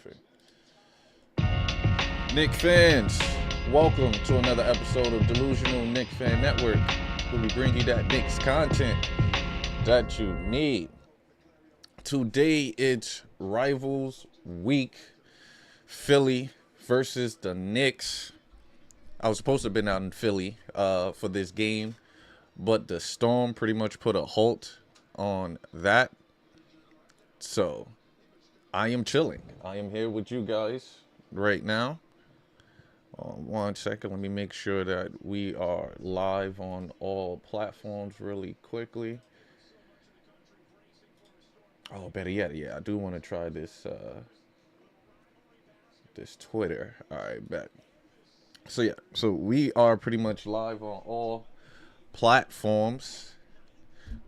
Perfect. Knicks fans, welcome to another episode of Delusional Knicks Fan Network, where we bring you that Knicks content that you need. Today it's Rivals Week, Philly versus the Knicks. I was supposed to have been out in Philly for this game, but the storm pretty much put a halt on that. So I am chilling. I am here with you guys right now. 1 second, let me make sure that we are live on all platforms really quickly. Oh, better yet, yeah, I do want to try this this Twitter. All right, bet. So we are pretty much live on all platforms.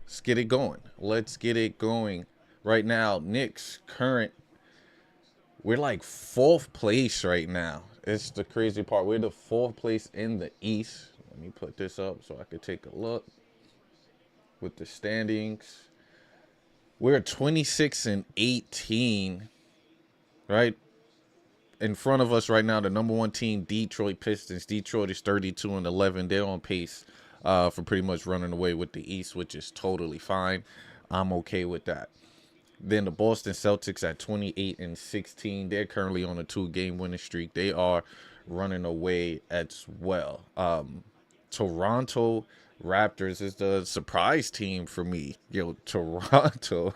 Let's get it going. Let's get it going. Right now, Knicks current. We're like fourth place right now. It's the crazy part. We're the fourth place in the East. Let me put this up so I could take a look with the standings. We're 26-18, right? In front of us right now, the number one team, Detroit Pistons. Detroit is 32-11. They're on pace for pretty much running away with the East, which is totally fine. I'm okay with that. Then the Boston Celtics at 28-16. They're currently on a 2-game winning streak. They are running away as well. Toronto Raptors is the surprise team for me. Toronto.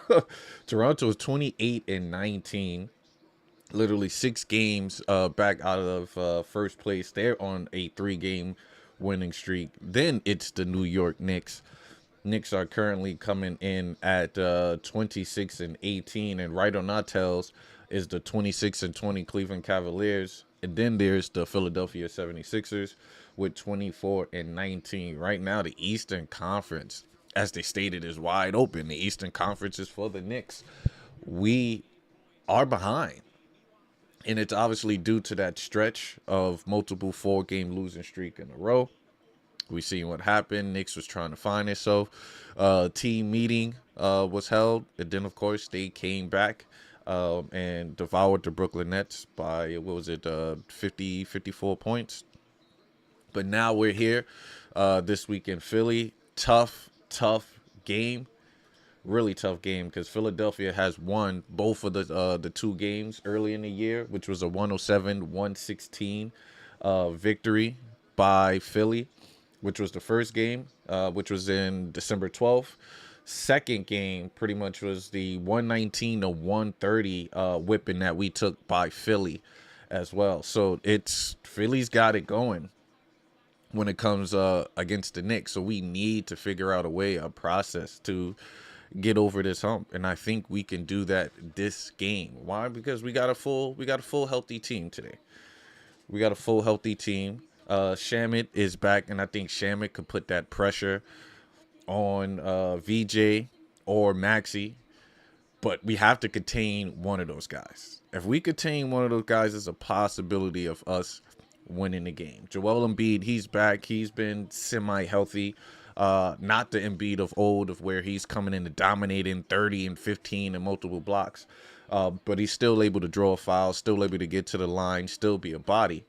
Toronto is 28-19. Literally 6 games back out of first place. They're on a 3-game winning streak. Then it's the New York Knicks. Knicks are currently coming in at 26-18, and right on our tails is the 26-20 Cleveland Cavaliers. And then there's the Philadelphia 76ers with 24-19. Right now, the Eastern Conference, as they stated, is wide open. The Eastern Conference is for the Knicks. We are behind. And it's obviously due to that stretch of multiple 4-game losing streak in a row. We seen what happened. Knicks was trying to find itself. Team meeting was held. And then, of course, they came back and devoured the Brooklyn Nets by, 54 points. But now we're here this week in Philly. Tough game. Really tough game because Philadelphia has won both of the 2 games early in the year, which was a 107-116 victory by Philly, which was the first game, which was in December 12th. Second game pretty much was the 119-130 whipping that we took by Philly as well. So Philly's got it going when it comes against the Knicks. So we need to figure out a process to get over this hump, and I think we can do that this game. Why? Because we got a full healthy team today. We got a full healthy team. Shamit is back, and I think Shamit could put that pressure on VJ or Maxey, but we have to contain one of those guys. If we contain one of those guys, there's a possibility of us winning the game. Joel Embiid, he's back. He's been semi-healthy. Not the Embiid of old, of where he's coming in and dominating 30 and 15 and multiple blocks. But he's still able to draw a foul, still able to get to the line, still be a body.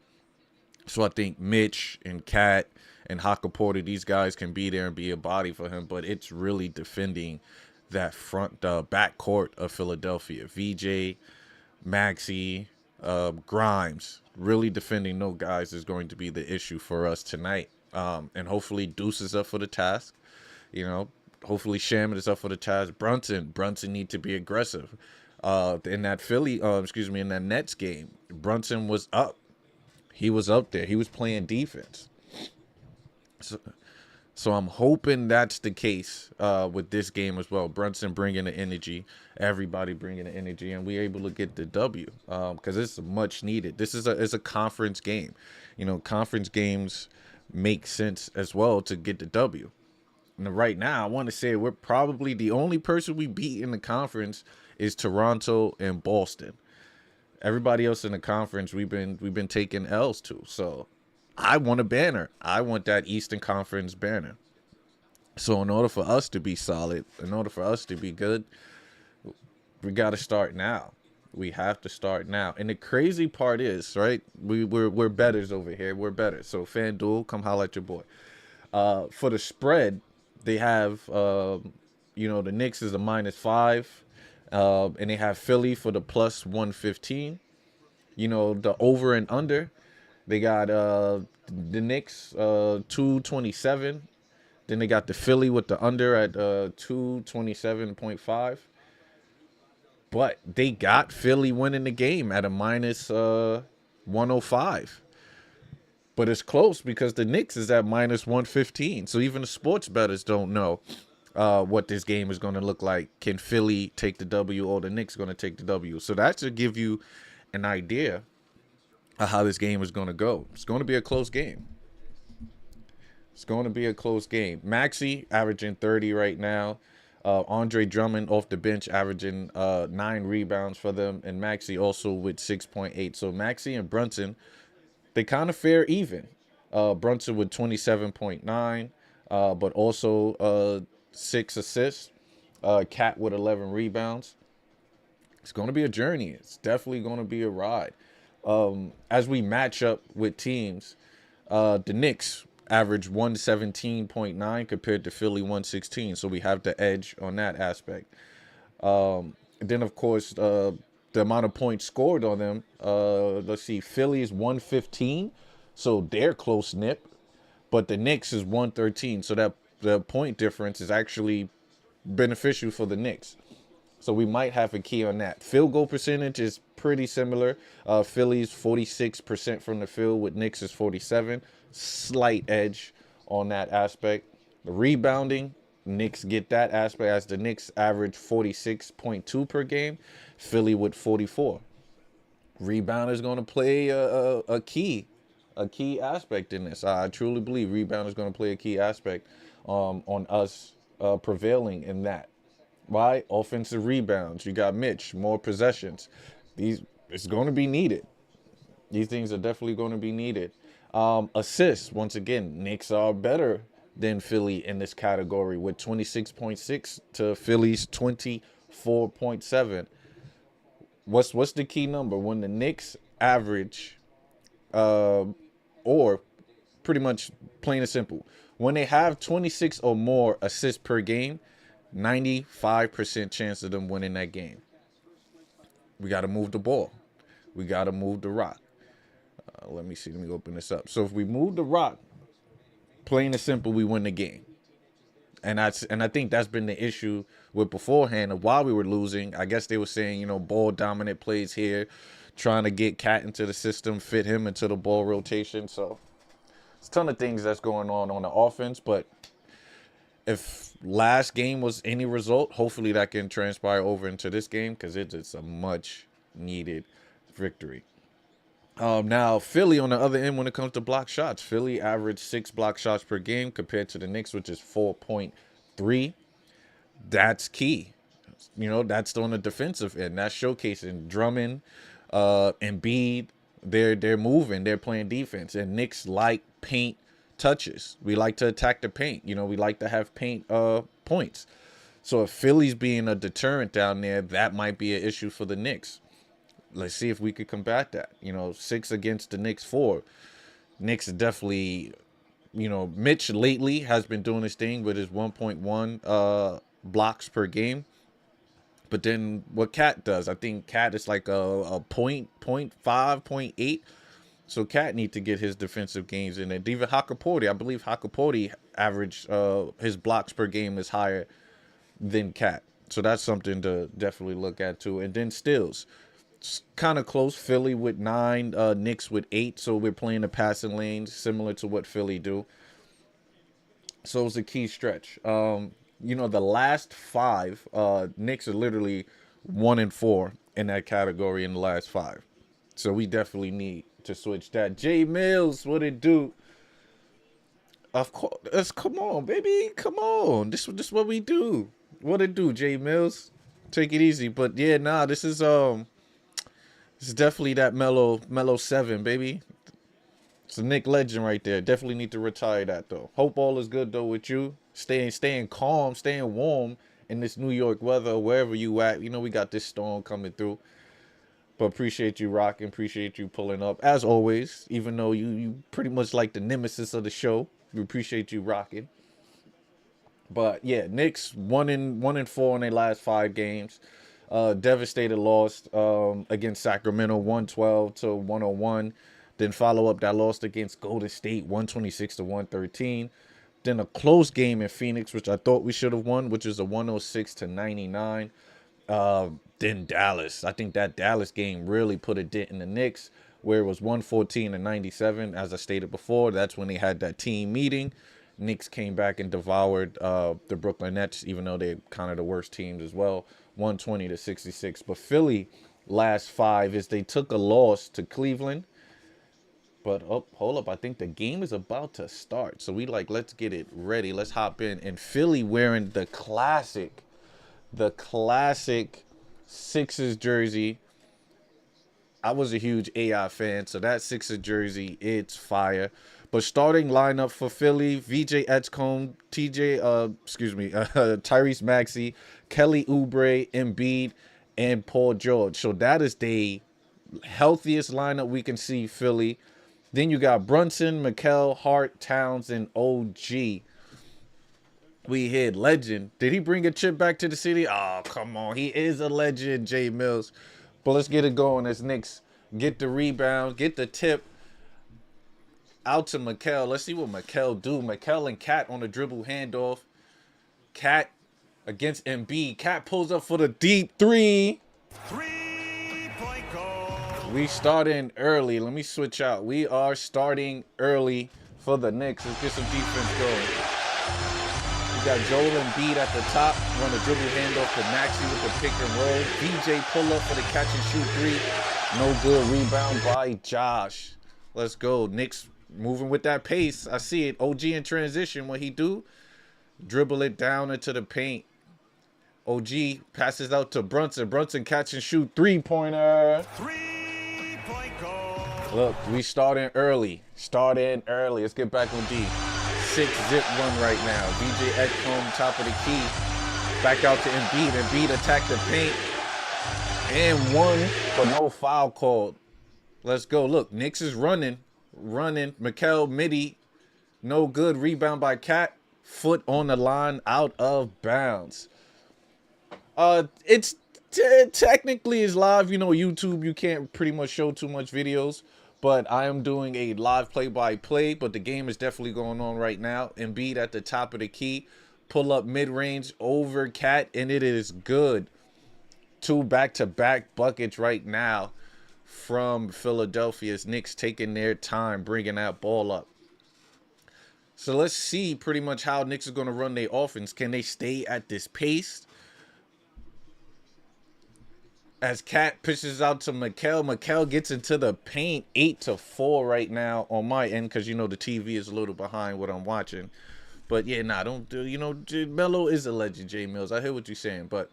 So I think Mitch and Cat and Haka Porter, these guys can be there and be a body for him. But it's really defending that back court of Philadelphia. VJ, Maxey, Grimes, really defending no guys is going to be the issue for us tonight. And hopefully Deuce is up for the task. Hopefully Shamit is up for the task. Brunson need to be aggressive. In that in that Nets game, Brunson was up. He was up there. He was playing defense. So I'm hoping that's the case with this game as well. Brunson bringing the energy, everybody bringing the energy, and we're able to get the W because it's much needed. This is a conference game. Conference games make sense as well to get the W. And right now, I want to say we're probably the only person we beat in the conference is Toronto and Boston. Everybody else in the conference, we've been taking L's to. So I want a banner. I want that Eastern Conference banner. So in order for us to be solid, in order for us to be good, we got to start now. We have to start now. And the crazy part is, right? We're betters over here. We're better. So FanDuel, come holla at your boy. For the spread, they have the Knicks is a -5, and they have Philly for the +115. The over and under, they got the Knicks 227. Then they got the Philly with the under at 227.5. But they got Philly winning the game at a -105. But it's close because the Knicks is at -115. So even the sports bettors don't know what this game is going to look like. Can Philly take the W or the Knicks going to take the W? So that should give you an idea of how this game is going to go. It's going to be a close game. It's going to be a close game. Maxey averaging 30 right now. Andre Drummond off the bench averaging 9 rebounds for them. And Maxey also with 6.8. So Maxey and Brunson, they kind of fare even. Brunson with 27.9, but also 6 assists. Cat with 11 rebounds. It's going to be a journey. It's definitely going to be a ride. As we match up with teams, the Knicks average 117.9 compared to Philly 116. So we have the edge on that aspect. Then, of course, the amount of points scored on them, let's see, Philly is 115. So they're close knit. But the Knicks is 113. So that the point difference is actually beneficial for the Knicks. So we might have a key on that. Field goal percentage is pretty similar. Philly's 46% from the field with Knicks is 47. Slight edge on that aspect. The rebounding, Knicks get that aspect as the Knicks average 46.2 per game. Philly with 44. Rebound is going to play a key aspect in this. I truly believe rebound is going to play a key aspect on us prevailing in that. Why? Offensive rebounds. You got Mitch, more possessions. It's going to be needed. These things are definitely going to be needed. Assists, once again, Knicks are better than Philly in this category with 26.6 to Philly's 24.7. What's the key number? When the Knicks average, or pretty much plain and simple, when they have 26 or more assists per game, 95% chance of them winning that game. We got to move the ball. We got to move the rock. Let me see. Let me open this up. So if we move the rock, plain and simple, we win the game. And I think that's been the issue with beforehand of why we were losing. I guess they were saying, ball dominant plays here, trying to get Cat into the system, fit him into the ball rotation. So it's a ton of things that's going on the offense, but if last game was any result, hopefully that can transpire over into this game because it's a much needed victory. Now, Philly on the other end, when it comes to block shots, Philly averaged 6 block shots per game compared to the Knicks, which is 4.3. That's key. That's on the defensive end. That's showcasing Drummond, Embiid. They're moving. They're playing defense. And Knicks like paint touches. We like to attack the paint. We like to have paint points. So if Philly's being a deterrent down there, that might be an issue for the Knicks. Let's see if we could combat that. 6 against the Knicks 4. Knicks definitely, Mitch lately has been doing his thing with his 1.1 blocks per game. But then what Cat does, I think Cat is like a point, 0.5, 0.8. So Cat need to get his defensive gains in there. Even Hakaporti, I believe Hakaporti average his blocks per game is higher than Cat. So that's something to definitely look at too. And then steals. It's kind of close. Philly with 9, Knicks with 8. So we're playing the passing lanes similar to what Philly do. So it's a key stretch. The last 5, Knicks are literally 1-4 in that category in the last 5. So we definitely need to switch that. Jay Mills, what it do? Of course, come on, baby, come on. This what we do. What it do, Jay Mills? Take it easy, but yeah, this is definitely that mellow 7, baby. It's a Nick legend right there. Definitely need to retire that though. Hope all is good though with you. Staying calm, staying warm in this New York weather, wherever you at. We got this storm coming through. But appreciate you rocking. Appreciate you pulling up as always. Even though you pretty much like the nemesis of the show, we appreciate you rocking. But yeah, Knicks 1-4 in their last 5 games. Devastated loss against Sacramento 112-101. Then follow up that loss against Golden State 126-113. Then a close game in Phoenix, which I thought we should have won, which is a 106-99. Then Dallas. I think that Dallas game really put a dent in the Knicks, where it was 114-97. As I stated before, that's when they had that team meeting. Knicks came back and devoured the Brooklyn Nets, even though they're kind of the worst teams as well, 120-66. But Philly last 5 is they took a loss to Cleveland. But hold up, I think the game is about to start. So let's get it ready. Let's hop in. And Philly wearing the classic Sixers jersey. I was a huge AI fan, so that Sixers jersey, it's fire. But starting lineup for Philly: VJ Edgecombe, Tyrese Maxey, Kelly Oubre, Embiid, and Paul George. So that is the healthiest lineup we can see Philly. Then you got Brunson, Mikal, Hart, Towns, and OG. We hit legend. Did he bring a chip back to the city? Oh, come on. He is a legend, Jay Mills. But let's get it going as Knicks get the rebound, get the tip out to Mikal. Let's see what Mikal do. Mikal and Cat on a dribble handoff. Cat against Embiid. Cat pulls up for the deep 3. 3-point goal. We starting early. Let me switch out. We are starting early for the Knicks. Let's get some defense going. We got Joel Embiid at the top. Run a dribble handoff to Maxey with the pick and roll. VJ pull up for the catch and shoot 3. No good. Rebound by Josh. Let's go. Knicks moving with that pace. I see it. OG in transition. What he do? Dribble it down into the paint. OG passes out to Brunson. Brunson catch and shoot 3-pointer. 3-point goal. Look, we starting early. Let's get back on D. 6-zip run right now. VJ Edgecombe, top of the key. Back out to Embiid. Embiid attack the paint. And 1, but no foul called. Let's go. Look, Knicks is running. Mikal midi. No good. Rebound by Cat. Foot on the line, out of bounds. It's technically is live. You know, YouTube, you can't pretty much show too much videos. But I am doing a live play-by-play. But the game is definitely going on right now. Embiid at the top of the key. Pull up mid-range over Cat. And it is good. 2 back-to-back buckets right now from Philadelphia's Knicks taking their time bringing that ball up. So let's see pretty much how Knicks is going to run their offense. Can they stay at this pace? As Cat pitches out to Mikal. Mikal gets into the paint. 8-4 right now on my end because, you know, the TV is a little behind what I'm watching. But, yeah, don't do, you know, Melo is a legend, Jay Mills. I hear what you're saying. But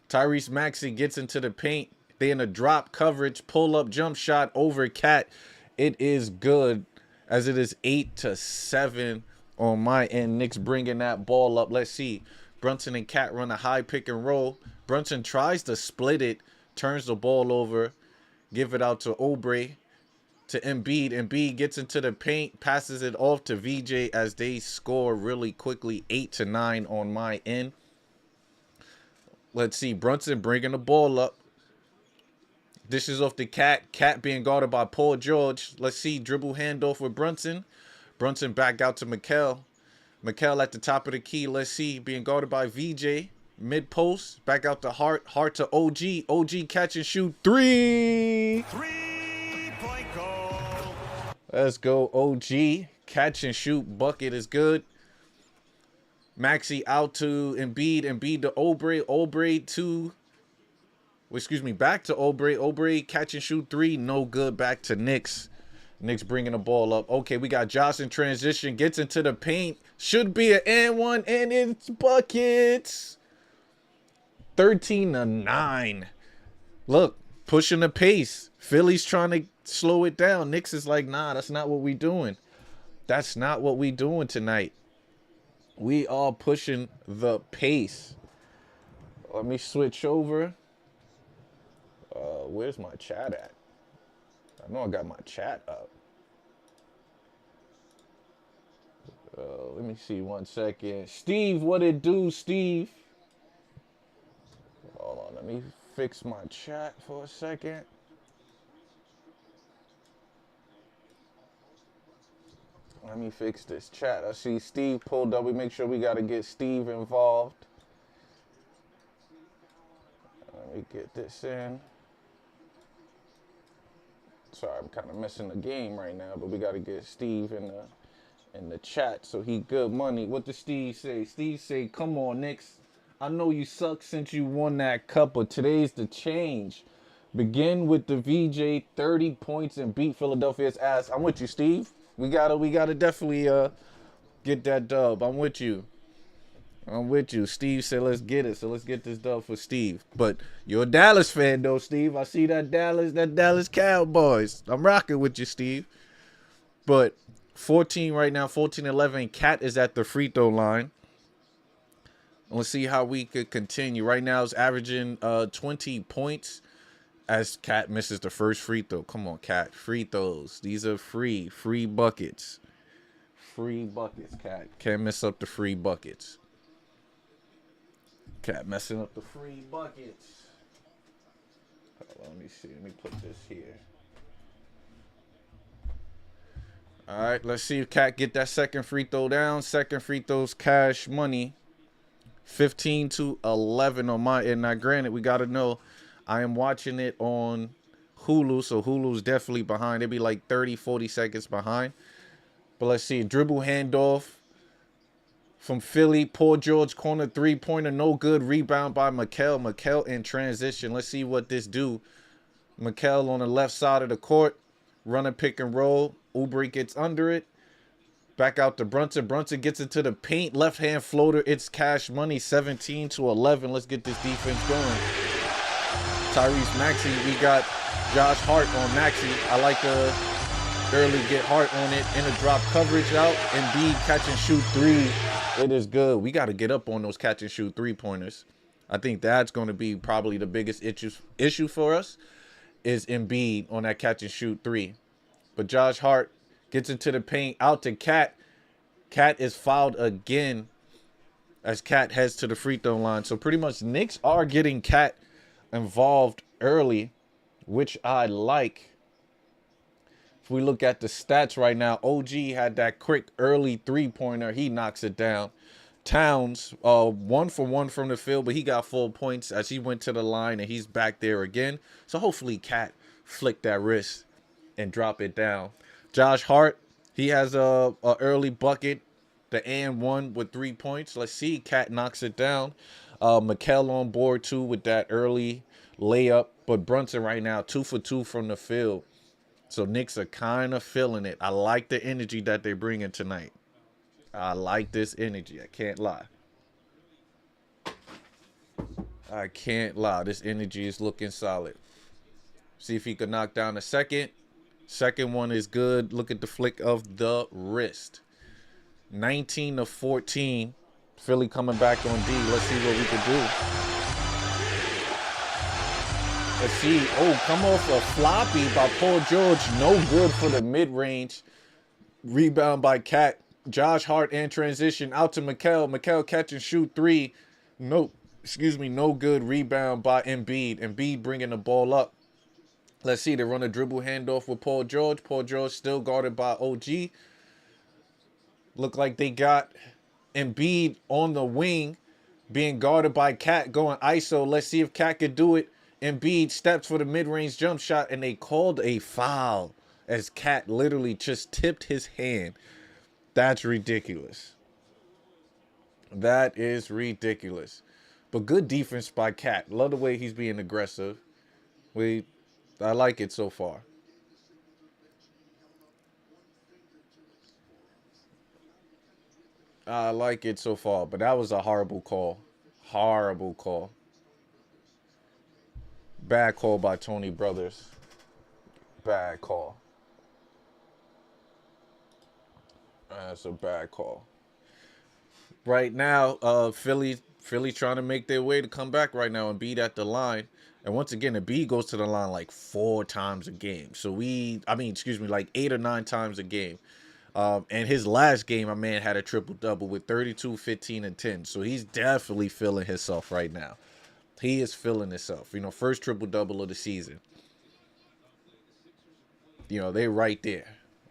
Tyrese Maxey gets into the paint. They in a drop coverage. Pull up jump shot over Cat. It is good as it is 8-7 on my end. Knicks bringing that ball up. Let's see. Brunson and Cat run a high pick and roll. Brunson tries to split it. Turns the ball over. Give it out to Oubre. To Embiid. Embiid gets into the paint. Passes it off to VJ as they score really quickly. 8-9 on my end. Let's see. Brunson bringing the ball up. Dishes off the Cat. Cat being guarded by Paul George. Let's see. Dribble handoff with Brunson. Brunson back out to Mikal. Mikal at the top of the key. Let's see. Being guarded by VJ. Mid post. Back out to Hart. Hart to OG. OG catch and shoot 3. 3-point goal. Let's go OG. Catch and shoot bucket is good. Maxey out to Embiid. Embiid to Oubre. Oubre to... back to Oubre. Oubre catch and shoot 3. No good. Back to Knicks. Knicks bringing the ball up. Okay, we got Josh in transition. Gets into the paint. Should be an and 1. And it's buckets. 13-9. Look, pushing the pace. Philly's trying to slow it down. Knicks is like, nah, that's not what we doing. That's not what we doing tonight. We are pushing the pace. Let me switch over. Where's my chat at? I know I got my chat up. Let me see 1 second. Steve, what it do, Steve? Hold on, let me fix my chat for a second. Let me fix this chat. I see Steve pulled up. We make sure we got to get Steve involved. Let me get this in. Sorry, I'm kind of missing the game right now, but we got to get Steve in the chat so he good money. What does Steve say? Steve say, come on, Knicks. I know you suck since you won that cup, but today's the change. Begin with the VJ 30 points and beat Philadelphia's ass. I'm with you, Steve. We gotta definitely get that dub. I'm with you. Steve said let's get it. So let's get this dub for Steve. But you're a Dallas fan though, Steve. I see that Dallas Cowboys. I'm rocking with you, Steve. But 14 right now, 14-11. Cat is at the free throw line. Let's see how we could continue. Right now it's averaging 20 points as Cat misses the first free throw. Come on, Cat. Free throws. These are free buckets. Free buckets, Cat. Can't mess up the free buckets. Cat messing up the free buckets. Let me see. Let me put this here. All right, let's see if Cat get that second free throw down. Second free throw's cash money. 15-11 on my end. Now, granted, we got to know I am watching it on Hulu, so Hulu's definitely behind. It'd be like 30, 40 seconds behind. But let's see. Dribble handoff from Philly. Paul George corner three-pointer. No good. Rebound by Mikel. Mikel in transition. Let's see what this do. Mikel on the left side of the court. Running pick and roll. Oubre gets under it. Back out to Brunson. Brunson gets into the paint. Left-hand floater. It's cash money. 17-11. Let's get this defense going. Tyrese Maxey. We got Josh Hart on Maxey. I like to early get Hart on it. In a drop coverage out. Embiid catch and shoot three. It is good. We got to get up on those catch and shoot three-pointers. I think that's going to be probably the biggest issue for us is Embiid on that catch and shoot three. But Josh Hart gets into the paint, out to Cat. Cat is fouled again as Cat heads to the free throw line. So pretty much Knicks are getting Cat involved early, which I like. If we look at the stats right now, OG had that quick early three-pointer. He knocks it down. Towns, 1 for 1 from the field, but he got full points as he went to the line, and he's back there again. So hopefully Cat flick that wrist and drop it down. Josh Hart, he has a early bucket, the and one with 3 points. Let's see, Cat knocks it down. Mikel on board too with that early layup, but Brunson right now 2 for 2 from the field. So Knicks are kind of feeling it. I like the energy that they're bringing tonight. I like this energy. I can't lie. This energy is looking solid. See if he can knock down the second. Second one is good. Look at the flick of the wrist. 19-14. Philly coming back on D. Let's see what we can do. Let's see. Oh, come off a floppy by Paul George. No good for the mid-range. Rebound by Cat. Josh Hart in transition. Out to Mikel. Mikel catch and shoot three. No good. Rebound by Embiid. Embiid bringing the ball up. Let's see. They run a dribble handoff with Paul George. Paul George still guarded by OG. Look like they got Embiid on the wing being guarded by Cat going ISO. Let's see if Cat could do it. Embiid steps for the mid-range jump shot, and they called a foul as Cat literally just tipped his hand. That's ridiculous. That is ridiculous. But good defense by Cat. Love the way he's being aggressive. I like it so far. I like it so far, but that was a horrible call. Horrible call. Bad call by Tony Brothers. Bad call. That's a bad call. Right now, Philly Philly trying to make their way to come back right now and beat at the line. And once again, the B goes to the line like 4 times a game. So like 8 or 9 times a game. And his last game, my man had a triple double with 32, 15, and 10. So he's definitely feeling himself right now. He is feeling himself. First triple double of the season. They right there.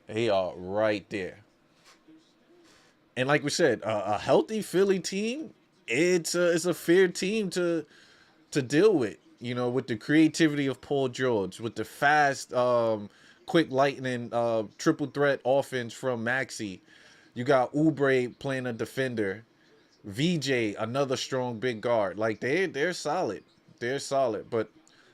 They are right there. And like we said, a healthy Philly team, it's a fair team to deal with. With the creativity of Paul George, with the fast, quick lightning, triple threat offense from Maxey. You got Oubre playing a defender. VJ, another strong big guard. Like they're solid. They're solid. But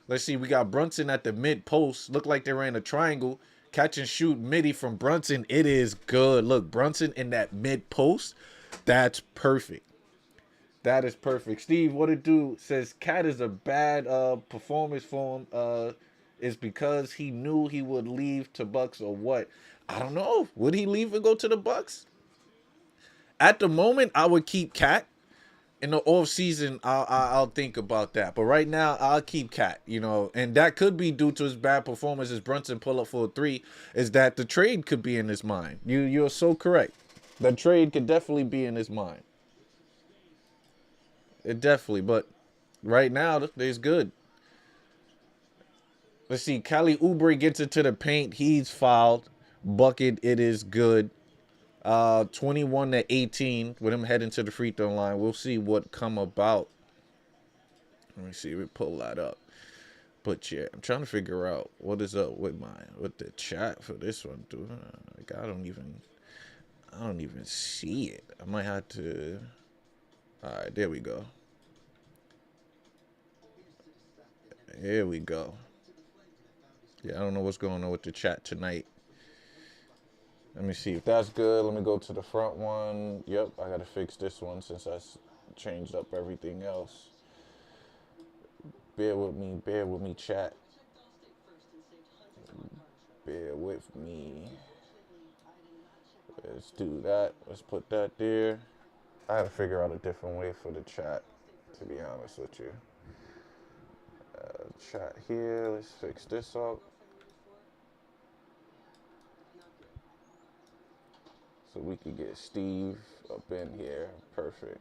let's see, we got Brunson at the mid post. Looked like they ran a triangle. Catch and shoot midi from Brunson. It is good. Look, Brunson in that mid post. That's perfect. That is perfect. Steve, what it do says Cat is a bad performance for him. Is because he knew he would leave to Bucks or what? I don't know. Would he leave and go to the Bucks? At the moment, I would keep Cat. In the off season, I'll think about that. But right now, I'll keep Cat. And that could be due to his bad performance as Brunson pull up for a 3. Is that the trade could be in his mind? You're so correct. The trade could definitely be in his mind. It definitely, but right now, it's good. Let's see. Kelly Oubre gets into the paint. He's fouled. Bucket. It is good. 21-18 with him heading to the free throw line. We'll see what come about. Let me see. We pull that up. But yeah, I'm trying to figure out what is up with the chat for this one, dude. Like I don't even see it. I might have to. All right, there we go. Here we go. Yeah, I don't know what's going on with the chat tonight. Let me see if that's good. Let me go to the front one. Yep, I got to fix this one since I changed up everything else. Bear with me, chat. Bear with me. Let's do that. Let's put that there. I had to figure out a different way for the chat, to be honest with you. Chat here. Let's fix this up. So we could get Steve up in here. Perfect.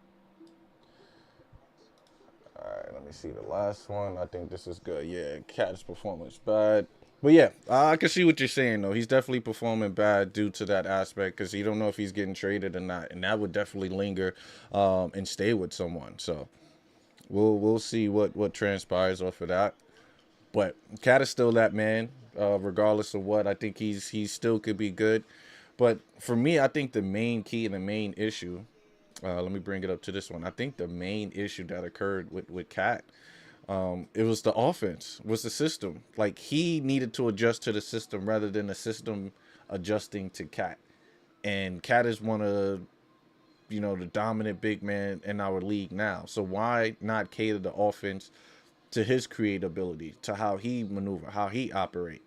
All right, let me see the last one. I think this is good. Yeah, Cat's performance bad. But yeah, I can see what you're saying, though. He's definitely performing bad due to that aspect because you don't know if he's getting traded or not. And that would definitely linger and stay with someone. So we'll see what transpires off of that. But Cat is still that man, regardless of what. I think he still could be good. But for me, I think the main key and the main issue, let me bring it up to this one. I think the main issue that occurred with Cat, it was the offense, was the system. Like he needed to adjust to the system rather than the system adjusting to Cat. And Cat is one of, the dominant big man in our league now. So why not cater the offense to his creativity, to how he maneuver, how he operate?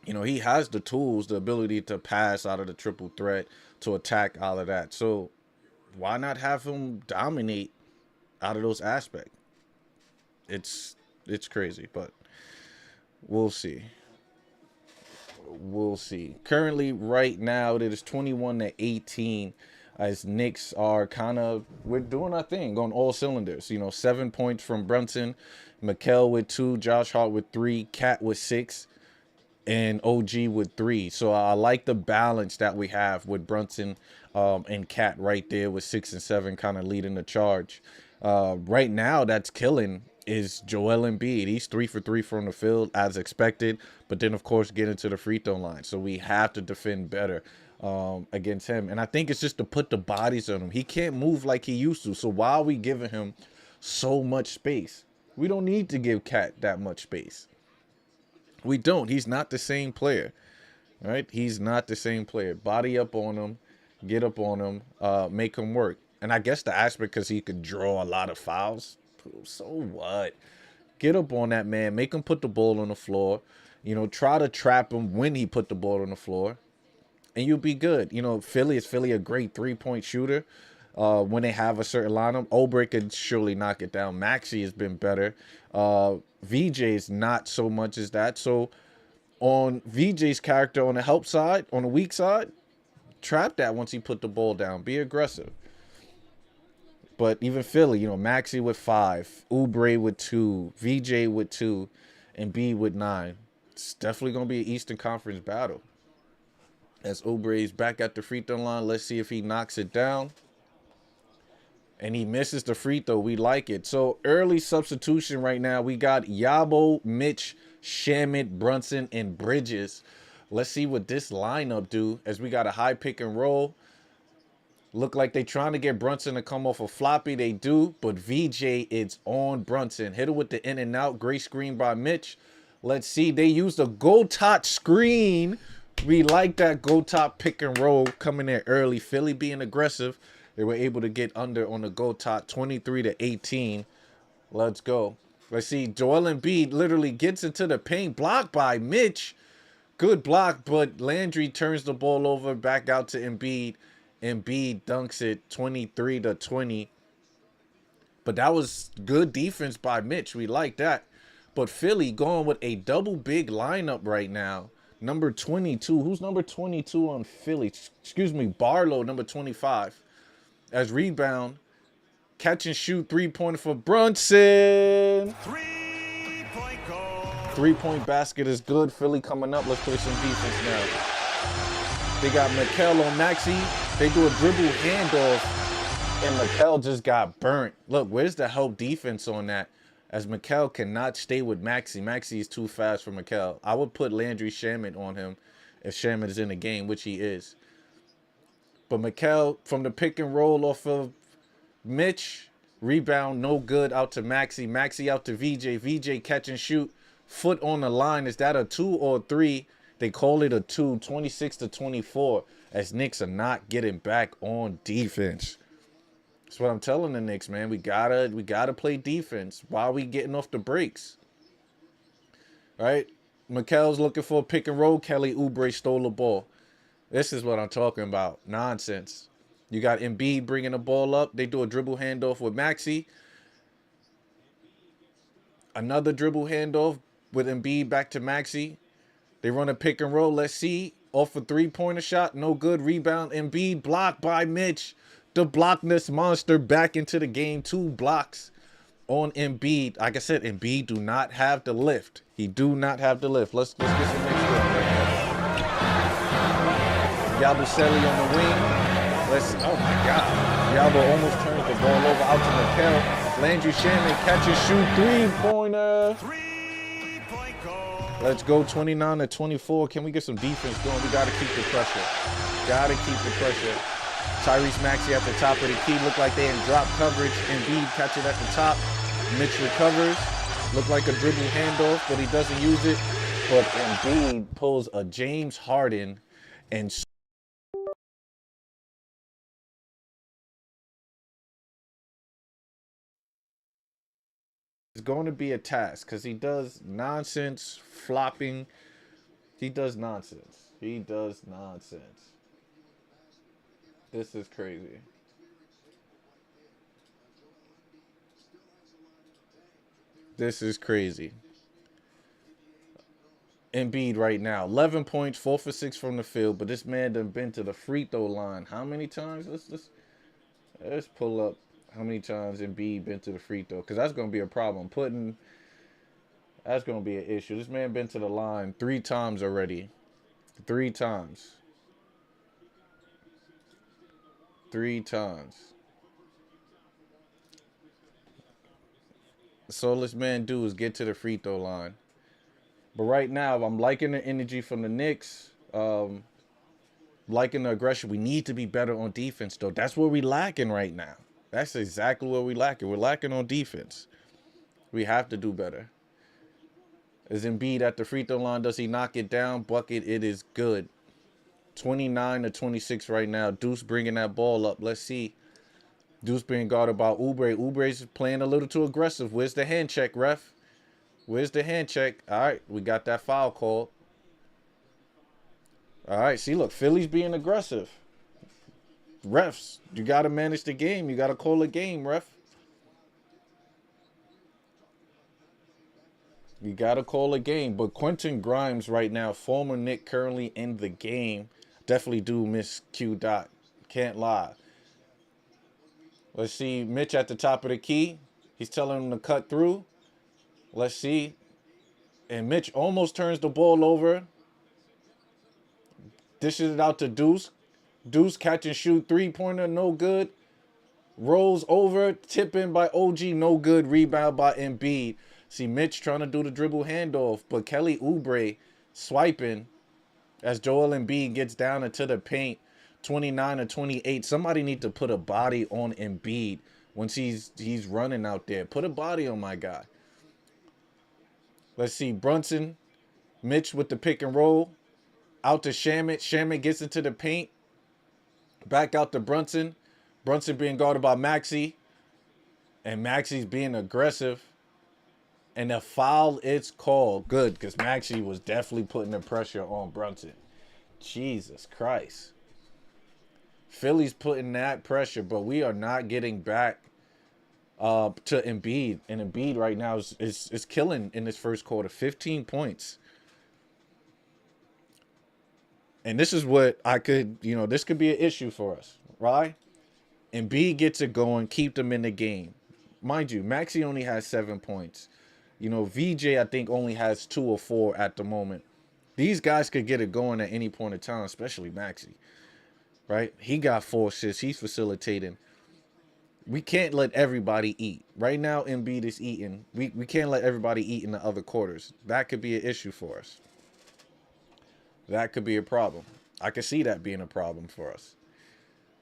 He has the tools, the ability to pass out of the triple threat, to attack, all of that. So why not have him dominate out of those aspects? It's crazy, but we'll see. We'll see. Currently, right now, it is 21-18 as Knicks are we're doing our thing on all cylinders. 7 points from Brunson, Mikal with 2, Josh Hart with 3, Cat with 6. And OG with 3. So I like the balance that we have with Brunson and Cat right there with 6 and 7 kind of leading the charge. Right now, that's killing is Joel Embiid. He's 3 for 3 from the field as expected, but then, of course, get into the free throw line. So we have to defend better against him. And I think it's just to put the bodies on him. He can't move like he used to. So why are we giving him so much space? We don't need to give Cat that much space. We don't. He's not the same player. All right? He's not the same player. Body up on him. Get up on him. Make him work. And I guess the aspect because he could draw a lot of fouls. So what? Get up on that man. Make him put the ball on the floor. Try to trap him when he put the ball on the floor. And you'll be good. Philly a great 3-point shooter. when they have a certain lineup. Oubre could surely knock it down. Maxey has been better. VJ's not so much as that. So on VJ's character on the help side, on the weak side, trap that once he put the ball down. Be aggressive. But even Philly, you know, Maxey with 5, Oubre with 2, VJ with 2, and B with 9. It's definitely going to be an Eastern Conference battle. As Oubre's back at the free throw line, let's see if he knocks it down. And he misses the free throw. We like it. So early substitution right now. We got Yabo, Mitch, Shamit, Brunson, and Bridges. Let's see what this lineup do as we got a high pick and roll. Look like they trying to get Brunson to come off a floppy. They do, but VJ is on Brunson. Hit it with the in and out. Great screen by Mitch. Let's see. They used a go-tot screen. We like that go-top pick and roll coming in early. Philly being aggressive. They were able to get under on the go-top 23-18. Let's go. Let's see. Joel Embiid literally gets into the paint. Blocked by Mitch. Good block, but Landry turns the ball over. Back out to Embiid. Embiid dunks it 23-20. But that was good defense by Mitch. We like that. But Philly going with a double big lineup right now. Number 22. Who's number 22 on Philly? Excuse me, Barlow, number 25. As rebound, catch and shoot, three-pointer for Brunson. Three-point goal. Three-point basket is good. Philly coming up. Let's play some defense now. They got Mikel on Maxey. They do a dribble handoff, and Mikel just got burnt. Look, where's the help defense on that? As Mikel cannot stay with Maxey. Maxey is too fast for Mikel. I would put Landry Shamet on him if Shamet is in the game, which he is. But Mikel, from the pick and roll off of Mitch, rebound, no good, out to Maxey. Maxey out to VJ. VJ catch and shoot. Foot on the line. Is that a 2 or a 3? They call it a 2, 26-24, as Knicks are not getting back on defense. That's what I'm telling the Knicks, man. We gotta play defense while we getting off the breaks. All right? Mikel's looking for a pick and roll. Kelly Oubre stole the ball. This is what I'm talking about. Nonsense. You got Embiid bringing the ball up. They do a dribble handoff with Maxey. Another dribble handoff with Embiid back to Maxey. They run a pick and roll. Let's see. Off a three-pointer shot. No good. Rebound. Embiid blocked by Mitch. The blockness monster back into the game. 2 blocks on Embiid. Like I said, Embiid do not have the lift. He do not have the lift. Let's get some next one. Yabusele on the wing. Oh my God. Yabo almost turns the ball over out to Mikel. Landry Shamet catch and shoot, three-pointer. Three-point goal. Let's go 29-24. Can we get some defense going? We got to keep the pressure. Got to keep the pressure. Tyrese Maxey at the top of the key. Look like they in drop coverage. Embiid catch it at the top. Mitch recovers. Look like a dribble handoff, but he doesn't use it. But Embiid pulls a James Harden and it's going to be a task because he does nonsense flopping. He does nonsense. He does nonsense. This is crazy. This is crazy. Embiid right now, 11 points, 4 for 6 from the field, but this man done been to the free throw line. How many times? Let's pull up how many times Embiid been to the free throw, because that's going to be a problem. That's going to be an issue. This man been to the line 3 times already. 3 times. 3 times. That's all this man do is get to the free throw line. But right now, I'm liking the energy from the Knicks. Liking the aggression. We need to be better on defense, though. That's where we lacking right now. That's exactly where we lacking. We're lacking on defense. We have to do better. Is Embiid at the free throw line? Does he knock it down? Bucket, it is good. 29-26 right now. Deuce bringing that ball up. Let's see. Deuce being guarded by Oubre. Oubre's playing a little too aggressive. Where's the hand check, ref? Where's the hand check? All right, we got that foul called. All right, see, look, Philly's being aggressive. refs, you got to manage the game. You got to call a game, ref. You got to call a game. But Quentin Grimes right now, former Knick, currently in the game. Definitely do miss Q Dot. Can't lie. Let's see Mitch at the top of the key. He's telling him to cut through. Let's see. And Mitch almost turns the ball over. Dishes it out to Deuce. Deuce catch and shoot three-pointer, no good. Rolls over, tip in by OG, no good. Rebound by Embiid. See Mitch trying to do the dribble handoff, but Kelly Oubre swiping as Joel Embiid gets down into the paint. 29-28. Somebody need to put a body on Embiid once he's running out there. Put a body on my guy. Let's see Brunson, Mitch with the pick and roll. Out to Shamet. Shamet gets into the paint. Back out to Brunson. Brunson being guarded by Maxey. And Maxey's being aggressive. And the foul is called. Good, because Maxey was definitely putting the pressure on Brunson. Jesus Christ. Philly's putting that pressure, but we are not getting back to Embiid. And Embiid right now is killing in this first quarter. 15 points. And this is what I could, this could be an issue for us, right? Embiid gets it going, keep them in the game. Mind you, Maxey only has 7 points. VJ, I think, only has 2 or 4 at the moment. These guys could get it going at any point in time, especially Maxey, right? He got 4 assists. He's facilitating. We can't let everybody eat. Right now, Embiid is eating. We can't let everybody eat in the other quarters. That could be an issue for us. That could be a problem. I could see that being a problem for us.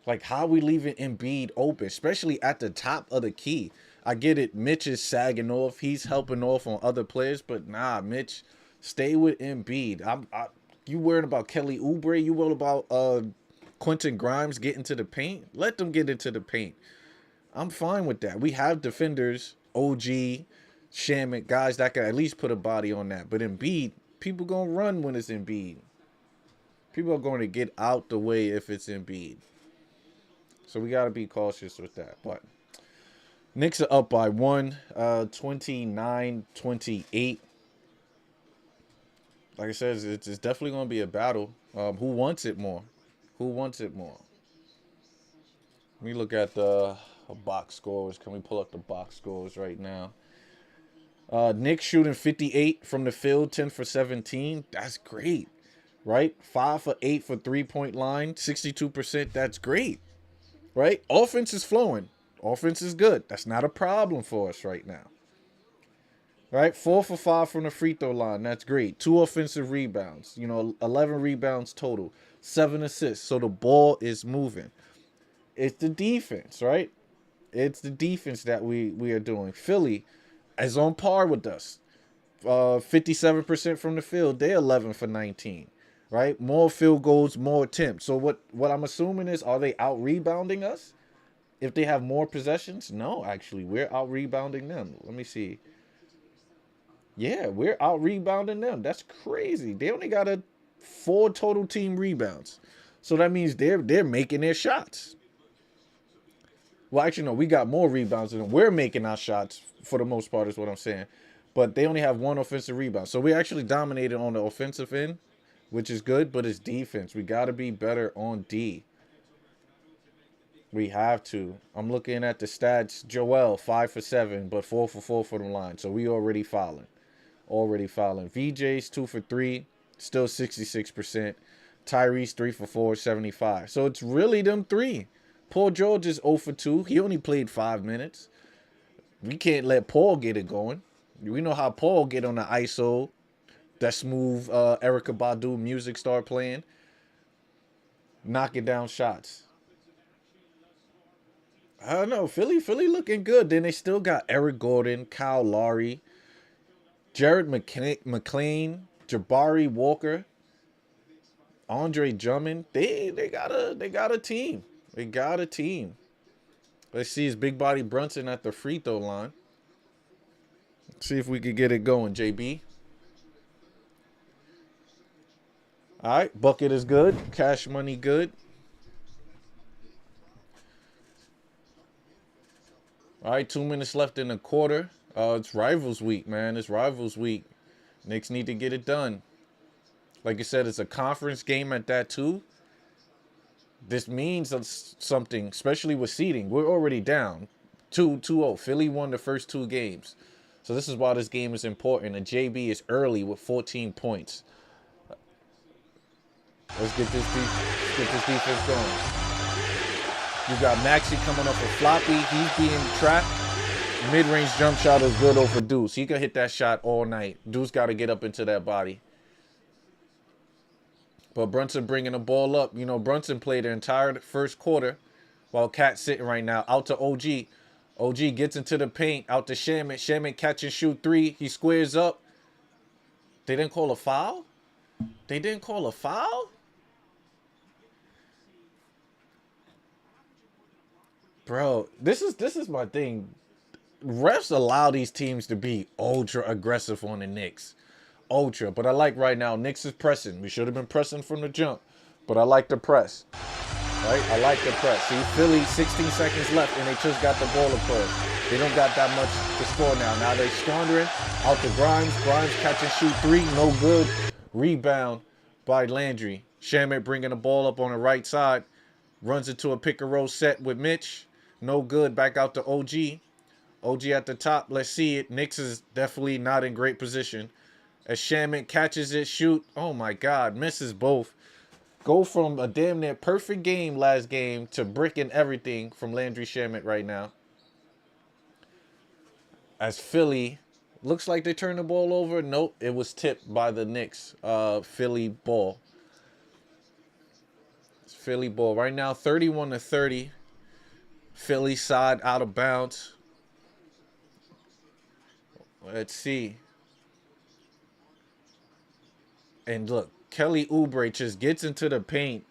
Like, how we leaving Embiid open, especially at the top of the key. I get it. Mitch is sagging off. He's helping off on other players. But, nah, Mitch, stay with Embiid. You worried about Kelly Oubre? You worried about Quentin Grimes getting to the paint? Let them get into the paint. I'm fine with that. We have defenders, OG, Shamet, guys that can at least put a body on that. But Embiid, people going to run when it's Embiid. People are going to get out the way if it's Embiid. So we got to be cautious with that. But Knicks are up by 1, 29-28. Like I said, it's definitely going to be a battle. Who wants it more? Who wants it more? Let me look at the box scores. Can we pull up the box scores right now? Knicks shooting 58 from the field, 10 for 17. That's great. Right? 5 for 8 for three-point line, 62%. That's great. Right? Offense is flowing. Offense is good. That's not a problem for us right now. Right? 4 for 5 from the free throw line. That's great. 2 offensive rebounds. 11 rebounds total. 7 assists. So the ball is moving. It's the defense, right? It's the defense that we are doing. Philly is on par with us. 57% from the field. They're 11 for 19. Right? More field goals, more attempts. So what I'm assuming is, are they out-rebounding us? If they have more possessions? No, actually. We're out-rebounding them. Let me see. Yeah, we're out-rebounding them. That's crazy. They only got 4 total team rebounds. So that means they're making their shots. Well, actually, no. We got more rebounds than them. We're making our shots for the most part is what I'm saying. But they only have 1 offensive rebound. So we actually dominated on the offensive end, which is good, but it's defense. We got to be better on D. We have to. I'm looking at the stats. Joel, 5 for 7, but 4 for 4 for the line. So we already fouling. VJ's 2 for 3, still 66%. Tyrese, 3 for 4, 75. So it's really them 3. Paul George is 0 for 2. He only played 5 minutes. We can't let Paul get it going. We know how Paul get on the ISO. That smooth Erykah Badu music start playing. Knocking down shots. I don't know. Philly looking good. Then they still got Eric Gordon, Kyle Lowry, Jared McLean, Jabari Walker, Andre Drummond. They got a team. They got a team. Let's see his big body Brunson at the free throw line. Let's see if we could get it going, JB. All right, bucket is good. Cash money good. All right, 2 minutes left in the quarter. It's Rivals Week, man. It's Rivals Week. Knicks need to get it done. Like you said, it's a conference game at that, too. This means something, especially with seeding. We're already down 2-0. Philly won the first 2 games. So this is why this game is important. And JB is early with 14 points. Let's get this defense going. You got Maxey coming up a floppy. He's being trapped. Mid-range jump shot is good over Deuce. He can hit that shot all night. Deuce got to get up into that body. But Brunson bringing the ball up. You know, Brunson played the entire first quarter while Cat's sitting right now. Out to OG. OG gets into the paint. Out to Shaman. Shaman catch and shoot 3. He squares up. They didn't call a foul? They didn't call a foul? Bro, this is my thing. Refs allow these teams to be ultra aggressive on the Knicks. Ultra. But I like right now, Knicks is pressing. We should have been pressing from the jump. But I like the press. Right? I like the press. See, Philly, 16 seconds left, and they just got the ball across. They don't got that much to score now. Now they're squandering. Out to Grimes. Grimes catch and shoot 3. No good. Rebound by Landry. Shamet bringing the ball up on the right side. Runs into a pick and roll set with Mitch. No good. Back out to OG. OG at the top. Let's see it. Knicks is definitely not in great position. As Shaman catches it, shoot. Oh, my God. Misses both. Go from a damn near perfect game last game to bricking everything from Landry Shamet right now. As Philly, looks like they turned the ball over. Nope, it was tipped by the Knicks. Philly ball. It's Philly ball. Right now, 31-30. Philly side out of bounds. Let's see. And look, Kelly Oubre just gets into the paint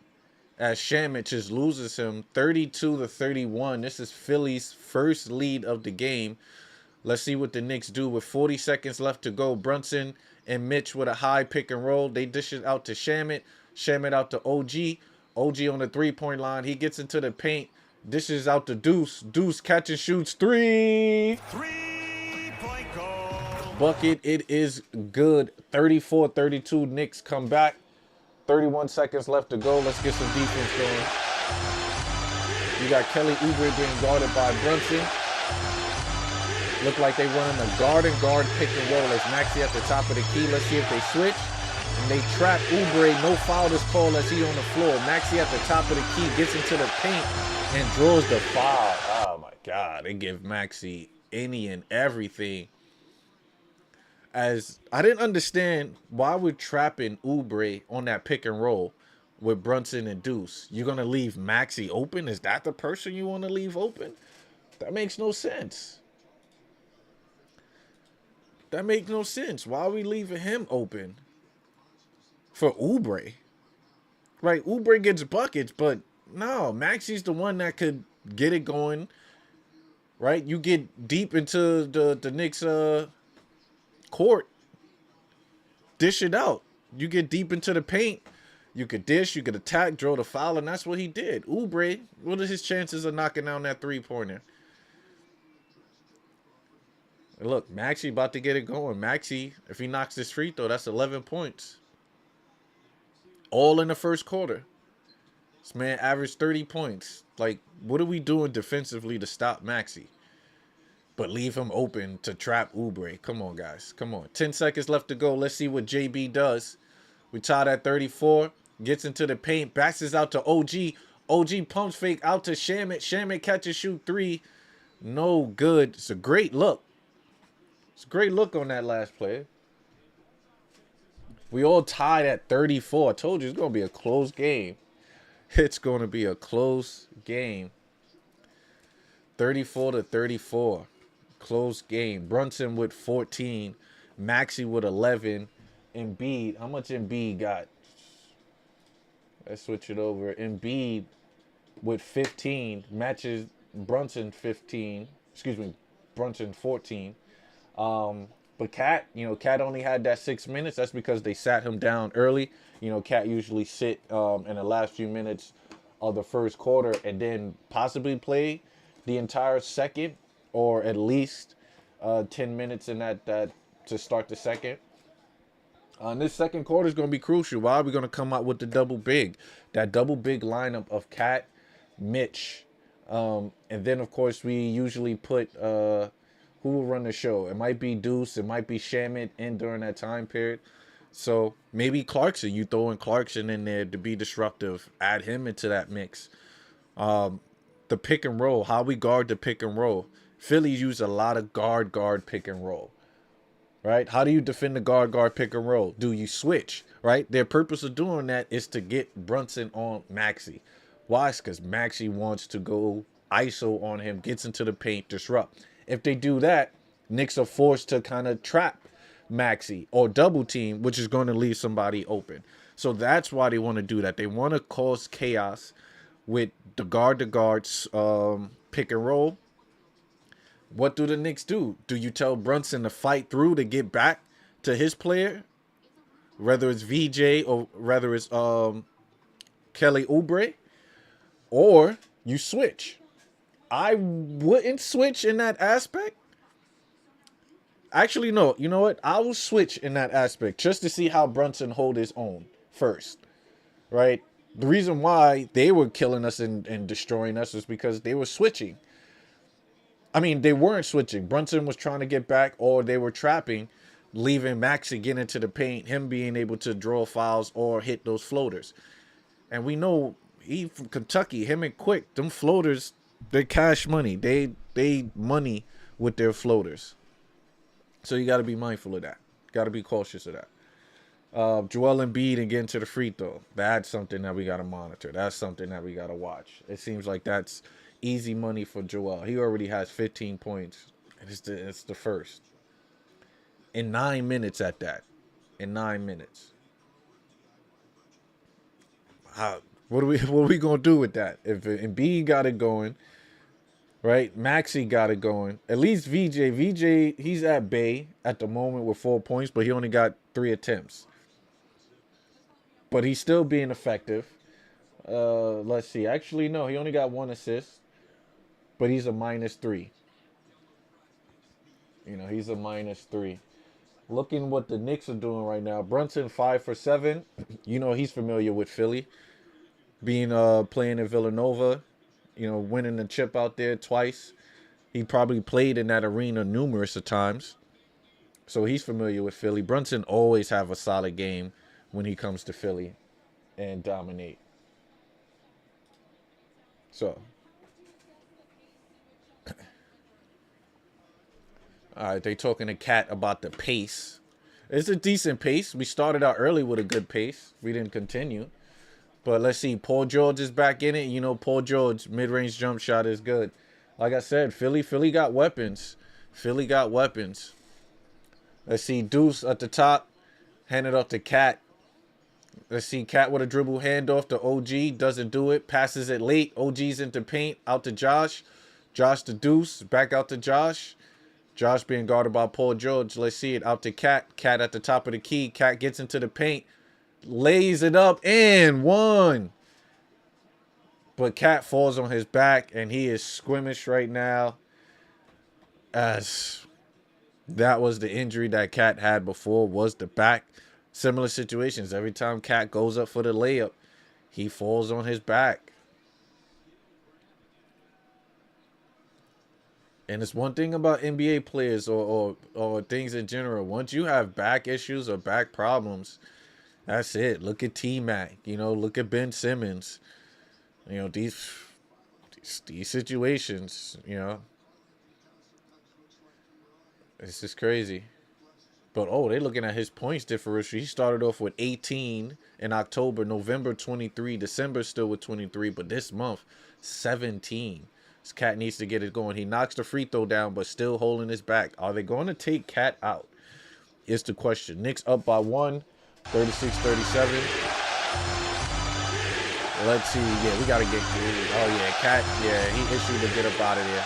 as Shamet just loses him 32-31. This is Philly's first lead of the game. Let's see what the Knicks do with 40 seconds left to go. Brunson and Mitch with a high pick and roll. They dish it out to Shamet. Shamet out to OG. OG on the three-point line. He gets into the paint. Dishes out to Deuce. Deuce catches, shoots 3. 3-point goal. Bucket. It is good. 34-32. Knicks come back. 31 seconds left to go. Let's get some defense going. You got Kelly Oubre being guarded by Brunson. Look like they running a guard and guard pick and roll as Maxey at the top of the key. Let's see if they switch. And they trap Oubre. No foul is called as he on the floor. Maxey at the top of the key gets into the paint and draws the foul. Oh my God. They give Maxey any and everything. As I didn't understand why we're trapping Oubre on that pick and roll with Brunson and Deuce. You're going to leave Maxey open? Is that the person you want to leave open? That makes no sense. That makes no sense. Why are we leaving him open for Oubre? Right, Oubre gets buckets, but no, Maxey's the one that could get it going. Right, you get deep into the Knicks court, dish it out. You get deep into the paint, you could dish, you could attack, draw the foul, and that's what he did. Oubre, what are his chances of knocking down that three-pointer? Look, Maxey about to get it going. Maxey, if he knocks this free throw, that's 11 points. All in the first quarter. This man averaged 30 points. Like, what are we doing defensively to stop Maxey? But leave him open to trap Oubre. Come on, guys. Come on. 10 seconds left to go. Let's see what JB does. We tied at 34. Gets into the paint. Passes out to OG. OG pumps fake out to Shamet. Shamet catches, shoot 3. No good. It's a great look. It's a great look on that last play. We all tied at 34. I told you it's going to be a close game. It's going to be a close game. 34-34. Close game. Brunson with 14. Maxey with 11. Embiid. How much Embiid got? Let's switch it over. Embiid with 15. Matches Brunson 15. Excuse me. Brunson 14. But Cat, Cat only had that 6 minutes. That's because they sat him down early. Cat usually sit in the last few minutes of the first quarter and then possibly play the entire second or at least 10 minutes in that to start the second. And this second quarter is going to be crucial. Why are we going to come out with the double big? That double big lineup of Cat, Mitch, and then of course we usually put who will run the show. It might be Deuce, it might be Shamit in during that time period. So maybe Clarkson, you throw in Clarkson in there to be disruptive, add him into that mix. The pick and roll, how we guard the pick and roll. Philly use a lot of guard pick and roll. Right? How do you defend the guard pick and roll? Do you switch? Right? Their purpose of doing that is to get Brunson on Maxey. Why? Because Maxey wants to go ISO on him, gets into the paint, disrupt. If they do that, Knicks are forced to kind of trap Maxey or double team, which is going to leave somebody open. So that's why they want to do that. They want to cause chaos with the guard-to-guards pick and roll. What do the Knicks do? Do you tell Brunson to fight through to get back to his player? Whether it's VJ or whether it's Kelly Oubre? Or you switch. I wouldn't switch in that aspect. Actually, no. You know what? I will switch in that aspect just to see how Brunson hold his own first. Right? The reason why they were killing us and destroying us is because they were switching. I mean, they weren't switching. Brunson was trying to get back, or they were trapping, leaving Maxey get into the paint, him being able to draw fouls or hit those floaters. And we know he from Kentucky, him and Quick, them floaters, they're cash money. They money with their floaters. So you got to be mindful of that. Got to be cautious of that. Joel Embiid and getting to the free throw. That's something that we got to monitor. That's something that we got to watch. It seems like that's easy money for Joel. He already has 15 points. And it's the first. In 9 minutes at that. In 9 minutes. What are we going to do with that? If Embiid got it going, right? Maxey got it going. At least VJ, he's at bay at the moment with 4 points, but he only got 3 attempts. But he's still being effective. Let's see. Actually, no, he only got 1 assist. But he's a -3. You know, he's a -3. Looking what the Knicks are doing right now. Brunson 5 for 7. You know, he's familiar with Philly. Being playing in Villanova. You know, winning the chip out there twice. He probably played in that arena numerous of times. So he's familiar with Philly. Brunson always have a solid game when he comes to Philly and dominate. So. All right, they talking to Cat about the pace. It's a decent pace. We started out early with a good pace. We didn't continue. But let's see. Paul George is back in it. You know, Paul George, mid-range jump shot is good. Like I said, Philly got weapons. Philly got weapons. Let's see. Deuce at the top. Hand it off to Cat. Let's see. Cat with a dribble handoff to OG. Doesn't do it. Passes it late. OG's into paint. Out to Josh. Josh to Deuce. Back out to Josh. Josh being guarded by Paul George. Let's see it. Out to Cat. Cat at the top of the key. Cat gets into the paint. Lays it up and one. But Cat falls on his back and he is squeamish right now. As that was the injury that Cat had before, was the back. Similar situations. Every time Cat goes up for the layup, he falls on his back. And it's one thing about NBA players or things in general. Once you have back issues or back problems, that's it. Look at T-Mac. You know, look at Ben Simmons. You know, these situations, you know. It's just crazy. But, they're looking at his points differential. He started off with 18 in October, November 23, December still with 23, but this month, 17. This Cat needs to get it going. He knocks the free throw down, but still holding his back. Are they going to take Cat out? Is the question. Knicks up by 1, 36-37. Let's see. Yeah, we got to get... Oh, yeah, Cat. Yeah, he issued to get up out of there.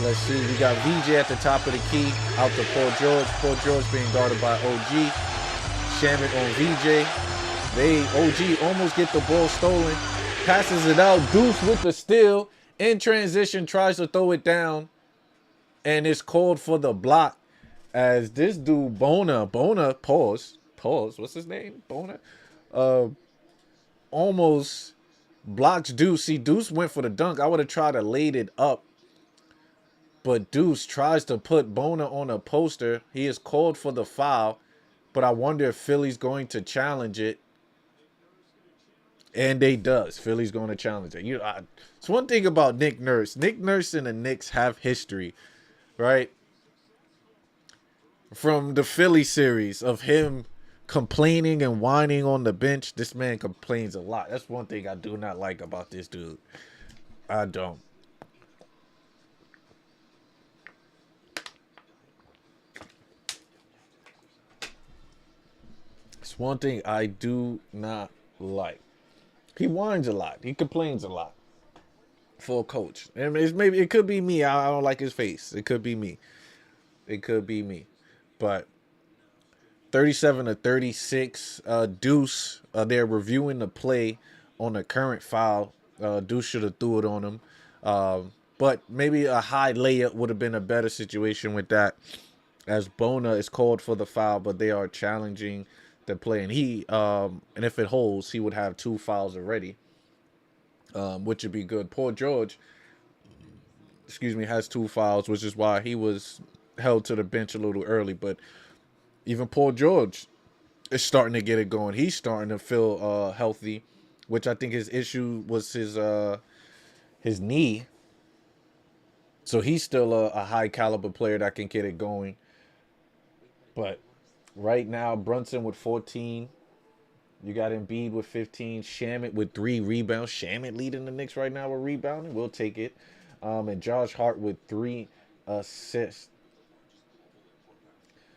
Let's see. We got VJ at the top of the key. Out to Paul George. Paul George being guarded by OG. Shamit on VJ. OG almost get the ball stolen. Passes it out. Deuce with the steal. In transition, tries to throw it down, and it's called for the block as this dude Bona, pause, what's his name? Bona, almost blocks Deuce. See, Deuce went for the dunk. I would have tried to laid it up, but Deuce tries to put Bona on a poster. He is called for the foul, but I wonder if Philly's going to challenge it. And they does. Philly's going to challenge it. It's one thing about Nick Nurse. Nick Nurse and the Knicks have history, right? From the Philly series of him complaining and whining on the bench. This man complains a lot. That's one thing I do not like about this dude. I don't. It's one thing I do not like. He whines a lot. He complains a lot for a coach. And it could be me. I don't like his face. It could be me. But 37-36, Deuce. They're reviewing the play on the current foul. Deuce should have threw it on him. But maybe a high layup would have been a better situation with that. As Bona is called for the foul, but they are challenging the play. And if it holds, he would have 2 fouls already, which would be good. Paul George, has 2 fouls, which is why he was held to the bench a little early. But even Paul George is starting to get it going. He's starting to feel healthy, which I think his issue was his knee. So he's still a high caliber player that can get it going. But right now, Brunson with 14. You got Embiid with 15. Shamet with 3 rebounds. Shamet leading the Knicks right now with rebounding. We'll take it. And Josh Hart with 3 assists.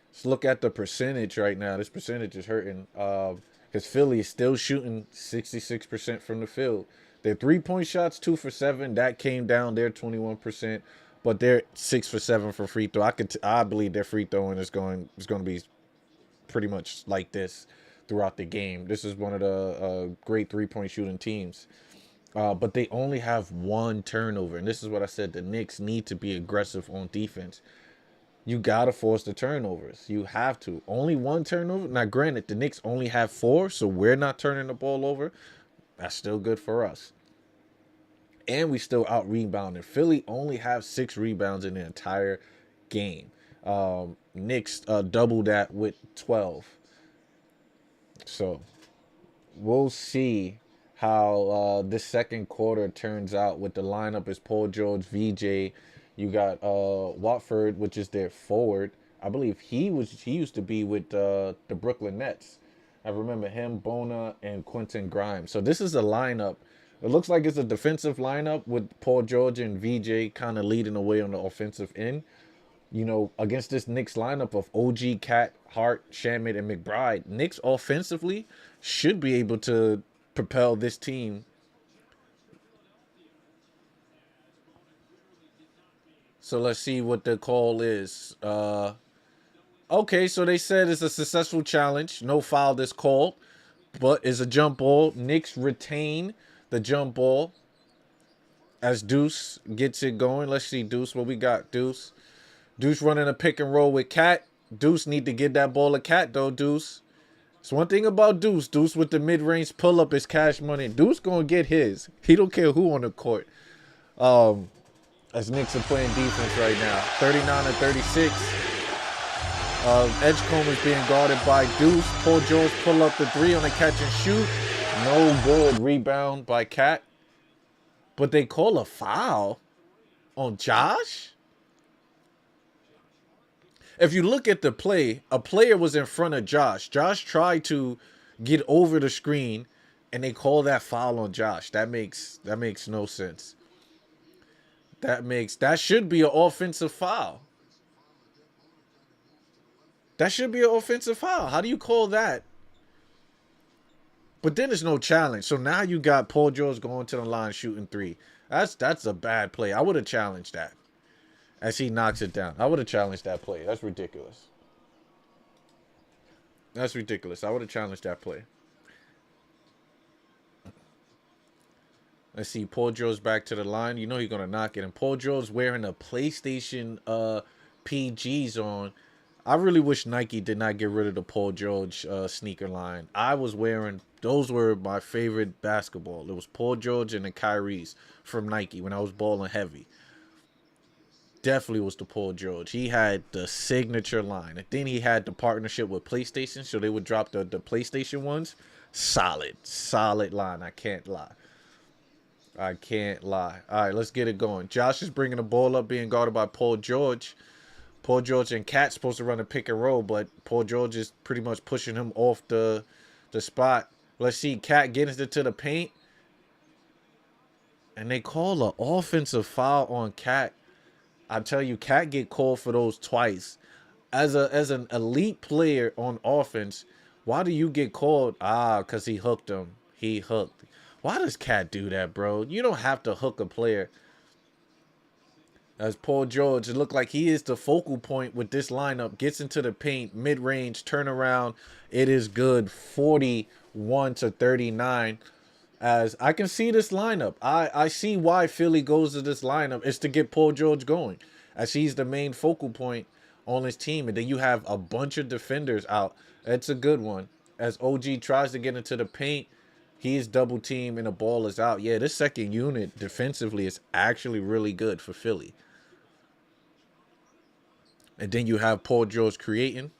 Let's look at the percentage right now. This percentage is hurting. Because Philly is still shooting 66% from the field. Their 3-point shots, 2 for 7. That came down. They're 21%. But they're 6 for 7 for free throw. I believe their free throwing is going to be pretty much like this throughout the game. This is one of the great 3-point shooting teams. But they only have 1 turnover. And this is what I said. The Knicks need to be aggressive on defense. You got to force the turnovers. You have to. Only 1 turnover. Now, granted, the Knicks only have 4, so we're not turning the ball over. That's still good for us. And we still out-rebounded. Philly only have 6 rebounds in the entire game. Knicks double that with 12. So we'll see how this second quarter turns out with the lineup is Paul George, VJ. You got Watford, which is their forward. I believe he used to be with the Brooklyn Nets. I remember him, Bona, and Quentin Grimes. So this is a lineup. It looks like it's a defensive lineup with Paul George and VJ kind of leading the way on the offensive end. Against this Knicks lineup of OG, Cat, Hart, Shamet, and McBride, Knicks offensively should be able to propel this team. So let's see what the call is. Okay, so they said it's a successful challenge. No foul is called, but it's a jump ball. Knicks retain the jump ball as Deuce gets it going. Let's see, Deuce, what we got, Deuce. Deuce running a pick and roll with Cat. Deuce need to get that ball to Cat, though, Deuce. So one thing about Deuce with the mid-range pull-up is cash money. Deuce going to get his. He don't care who on the court. As Knicks are playing defense right now. 39-36. Edgecombe is being guarded by Deuce. Paul George pull up the 3 on the catch and shoot. No good. Rebound by Cat. But they call a foul on Josh? If you look at the play, a player was in front of Josh. Josh tried to get over the screen, and they call that foul on Josh. That makes no sense. That should be an offensive foul. That should be an offensive foul. How do you call that? But then there's no challenge. So now you got Paul George going to the line shooting 3. That's a bad play. I would have challenged that. As he knocks it down. I would have challenged that play. That's ridiculous. I would have challenged that play. Let's see. Paul George back to the line. You know he's gonna knock it. And Paul George wearing a PlayStation PGs on. I really wish Nike did not get rid of the Paul George sneaker line. I was wearing those were my favorite basketball. It was Paul George and the Kyries from Nike when I was balling heavy. Definitely was the Paul George. He had the signature line. And then he had the partnership with PlayStation, so they would drop the PlayStation ones. Solid line. I can't lie. I can't lie. All right, let's get it going. Josh is bringing the ball up, being guarded by Paul George. Paul George and Cat's supposed to run a pick and roll, but Paul George is pretty much pushing him off the spot. Let's see Cat getting into the paint. And they call an offensive foul on Cat. I tell you, Cat get called for those twice. As an elite player on offense, why do you get called? Because he hooked him. He hooked. Why does Cat do that, bro? You don't have to hook a player. As Paul George, it looked like he is the focal point with this lineup. Gets into the paint, mid-range, turnaround. It is good, 41-39. As I can see this lineup, I see why Philly goes to this lineup. It's to get Paul George going, as he's the main focal point on his team. And then you have a bunch of defenders out. It's a good one. As OG tries to get into the paint, he's double teamed and the ball is out. Yeah, this second unit defensively is actually really good for Philly. And then you have Paul George creating.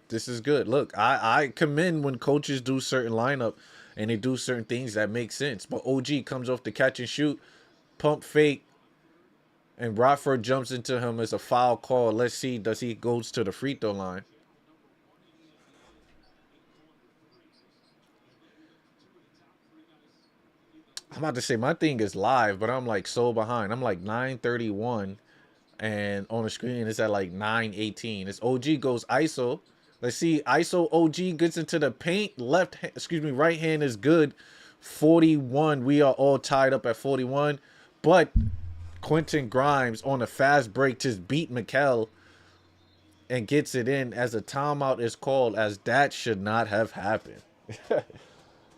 This is good. Look, I commend when coaches do certain lineup and they do certain things that make sense. But OG comes off the catch and shoot, pump fake, and Rockford jumps into him as a foul call. Let's see, does he goes to the free throw line? I'm about to say my thing is live, but I'm like so behind. I'm like 9:31. And on the screen, it's at like 9:18. It's OG goes ISO. Let's see. ISO OG gets into the paint. Right hand is good. 41. We are all tied up at 41. But Quentin Grimes on a fast break just beat Mikal and gets it in as a timeout is called, as that should not have happened.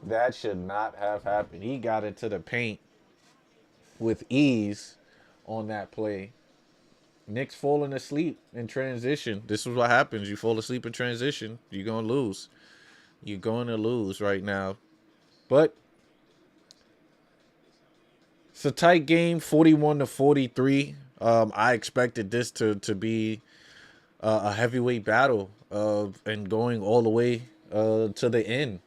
That should not have happened. He got into the paint with ease on that play. Knicks falling asleep in transition. This is what happens. You fall asleep in transition, you're going to lose. You're going to lose right now. But it's a tight game, 41-43. I expected this to be a heavyweight battle and going all the way to the end,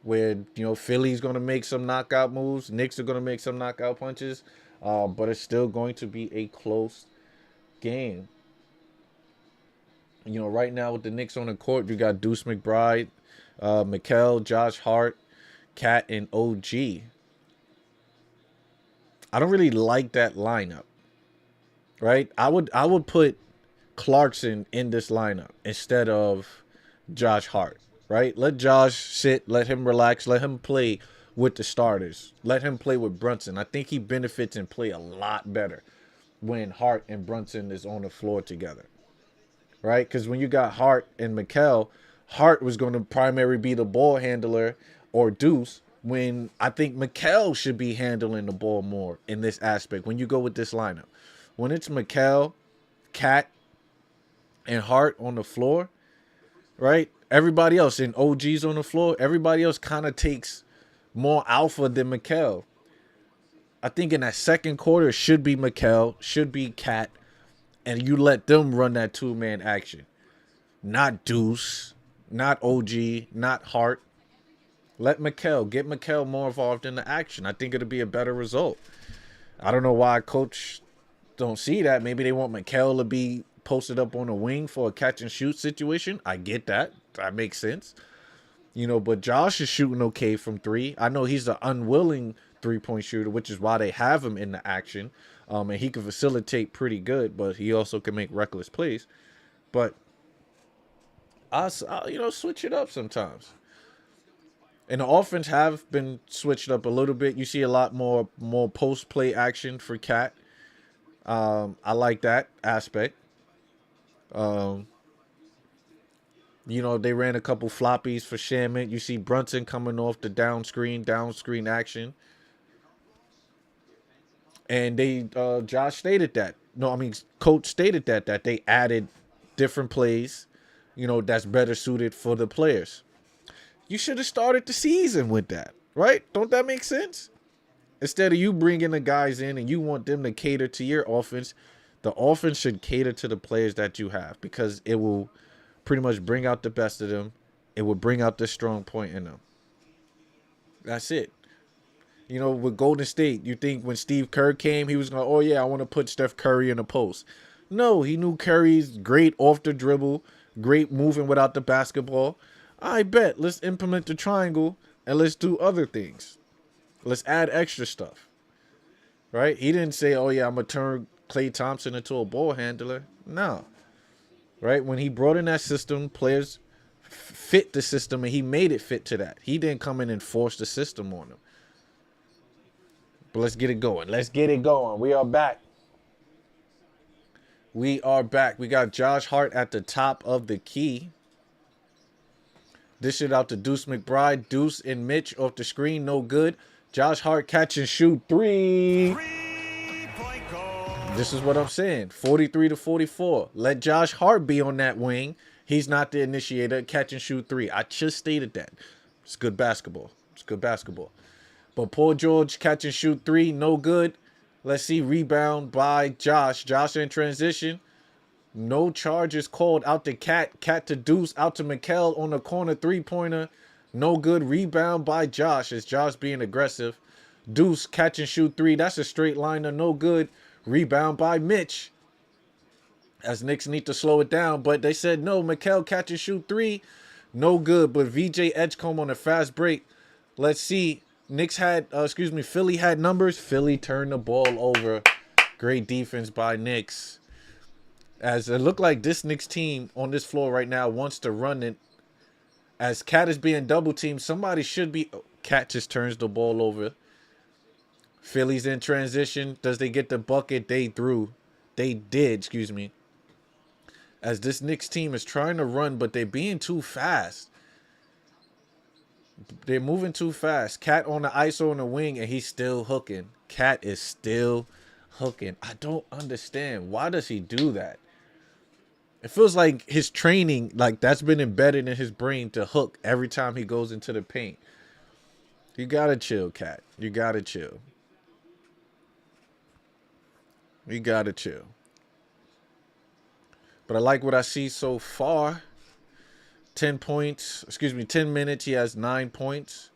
where, you know, Philly's going to make some knockout moves. Knicks are going to make some knockout punches. But it's still going to be a close game. You know, right now with the Knicks on the court, you got Deuce McBride, Mikal, Josh Hart, Cat, and OG. I don't really like that lineup, right? I would put Clarkson in this lineup instead of Josh Hart, right? Let Josh sit, let him relax, let him play with the starters, let him play with Brunson. I think he benefits and play a lot better when Hart and Brunson is on the floor together, right? Because when you got Hart and Mikal, Hart was going to primarily be the ball handler or Deuce, when I think Mikal should be handling the ball more in this aspect when you go with this lineup. When it's Mikal, Cat, and Hart on the floor, right? Everybody else, in OG's on the floor, everybody else kind of takes more alpha than Mikal. I think in that second quarter, it should be Mikal, should be Cat, and you let them run that two-man action. Not Deuce, not OG, not Hart. Let Mikal, get Mikal more involved in the action. I think it'll be a better result. I don't know why coach don't see that. Maybe they want Mikal to be posted up on a wing for a catch-and-shoot situation. I get that. That makes sense. You know, but Josh is shooting okay from three. I know he's an unwilling three-point shooter, which is why they have him in the action. And he can facilitate pretty good, but he also can make reckless plays. But I'll switch it up sometimes. And the offense have been switched up a little bit. You see a lot more post-play action for Cat. I like that aspect. You know, they ran a couple floppies for Shamit. You see Brunson coming off the down screen action. And they Josh stated that. No, I mean coach stated that they added different plays, you know, that's better suited for the players. You should have started the season with that, right? Don't that make sense? Instead of you bringing the guys in and you want them to cater to your offense, the offense should cater to the players that you have because it will pretty much bring out the best of them. It will bring out the strong point in them. That's it. You know, with Golden State, you think when Steve Kerr came, he was going, oh, yeah, I want to put Steph Curry in the post. No, he knew Curry's great off the dribble, great moving without the basketball. I bet. Let's implement the triangle and let's do other things. Let's add extra stuff. Right? He didn't say, oh, yeah, I'm going to turn Klay Thompson into a ball handler. No. Right? When he brought in that system, players fit the system and he made it fit to that. He didn't come in and force the system on them. But let's get it going. Let's get it going. We are back. We are back. We got Josh Hart at the top of the key. Dish it out to Deuce McBride. Deuce and Mitch off the screen. No good. Josh Hart catch and shoot three. This is what I'm saying. 43-44. Let Josh Hart be on that wing. He's not the initiator. Catch and shoot three. I just stated that. It's good basketball. It's good basketball. But Paul George catch and shoot three, no good. Let's see, rebound by Josh. Josh in transition. No charges called. Out to Cat. Cat to Deuce. Out to Mikal on the corner three-pointer. No good. Rebound by Josh. It's Josh being aggressive. Deuce catch and shoot three. That's a straight liner. No good. Rebound by Mitch. As Knicks need to slow it down. But they said no. Mikal catch and shoot three. No good. But VJ Edgecombe on a fast break. Let's see. Philly had numbers. Philly turned the ball over. Great defense by Knicks. As it looked like this Knicks team on this floor right now wants to run it. As Cat is being double teamed, somebody should be. Cat just turns the ball over. Philly's in transition. Does they get the bucket? They did, As this Knicks team is trying to run, but they're being too fast. They're moving too fast. Cat on the ISO on the wing, and he's still hooking. Cat is still hooking. I don't understand. Why does he do that? It feels like his training, like that's been embedded in his brain to hook every time he goes into the paint. You gotta chill, Cat. You gotta chill. You gotta chill. But I like what I see so far. 10 minutes. He has 9 points.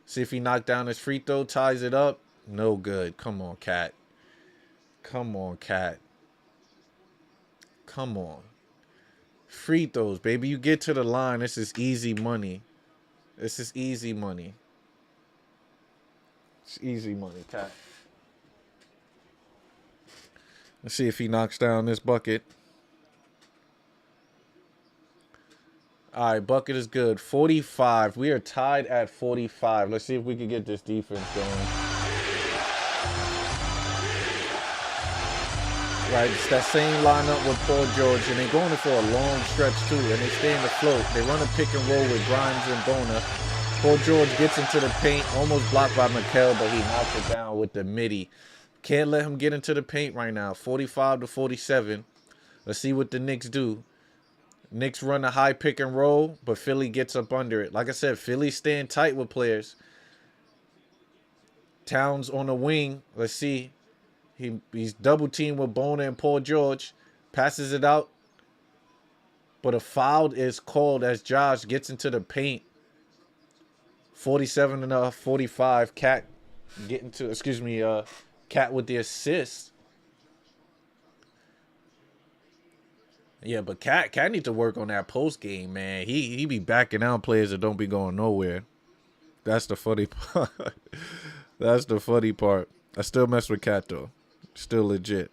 See if he knocked down his free throw, ties it up. No good. Come on, Cat. Come on, Cat. Come on. Free throws, baby. You get to the line. This is easy money. This is easy money. It's easy money, Cat. Let's see if he knocks down this bucket. All right, bucket is good. 45. We are tied at 45. Let's see if we can get this defense going. Right, it's that same lineup with Paul George, and they're going for a long stretch, too, and they stay in the float. They run a pick and roll with Grimes and Bona. Paul George gets into the paint, almost blocked by Mikal, but he knocks it down with the midi. Can't let him get into the paint right now. 45-47. Let's see what the Knicks do. Knicks run a high pick and roll, but Philly gets up under it. Like I said, Philly's staying tight with players. Towns on the wing. Let's see. He's double teamed with Bona and Paul George. Passes it out. But a foul is called as Josh gets into the paint. 47-45. Cat getting to, Cat with the assist. Yeah, but Cat need to work on that post game, man. He be backing out players that don't be going nowhere. That's the funny part. That's the funny part. I still mess with Cat though. Still legit.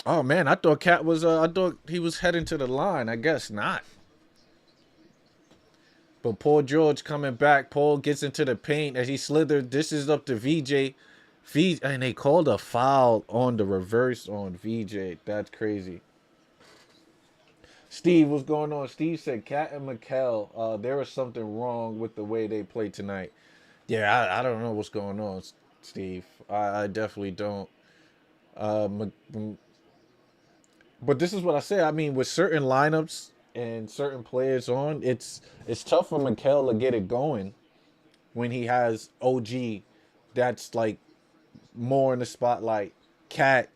Oh man, I thought Cat was I thought he was heading to the line. I guess not. But Paul George coming back. Paul gets into the paint as he slithered. This is up to VJ. And they called a foul on the reverse on VJ. That's crazy. Steve, what's going on? Steve said Cat and Mikal, there was something wrong with the way they played tonight. Yeah, I don't know what's going on, Steve. I definitely don't. Uh, but this is what I say. I mean, with certain lineups and certain players on, it's tough for Mikal to get it going when he has OG that's like more in the spotlight. Cat,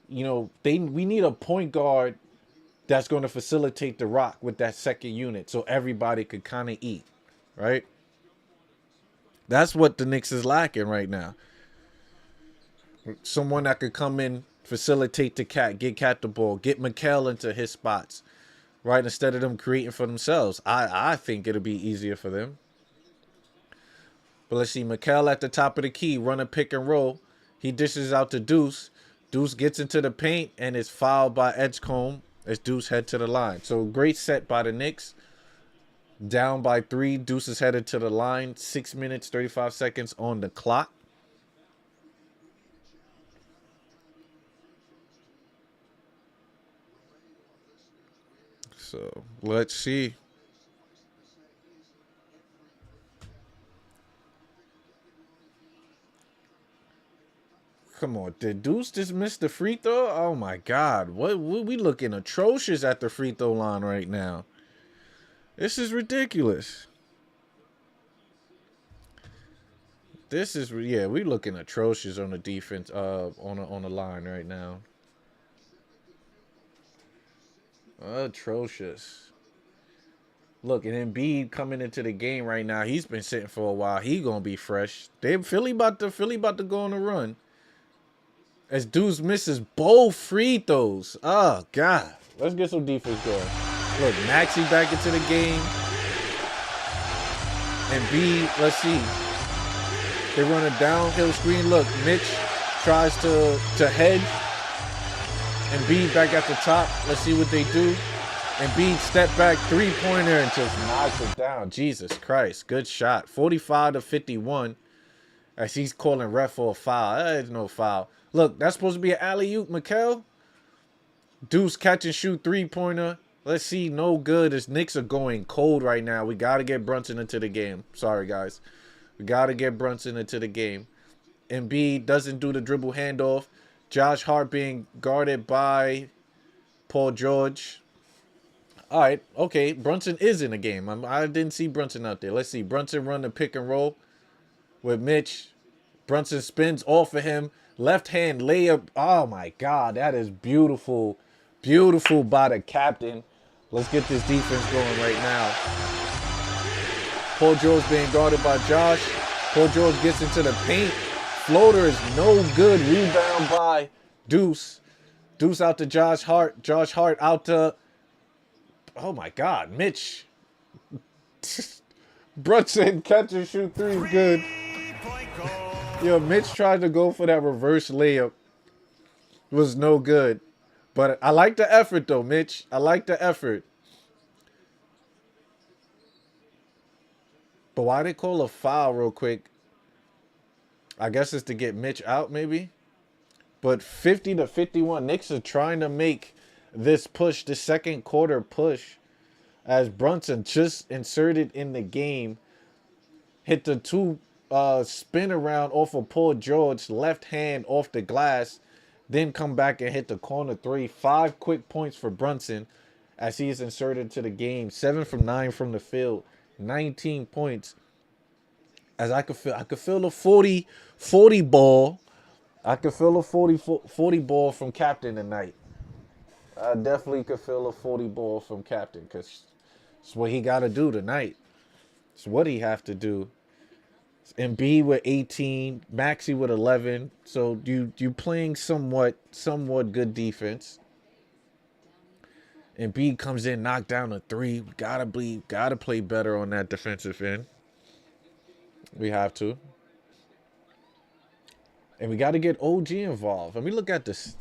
we need a point guard that's going to facilitate the rock with that second unit so everybody could kind of eat, right? That's what the Knicks is lacking right now. Someone that could come in, facilitate the Cat, get Cat the ball, get Mikal into his spots, right? Instead of them creating for themselves. I think it'll be easier for them. But let's see, Mikal at the top of the key, run a pick and roll. He dishes out to Deuce. Deuce gets into the paint and is fouled by Edgecombe as Deuce head to the line. So great set by the Knicks. Down by 3. Deuce is headed to the line. 6 minutes, 35 seconds on the clock. So let's see. Come on, did Deuce just miss the free throw? Oh my God, what we looking atrocious at the free throw line right now. This is ridiculous. We looking atrocious on the defense, on the line right now. Atrocious. Look, and Embiid coming into the game right now. He's been sitting for a while. He gonna be fresh. Philly about to go on a run. As Deuce misses both free throws. Oh God. Let's get some defense going. Look, Maxey back into the game. Embiid, let's see. They run a downhill screen. Look, Mitch tries to hedge. Embiid back at the top. Let's see what they do. Embiid step back three-pointer and just knocks it down. Jesus Christ. Good shot. 45-51. As he's calling ref for a foul. There's no foul. Look, that's supposed to be an alley-oop, Mikal. Deuce catch and shoot three-pointer. Let's see. No good as Knicks are going cold right now. We got to get Brunson into the game. Sorry, guys. We got to get Brunson into the game. Embiid doesn't do the dribble handoff. Josh Hart being guarded by Paul George. All right, okay. Brunson is in the game. I didn't see Brunson out there. Let's see. Brunson run the pick and roll with Mitch. Brunson spins off of him. Left hand layup. Oh, my God. That is beautiful. Beautiful by the captain. Let's get this defense going right now. Paul George being guarded by Josh. Paul George gets into the paint. Floater is no good. Rebound by Deuce. Deuce out to Josh Hart. Josh Hart out to... Oh, my God. Mitch. Brunson catch and shoot three is good. Yo, Mitch tried to go for that reverse layup. It was no good. But I like the effort, though, Mitch. I like the effort. But why they call a foul real quick? I guess it's to get Mitch out, maybe. But 50-51, Knicks are trying to make this push, the second quarter push, as Brunson just inserted in the game, hit the two spin around off of Paul George, left hand off the glass, then come back and hit the corner three. 5 quick points for Brunson as he is inserted to the game. 7 from 9 from the field, 19 points. As I could feel the 40 ball. I could feel a 40 ball from Captain tonight. I definitely could feel a 40 ball from Captain because it's what he got to do tonight. It's what he have to do. Embiid with 18, Maxey with 11. So you playing somewhat good defense. Embiid comes in, knocked down a 3. We gotta play better on that defensive end. We have to. And we got to get OG involved. Let me look at this.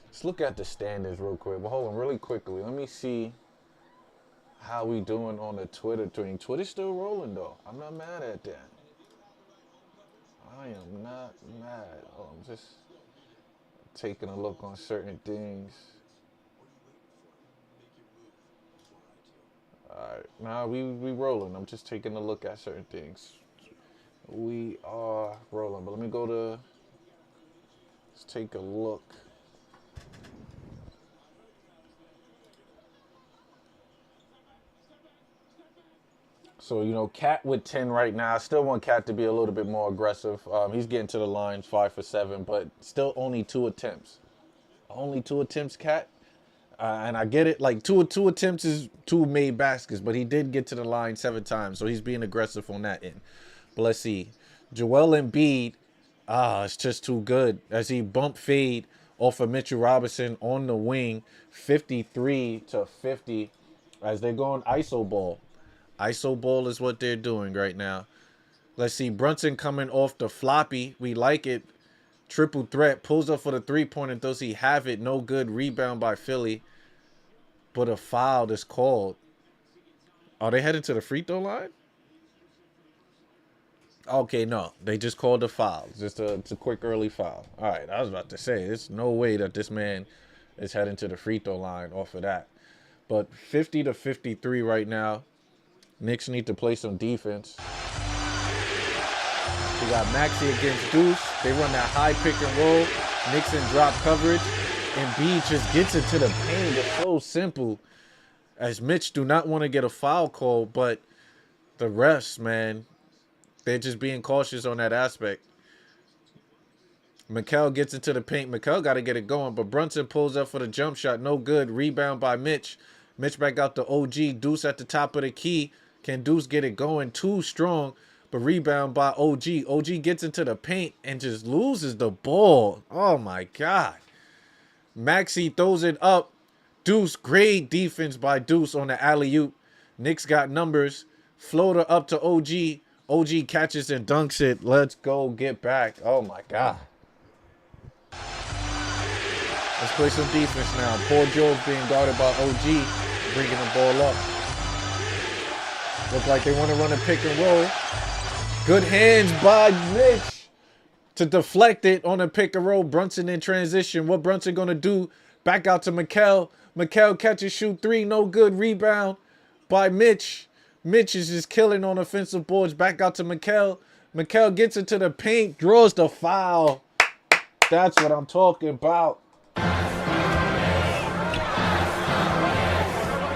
Let's look at the standings real quick. Well, hold on really quickly. Let me see how we doing on the Twitter thing. Twitter's still rolling, though. I'm not mad at that. I am not mad. Oh, I'm just taking a look on certain things. All right, now we rolling. I'm just taking a look at certain things. We are rolling, but let me go to. Let's take a look. So, you know, Cat with 10 right now. I still want Cat to be a little bit more aggressive. He's getting to the lines 5 for 7, but still only 2 attempts. Only 2 attempts, Cat. And I get it. Like, two attempts is 2 made baskets, but he did get to the line 7 times. So he's being aggressive on that end. But let's see. Joel Embiid. It's just too good. As he bump fade off of Mitchell Robinson on the wing. 53 to 50 as they're going ISO ball. ISO ball is what they're doing right now. Let's see. Brunson coming off the floppy. We like it. Triple threat. Pulls up for the three-pointer. Does he have it? No good. Rebound by Philly. But a foul is called. Are they heading to the free throw line? Okay, no. They just called a foul. It's a quick early foul. All right. I was about to say, there's no way that this man is heading to the free throw line off of that. But 50 to 53 right now. Knicks need to play some defense. We got Maxey against Deuce. They run that high pick and roll. Knicks in drop coverage. Embiid just gets into the paint. It's so simple. As Mitch do not want to get a foul call, but the refs, man, they're just being cautious on that aspect. Mikal gets into the paint. Mikal got to get it going, but Brunson pulls up for the jump shot. No good. Rebound by Mitch. Mitch back out to OG. Deuce at the top of the key. Can Deuce get it going? Too strong, but rebound by OG. OG gets into the paint and just loses the ball. Oh, my God. Maxey throws it up. Deuce, great defense by Deuce on the alley-oop. Knicks got numbers. Floater up to OG. OG catches and dunks it. Let's go get back. Oh, my God. Let's play some defense now. Paul George being guarded by OG. Bringing the ball up. Look like they want to run a pick and roll. Good hands by Mitch to deflect it on a pick and roll. Brunson in transition. What Brunson going to do? Back out to Mikal. Mikal catches, shoot 3. No good. Rebound by Mitch. Mitch is just killing on offensive boards. Back out to Mikal. Mikal gets into the paint. Draws the foul. That's what I'm talking about.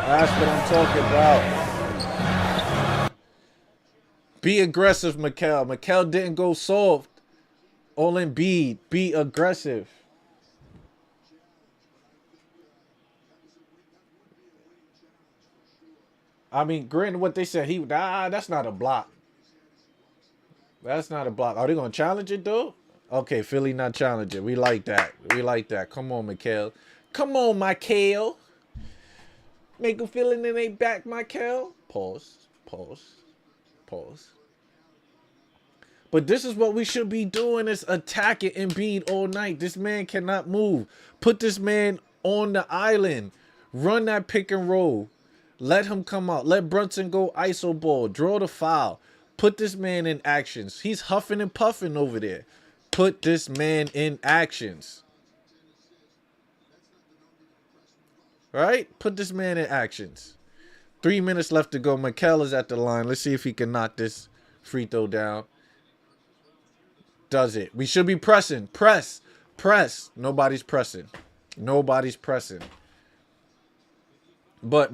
That's what I'm talking about. Be aggressive, Mikal. Mikal didn't go soft. All Embiid. Be aggressive. I mean, granted what they said. That's not a block. That's not a block. Are they going to challenge it, though? Okay, Philly not challenging. We like that. We like that. Come on, Mikal. Come on, Mikal. Make them feel it in their back, Mikal. Pause. But this is what we should be doing, is attacking Embiid all night. This man cannot move. Put this man on the island. Run that pick and roll. Let him come out. Let Brunson go ISO ball. Draw the foul. Put this man in actions. He's huffing and puffing over there. Put this man in actions. Right? Put this man in actions. 3 minutes left to go. Mikal is at the line. Let's see if he can knock this free throw down. Does it. We should be pressing. Press. Nobody's pressing. But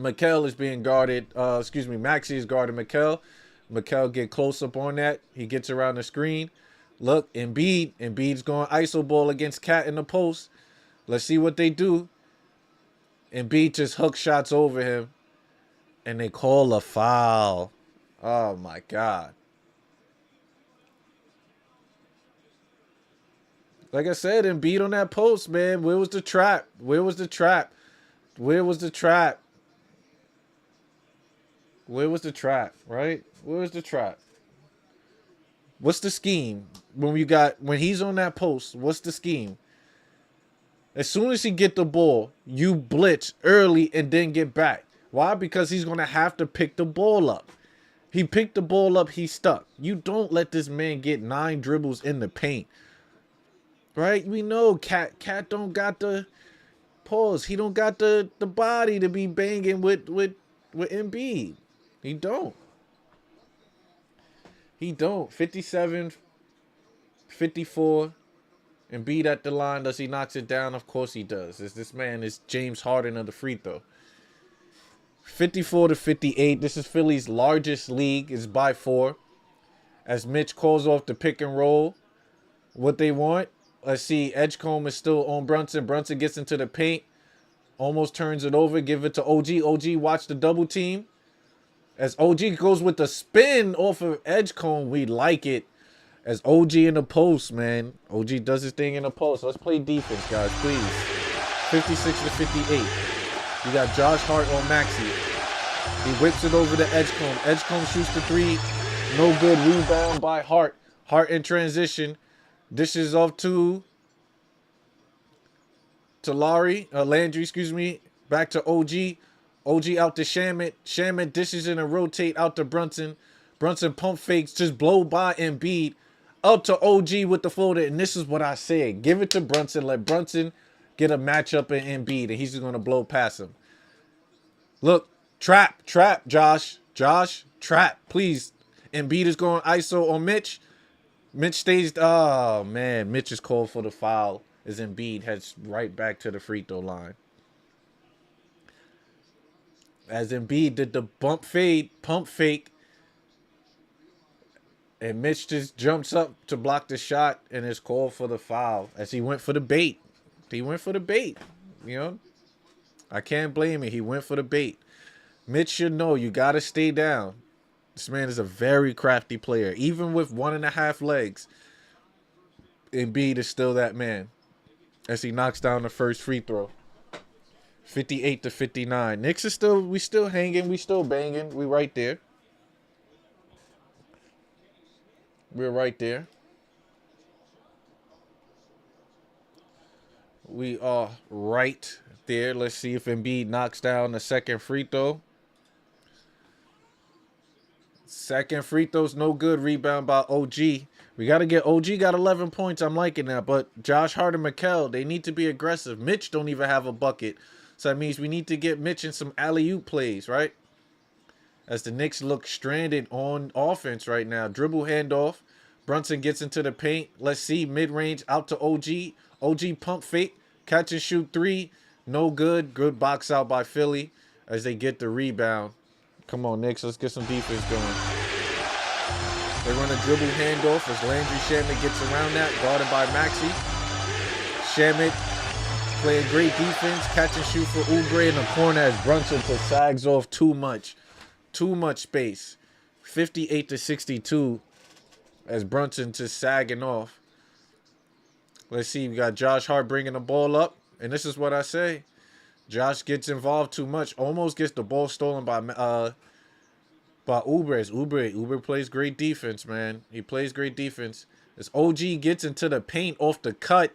Mikal is being guarded. Maxey is guarding Mikal. Mikal get close up on that. He gets around the screen. Look, Embiid. Embiid's going ISO ball against Cat in the post. Let's see what they do. Embiid just hook shots over him. And they call a foul. Oh, my God. Like I said, Embiid on that post, man. Where was the trap? Where was the trap? Right? Where was the trap? What's the scheme? When he's on that post, what's the scheme? As soon as he get the ball, you blitz early and then get back. Why? Because he's going to have to pick the ball up. He picked the ball up. He stuck. You don't let this man get 9 dribbles in the paint. Right? We know Cat don't got the pause. He don't got the body to be banging with Embiid. He don't. He don't. 57, 54. Embiid at the line. Does he knocks it down? Of course he does. This man is James Harden of the free throw. 54 to 58. This is Philly's largest league. It's by 4. As Mitch calls off the pick and roll. What they want. Let's see. Edgecombe is still on Brunson. Brunson gets into the paint. Almost turns it over. Give it to OG. OG watch the double team. As OG goes with the spin off of Edgecombe. We like it. As OG in the post, man. OG does his thing in the post. Let's play defense, guys, please. 56 to 58. You got Josh Hart on Maxey. He whips it over to Edgecombe. Edgecombe shoots the 3. No good. Rebound by Hart. Hart in transition. Dishes off to Landry, excuse me. Back to OG. OG out to Shamet. Shamet dishes in and rotate out to Brunson. Brunson pump fakes. Just blow by Embiid. Up to OG with the floater. And this is what I said. Give it to Brunson. Let Brunson get a matchup in Embiid. And he's just going to blow past him. Look. Trap. Josh, trap. Please. Embiid is going ISO on Mitch. Mitch stays. Oh, man. Mitch is called for the foul. As Embiid heads right back to the free throw line. As Embiid did the pump fake. And Mitch just jumps up to block the shot and is called for the foul. As he went for the bait. You know. I can't blame him. He went for the bait. Mitch should know you got to stay down. This man is a very crafty player. Even with 1.5 legs, Embiid is still that man. As he knocks down the first free throw. 58 to 59. Knicks is still hanging. We still banging. We right there. We're right there. We are right there. Let's see if Embiid knocks down the second free throw. Second free throw's no good. Rebound by OG. We got to get OG got 11 points. I'm liking that. But Josh Hart and Mikal, they need to be aggressive. Mitch don't even have a bucket. So that means we need to get Mitch in some alley-oop plays, right? As the Knicks look stranded on offense right now. Dribble handoff. Brunson gets into the paint. Let's see. Mid-range out to OG. OG pump fake. Catch and shoot 3. No good. Good box out by Philly as they get the rebound. Come on, Knicks. Let's get some defense going. They run a dribble handoff as Landry Shamet gets around that. Guarded by Maxey. Shamet playing great defense. Catch and shoot for Oubre in the corner as Brunson just sags off too much. Too much space. 58 to 62 as Brunson just sagging off. Let's see. We got Josh Hart bringing the ball up. And this is what I say. Josh gets involved too much. Almost gets the ball stolen by Oubre. Oubre plays great defense, man. He plays great defense. As OG gets into the paint off the cut.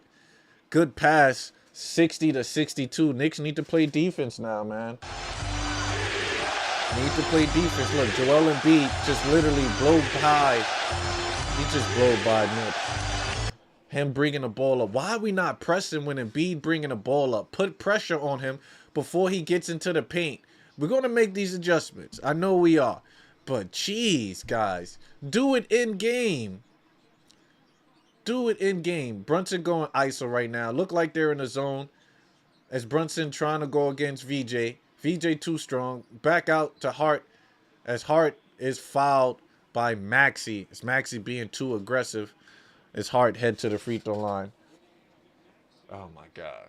Good pass. 60 to 62. Knicks need to play defense now, man. Need to play defense. Look, Joel Embiid just literally blow by. He just blow by Mitch. Him bringing the ball up. Why are we not pressing when Embiid bringing the ball up? Put pressure on him before he gets into the paint. We're going to make these adjustments. I know we are. But, jeez, guys. Do it in game. Do it in game. Brunson going ISO right now. Look like they're in the zone. As Brunson trying to go against VJ. VJ too strong. Back out to Hart. As Hart is fouled by Maxey. As Maxey being too aggressive. As Hart head to the free throw line. Oh, my God.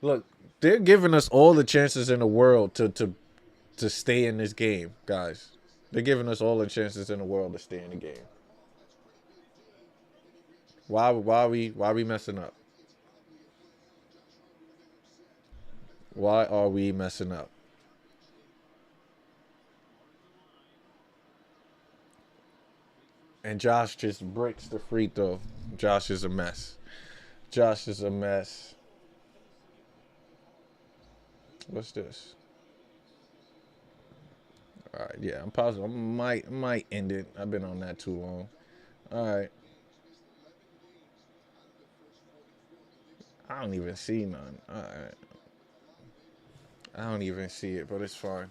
Look, they're giving us all the chances in the world to stay in this game, guys. They're giving us all the chances in the world to stay in the game. Why are we messing up? Why are we messing up? And Josh just breaks the free throw. Josh is a mess. Josh is a mess. What's this? All right, yeah, I'm positive. I might end it. I've been on that too long. All right. I don't even see none. All right. I don't even see it, but it's fine.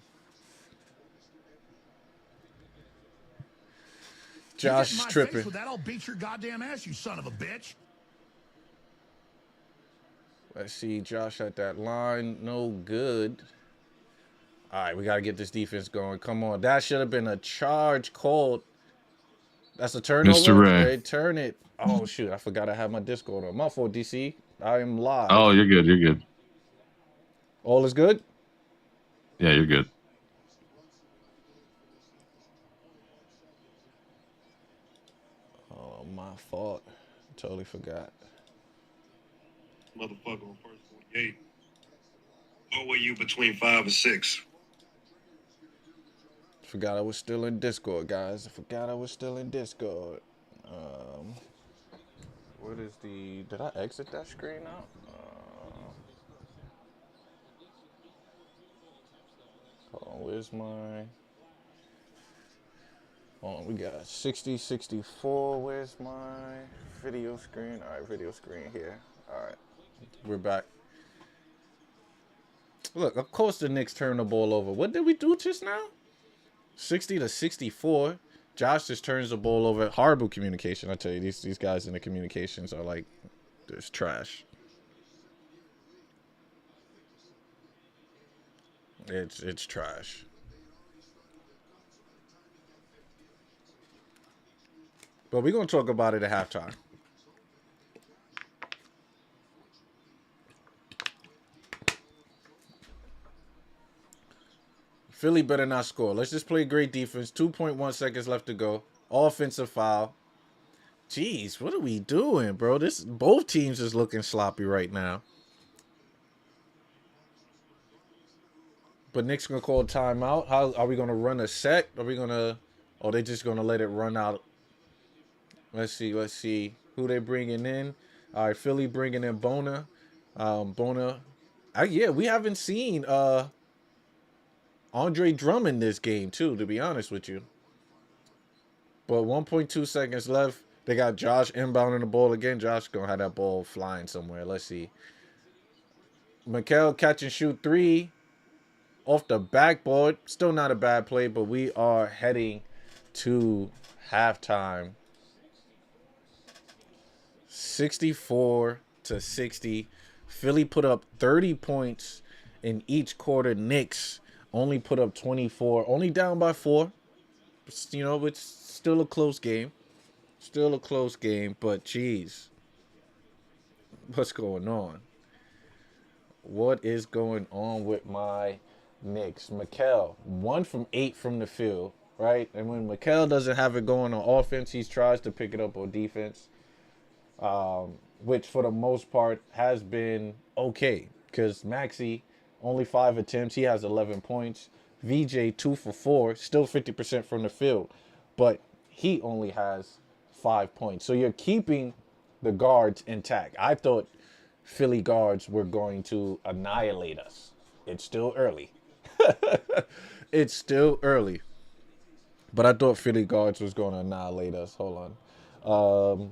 You get in Josh my face tripping. with that, I'll beat your goddamn ass, you son of a bitch. Let's see. Josh at that line. No good. All right, we got to get this defense going. Come on. That should have been a charge called. That's a Mr. turnover. Ray. Return it. Oh, shoot. I forgot I had my Discord on. My fault, DC. I am live. Oh, you're good. You're good. All is good? Yeah, you're good. Oh, my fault. Totally forgot. Motherfucker on first 48. What were you between 5 and 6? Forgot I was still in Discord, guys. I forgot I was still in Discord. What is the... Did I exit that screen out? Hold on, where's my... Hold on, we got 60, 64. Where's my video screen? All right, video screen here. All right, we're back. Look, of course the Knicks turned the ball over. What did we do just now? 60 to 64. Josh just turns the ball over. Horrible communication. I tell you, these guys in the communications are like, there's trash. It's trash. But we're gonna talk about it at halftime. Philly better not score. Let's just play great defense. 2.1 seconds left to go. Offensive foul. Jeez, what are we doing, bro? Both teams is looking sloppy right now. But Nick's gonna call timeout. How are we gonna run a set? Are we gonna? Or they just gonna let it run out? Let's see who they bringing in. All right, Philly bringing in Bona. Bona. Yeah, we haven't seen Andre Drummond this game too, to be honest with you. But 1.2 seconds left. They got Josh inbounding the ball again. Josh gonna have that ball flying somewhere. Let's see. Mikal catch and shoot 3 off the backboard. Still not a bad play, but we are heading to halftime. 64 to 60. Philly put up 30 points in each quarter. Knicks only put up 24. Only down by 4. You know, it's still a close game. Still a close game, but geez. What's going on? What is going on with my Knicks? Mikal, 1 from 8 from the field, right? And when Mikal doesn't have it going on offense, he tries to pick it up on defense, which for the most part has been okay. Because Maxey, only 5 attempts. He has 11 points. VJ, 2 for 4, still 50% from the field. But he only has 5 points. So you're keeping the guards intact. I thought Philly guards were going to annihilate us. It's still early. It's still early. But I thought Philly guards was going to annihilate us. Hold on.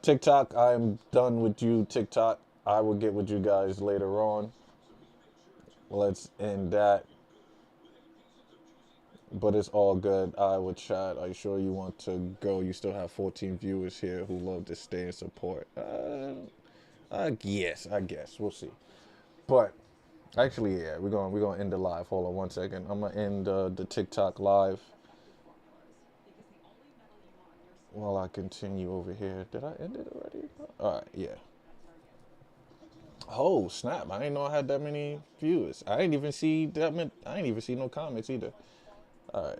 TikTok, I am done with you, TikTok. I will get with you guys later on. Let's end that. But it's all good. I will chat. Are you sure you want to go? You still have 14 viewers here who love to stay and support. Yes, I guess. We'll see. But actually, yeah, we're gonna end the live. Hold on 1 second. I'm gonna end the TikTok live while I continue over here. Did I end it already? All right, yeah. Oh snap! I didn't know I had that many viewers. I didn't even see that many. I didn't even see no comments either. All right,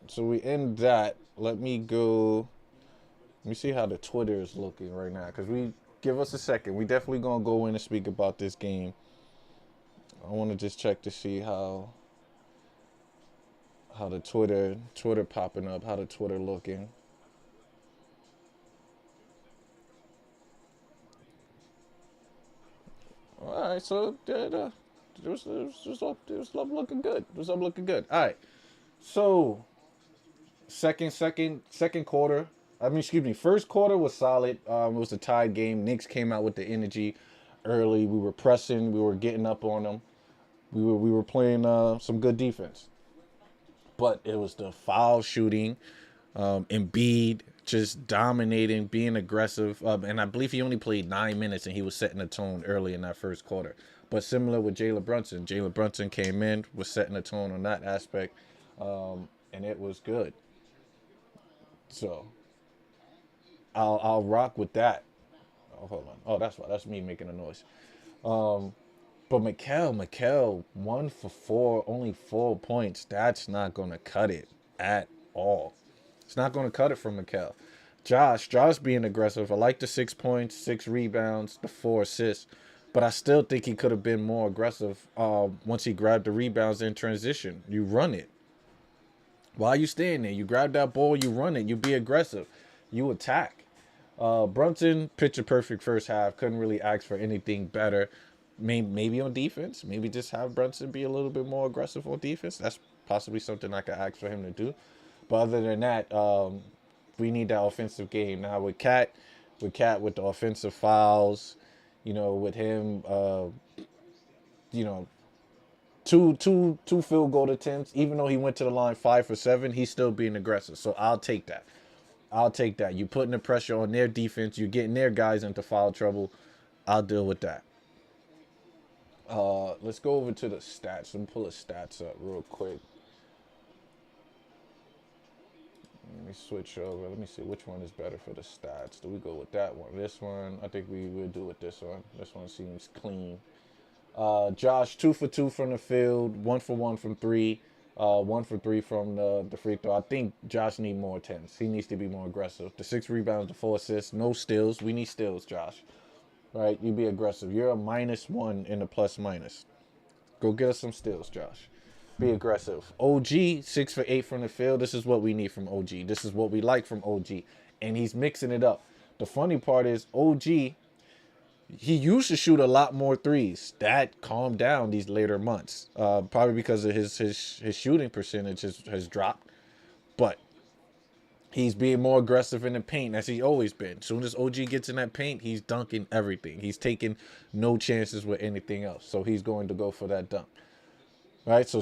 so we end that. Let me go. Let me see how the Twitter is looking right now. Cause give us a second. We definitely gonna go in and speak about this game. I want to just check to see how the Twitter popping up. How the Twitter looking. All right, so it was looking good. It was up looking good. All right. So second quarter. I mean, excuse me. First quarter was solid. It was a tied game. Knicks came out with the energy early. We were pressing. We were getting up on them. We were playing some good defense. But it was the foul shooting, Embiid just dominating, being aggressive. And I believe he only played 9 minutes, and he was setting the tone early in that first quarter. But similar with Jalen Brunson came in, was setting the tone on that aspect, and it was good. So I'll rock with that. Oh, hold on. Oh, that's me making a noise. But Mikel, 1 for 4, only 4 points. That's not gonna cut it at all. It's not gonna cut it for Mikel. Josh being aggressive. I like the 6 points, 6 rebounds, the 4 assists, but I still think he could have been more aggressive. Once he grabbed the rebounds in transition, you run it. Why are you staying there? You grab that ball, you run it, you be aggressive, you attack. Brunson, picture perfect first half. Couldn't really ask for anything better. Maybe on defense. Maybe just have Brunson be a little bit more aggressive on defense. That's possibly something I could ask for him to do. But other than that, we need that offensive game. Now with Cat with the offensive fouls, with him, two field goal attempts. Even though he went to the line 5 for 7, he's still being aggressive. So I'll take that. You putting the pressure on their defense. You're getting their guys into foul trouble. I'll deal with that. Let's go over to the stats. Let me pull the stats up real quick. Let me switch over. Let me see which one is better for the stats. Do we go with that one? This one? I think we will do with this one. This one seems clean. Josh, 2 for 2 from the field, 1 for 1 from 3, 1 for 3 from the free throw. I think Josh needs more attempts. He needs to be more aggressive. The 6 rebounds, the 4 assists, no steals. We need steals, Josh. Right? You be aggressive. You're a -1 in the plus minus. Go get us some steals, Josh. Be aggressive. OG, 6 for 8 from the field. This is what we need from OG. This is what we like from OG. And he's mixing it up. The funny part is OG, he used to shoot a lot more threes. That calmed down these later months. Probably because of his shooting percentage has dropped. But he's being more aggressive in the paint as he's always been. As soon as OG gets in that paint, he's dunking everything. He's taking no chances with anything else. So he's going to go for that dunk. All right, so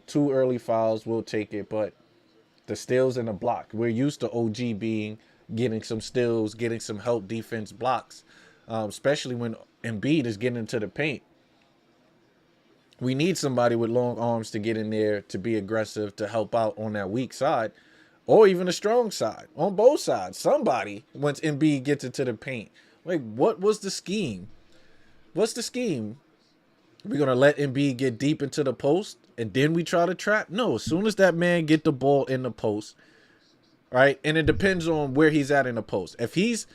two early fouls, we'll take it, but the steals and the block. We're used to OG getting some steals, getting some help defense blocks, especially when Embiid is getting into the paint. We need somebody with long arms to get in there, to be aggressive, to help out on that weak side, or even a strong side, on both sides. Somebody, once Embiid gets into the paint. Like, what was the scheme? What's the scheme? We're going to let Embiid get deep into the post, and then we try to trap? No, as soon as that man get the ball in the post, right? And it depends on where he's at in the post. If he's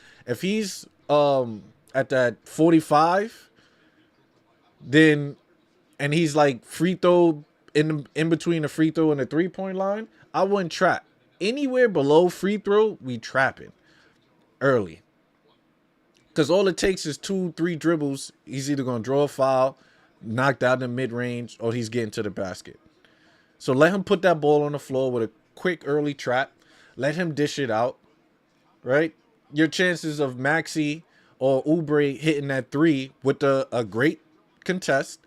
at that 45, then and he's like free throw in between the free throw and the 3-point line, I wouldn't trap. Anywhere below free throw, we trapping early. Because all it takes is 2-3 dribbles. He's either going to draw a foul, knock down the mid-range, or he's getting to the basket. So let him put that ball on the floor with a quick early trap. Let him dish it out, right? Your chances of Maxey or Oubre hitting that 3 with a great contest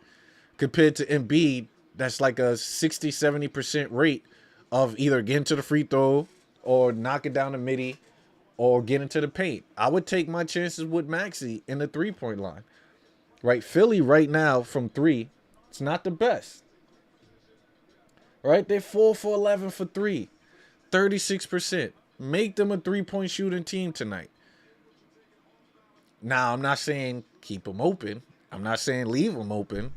compared to Embiid, that's like a 60-70% rate of either getting to the free throw or knocking down the midi or getting to the paint. I would take my chances with Maxey in the 3-point line. Right? Philly right now from 3, it's not the best. Right? They're 4 for 11 for 3. 36%. Make them a 3-point shooting team tonight. Now, I'm not saying keep them open. I'm not saying leave them open.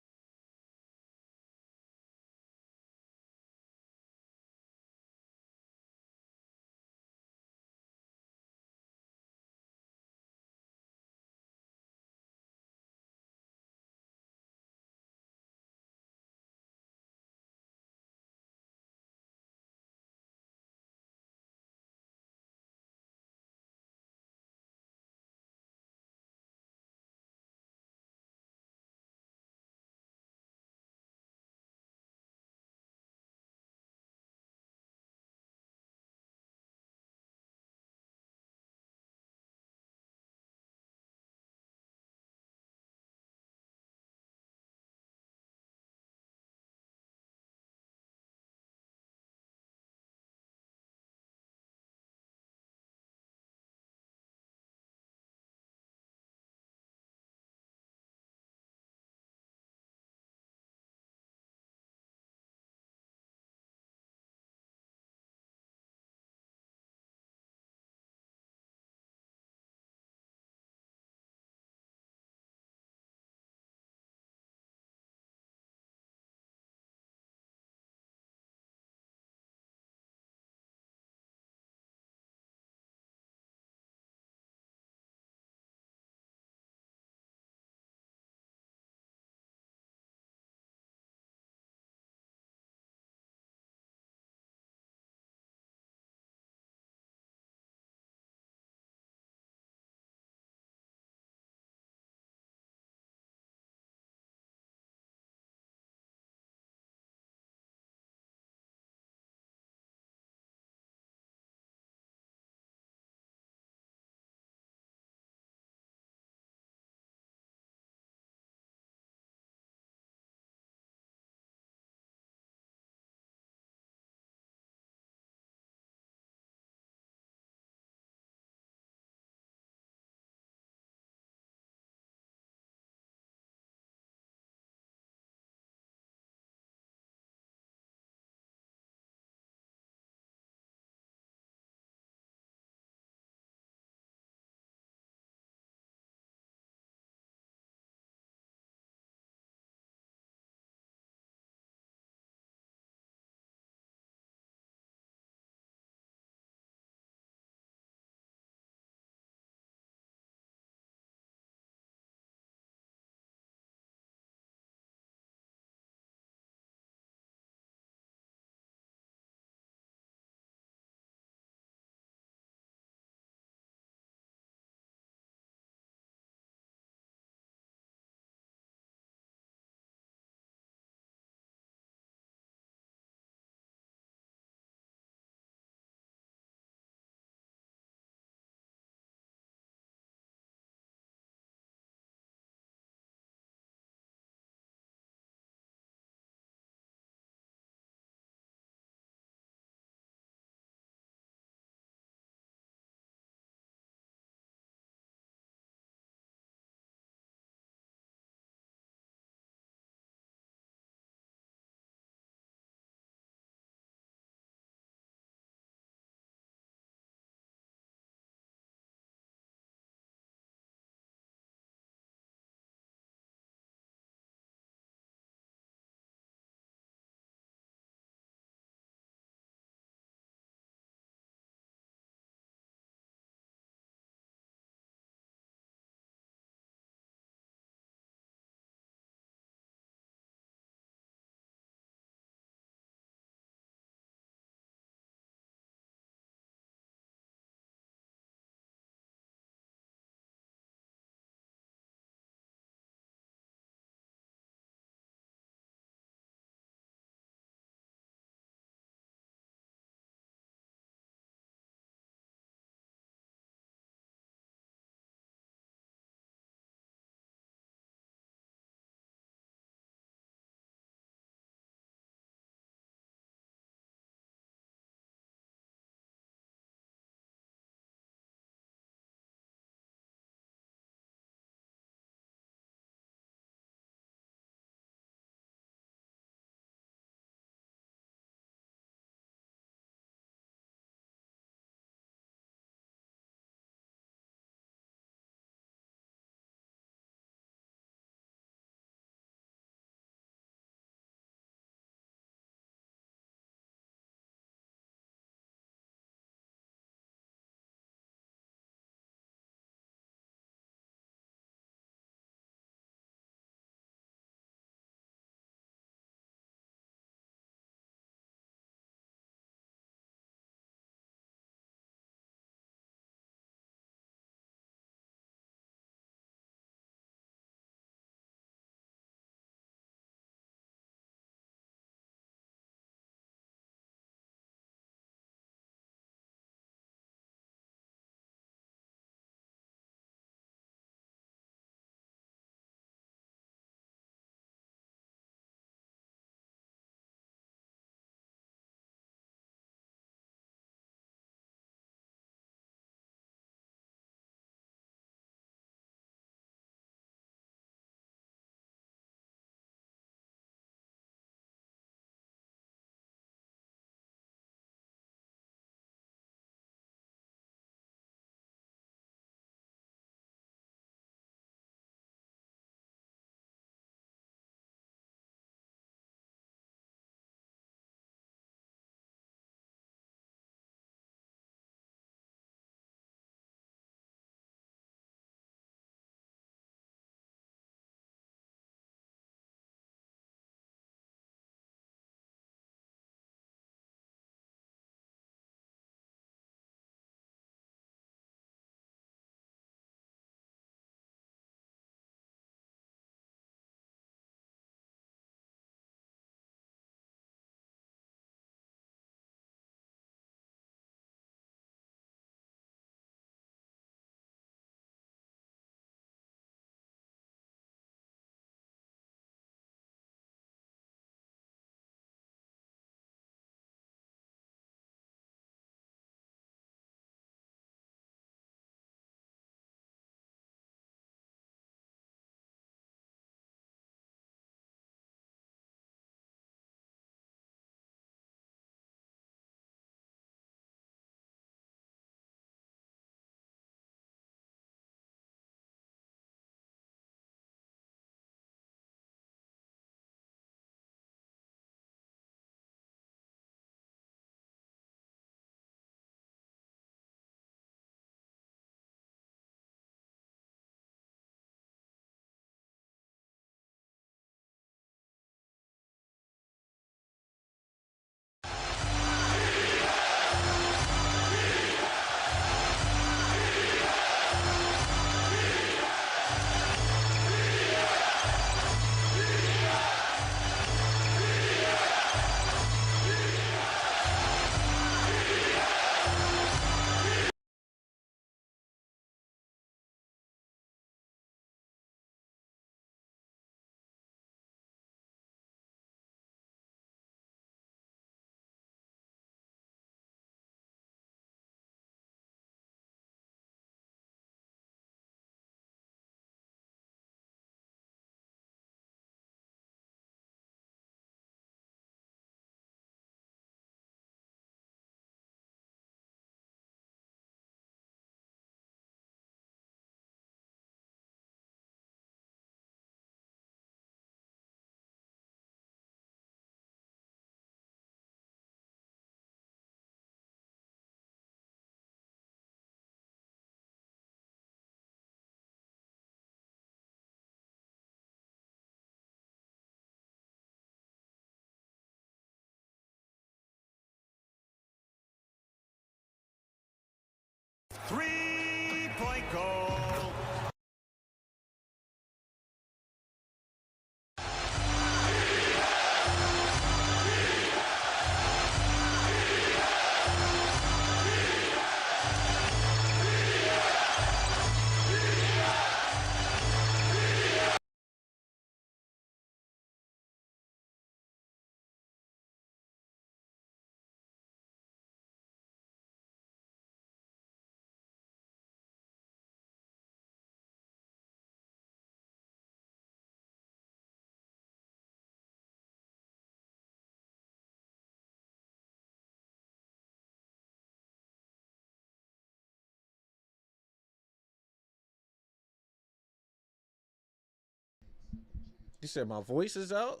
You said my voice is out?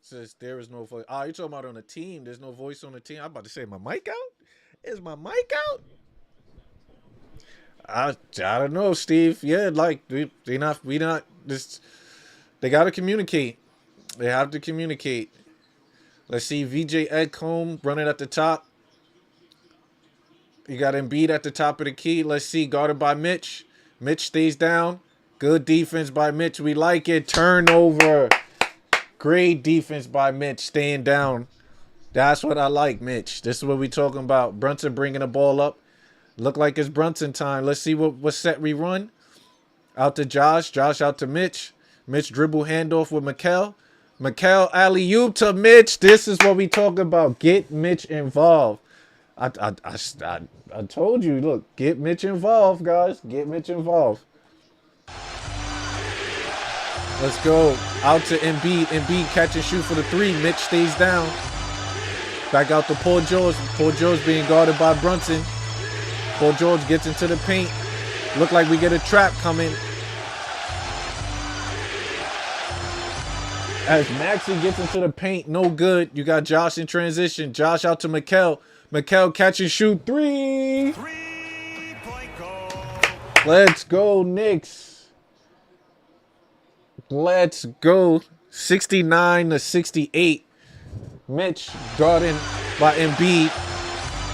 Says there is no voice. Oh, you talking about on the team? There's no voice on the team. I'm about to say my mic out. Is my mic out? I don't know, Steve. Yeah, like we not just. They gotta communicate. They have to communicate. Let's see, VJ Edcombe running at the top. You got Embiid at the top of the key. Let's see, guarded by Mitch. Mitch stays down. Good defense by Mitch. We like it. Turnover. Great defense by Mitch, staying down. That's what I like, Mitch. This is what we talking about. Brunson bringing the ball up. Look like it's Brunson time. Let's see what set we run. Out to Josh. Josh out to Mitch. Mitch dribble handoff with Mikal. Mikal alley-oop to Mitch. This is what we talking about. Get Mitch involved. I told you, look, get Mitch involved, guys. Get Mitch involved. Let's go. Out to Embiid. Embiid catch and shoot for the three. Mitch stays down. Back out to Paul George. Paul George being guarded by Brunson. Paul George gets into the paint. Look like we get a trap coming. As Maxey gets into the paint, no good. You got Josh in transition. Josh out to Mikal. Mikal catch and shoot. Three. 3-point goal. Let's go, Knicks. Let's go. 69-68. Mitch guarding by Embiid.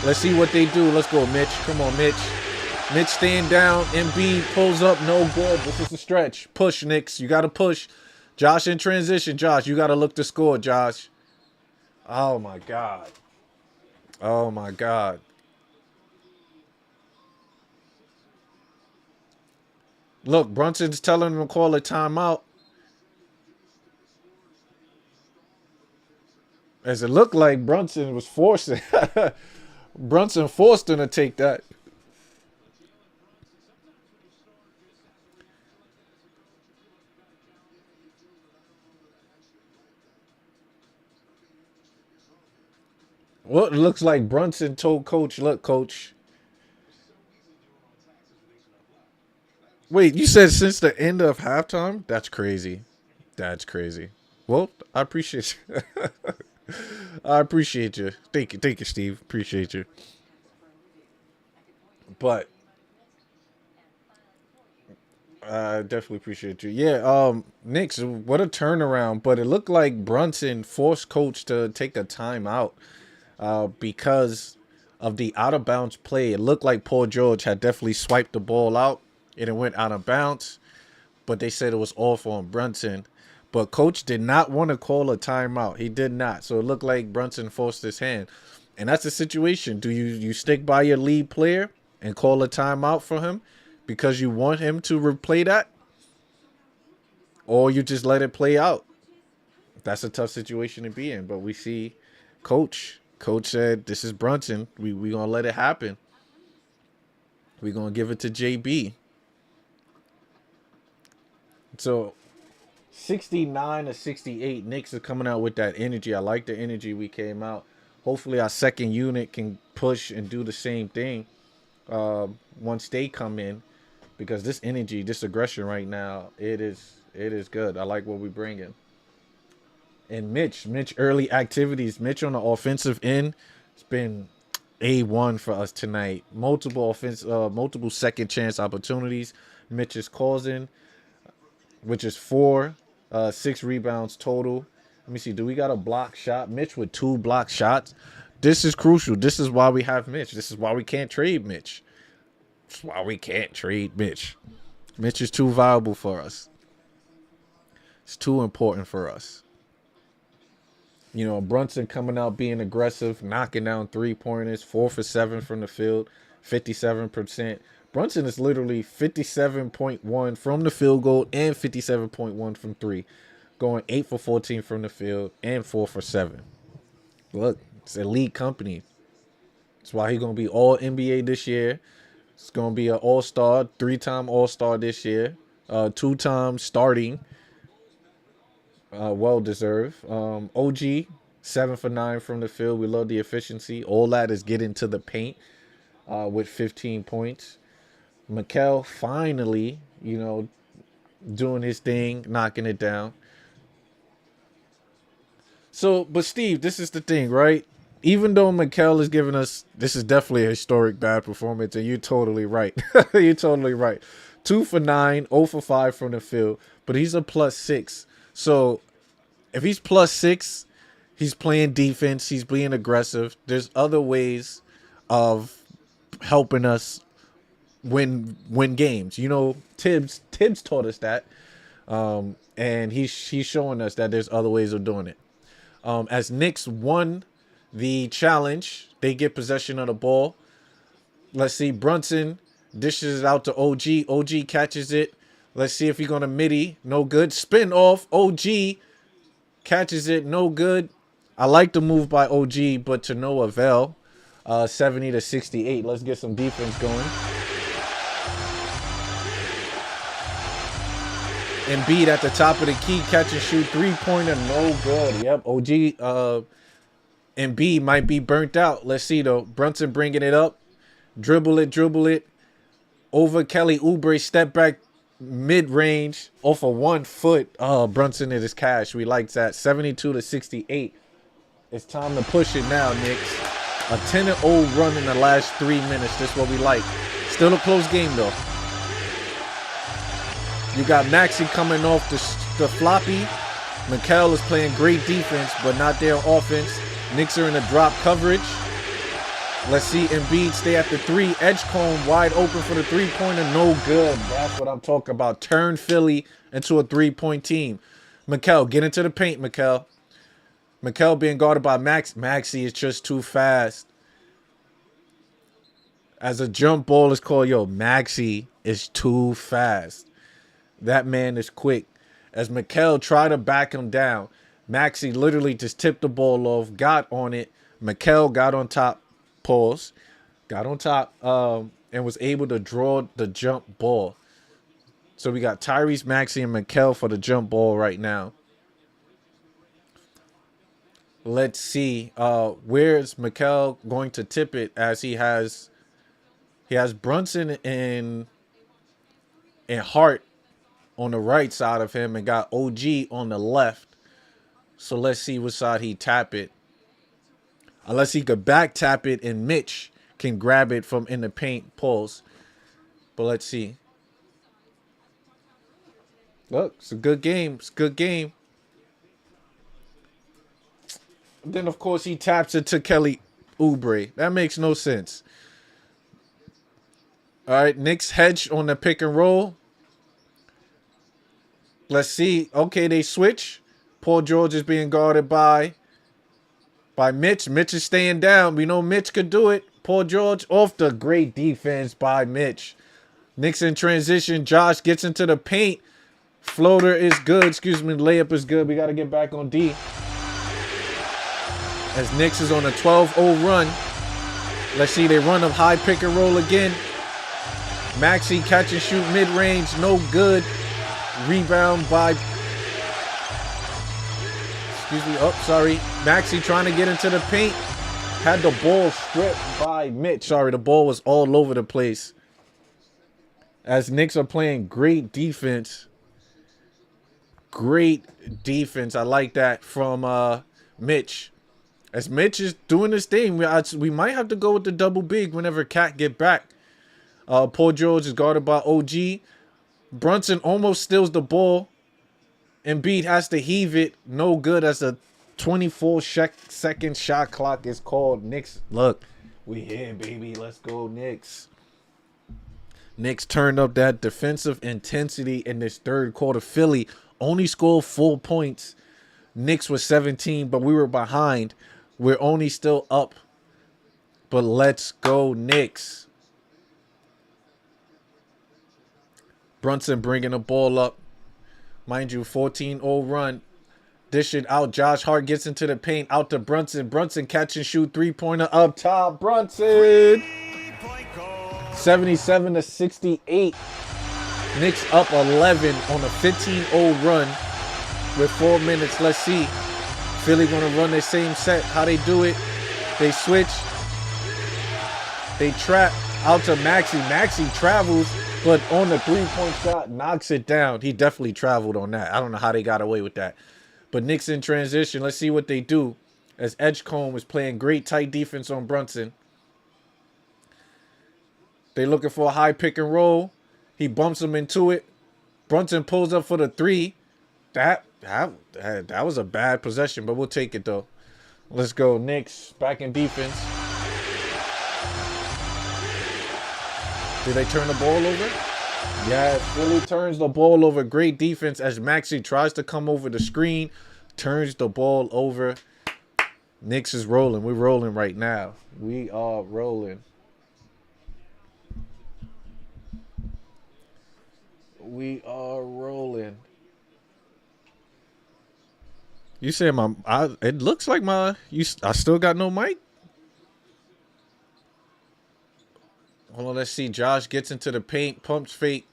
Let's see what they do. Let's go, Mitch. Come on, Mitch. Mitch staying down. Embiid pulls up. No good. This is a stretch. Push, Knicks. You got to push. Josh in transition. Josh, you got to look to score, Josh. Oh, my God. Oh, my God. Look, Brunson's telling him to call a timeout. As it looked like Brunson was forcing. Brunson forced him to take that. Well, it looks like Brunson told Coach, look, Coach. Wait, you said since the end of halftime? That's crazy. That's crazy. Well, I appreciate you. I appreciate you. Thank you, Steve. Appreciate you. But I definitely appreciate you. Yeah, Knicks, what a turnaround. But it looked like Brunson forced Coach to take a timeout because of the out of bounds play. It looked like Paul George had definitely swiped the ball out and it went out of bounds. But they said it was off on Brunson. But Coach did not want to call a timeout. He did not. So it looked like Brunson forced his hand. And that's the situation. Do you stick by your lead player and call a timeout for him because you want him to replay that? Or you just let it play out? That's a tough situation to be in. But we see Coach. Coach said, this is Brunson. We going to let it happen. We're going to give it to JB. So 69-68, Knicks are coming out with that energy. I like the energy we came out. Hopefully our second unit can push and do the same thing once they come in, because this energy, this aggression right now, it is good. I like what we bring in. And Mitch early activities. Mitch on the offensive end, it's been A1 for us tonight. Multiple second chance opportunities Mitch is causing, which is 6 rebounds total. Let me see. Do we got a block shot? Mitch with 2 block shots. This is crucial. This is why we have Mitch. This is why we can't trade Mitch. That's why we can't trade Mitch. Mitch is too valuable for us. It's too important for us. You know, Brunson coming out being aggressive, knocking down 3-pointers, 4 for 7 from the field, 57%. Brunson is literally 57.1 from the field goal and 57.1 from 3, going 8 for 14 from the field and 4 for 7. Look, it's elite company. That's why he's going to be all NBA this year. It's going to be an all-star, 3-time all-star this year, 2-time starting. Well-deserved. OG, 7 for 9 from the field. We love the efficiency. All that is getting to the paint with 15 points. Mikal finally, you know, doing his thing, knocking it down. So, but Steve, this is the thing, right? Even though Mikal is giving us, this is definitely a historic bad performance, and you're totally right. You're totally right. 2 for 9, 0 for 5 from the field, but he's a +6. So if he's +6, he's playing defense, he's being aggressive. There's other ways of helping us win games. You know, Tibbs taught us that. And he's showing us that there's other ways of doing it. As Knicks won the challenge, they get possession of the ball. Let's see, Brunson dishes it out to OG. OG catches it. Let's see if he's going to midi. No good. Spin off. OG catches it. No good. I like the move by OG, but to no avail. 70-68. Let's get some defense going. Embiid at the top of the key. Catch and shoot. 3-pointer. No good. Yep. OG Embiid might be burnt out. Let's see, though. Brunson bringing it up. Dribble it. Over Kelly Oubre. Step back. Mid-range off of 1 foot. Oh, Brunson it is cash. We like that. 72-68. It's time to push it now, Knicks. A 10-0 run in the last 3 minutes. That's what we like. Still a close game, though. You got Maxey coming off the floppy. Mikal is playing great defense, but not their offense. Knicks are in a drop coverage. Let's see Embiid stay at the 3. Edgecombe wide open for the 3-pointer. No good. That's what I'm talking about. Turn Philly into a 3-point team. Mikal, get into the paint, Mikal. Mikal being guarded by Maxey is just too fast. As a jump ball is called, yo, Maxey is too fast. That man is quick. As Mikal tried to back him down, Maxey literally just tipped the ball off, got on it. Mikal got on top. Pause, got on top and was able to draw the jump ball. So we got Tyrese Maxey and Mikal for the jump ball right now. Let's see where's Mikal going to tip it, as he has Brunson and Hart on the right side of him and got OG on the left. So let's see what side he tap it. Unless he could back tap it and Mitch can grab it from in the paint. Pause. But let's see. Look, it's a good game. It's a good game. Then, of course, he taps it to Kelly Oubre. That makes no sense. All right, Knicks hedge on the pick and roll. Let's see. Okay, they switch. Paul George is being guarded by Mitch. Mitch is staying down. We know Mitch could do it. Paul George off the great defense by Mitch. Knicks in transition. Josh gets into the paint. Floater is good. Excuse me. Layup is good. We got to get back on D. As Knicks is on a 12-0 run. Let's see. They run a high pick and roll again. Maxey catch and shoot mid-range. No good. Rebound by... Excuse me. Oh, sorry. Maxey trying to get into the paint. Had the ball stripped by Mitch. Sorry, the ball was all over the place. As Knicks are playing great defense. Great defense. I like that from Mitch. As Mitch is doing this thing, we might have to go with the double big whenever Cat get back. Paul George is guarded by OG. Brunson almost steals the ball. Embiid has to heave it. No good as a 24-second shot clock is called. Knicks, look, we here, baby. Let's go, Knicks. Knicks turned up that defensive intensity in this third quarter. Philly only scored 4 points. Knicks was 17, but we were behind. We're only still up. But let's go Knicks. Brunson bringing the ball up. Mind you, 14-0 run. Dish it out. Josh Hart gets into the paint. Out to Brunson. Brunson catch and shoot. Three-pointer up top. Brunson. 77-68. Knicks up 11 on a 15-0 run with 4 minutes. Let's see. Philly going to run the same set. How they do it. They switch. They trap out to Maxey. Maxey travels, but on the three-point shot, knocks it down. He definitely traveled on that. I don't know how they got away with that. But Knicks in transition. Let's see what they do. As Edgecombe is playing great tight defense on Brunson. They looking for a high pick and roll. He bumps him into it. Brunson pulls up for the three. That was a bad possession, but we'll take it though. Let's go Knicks back in defense. Did they turn the ball over? Yeah, Philly turns the ball over. Great defense as Maxey tries to come over the screen. Turns the ball over. Knicks is rolling. We're rolling right now. We are rolling. We are rolling. You said it looks like I still got no mic? Hold on, let's see. Josh gets into the paint, pumps fake.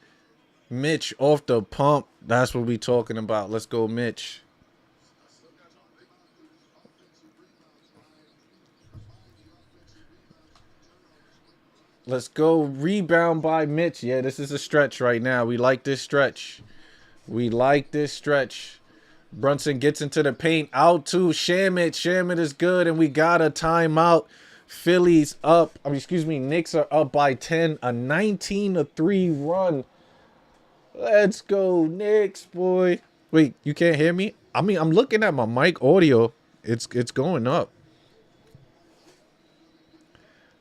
Mitch off the pump. That's what we talking about. Let's go, Mitch. Let's go. Rebound by Mitch. Yeah, this is a stretch right now. We like this stretch. We like this stretch. Brunson gets into the paint. Out to Shamit. Shamit is good, and we got a timeout. Philly's up. Knicks are up by 10. A 19-3 run. Let's go, Knicks, boy. Wait, you can't hear me? I'm looking at my mic audio. It's going up.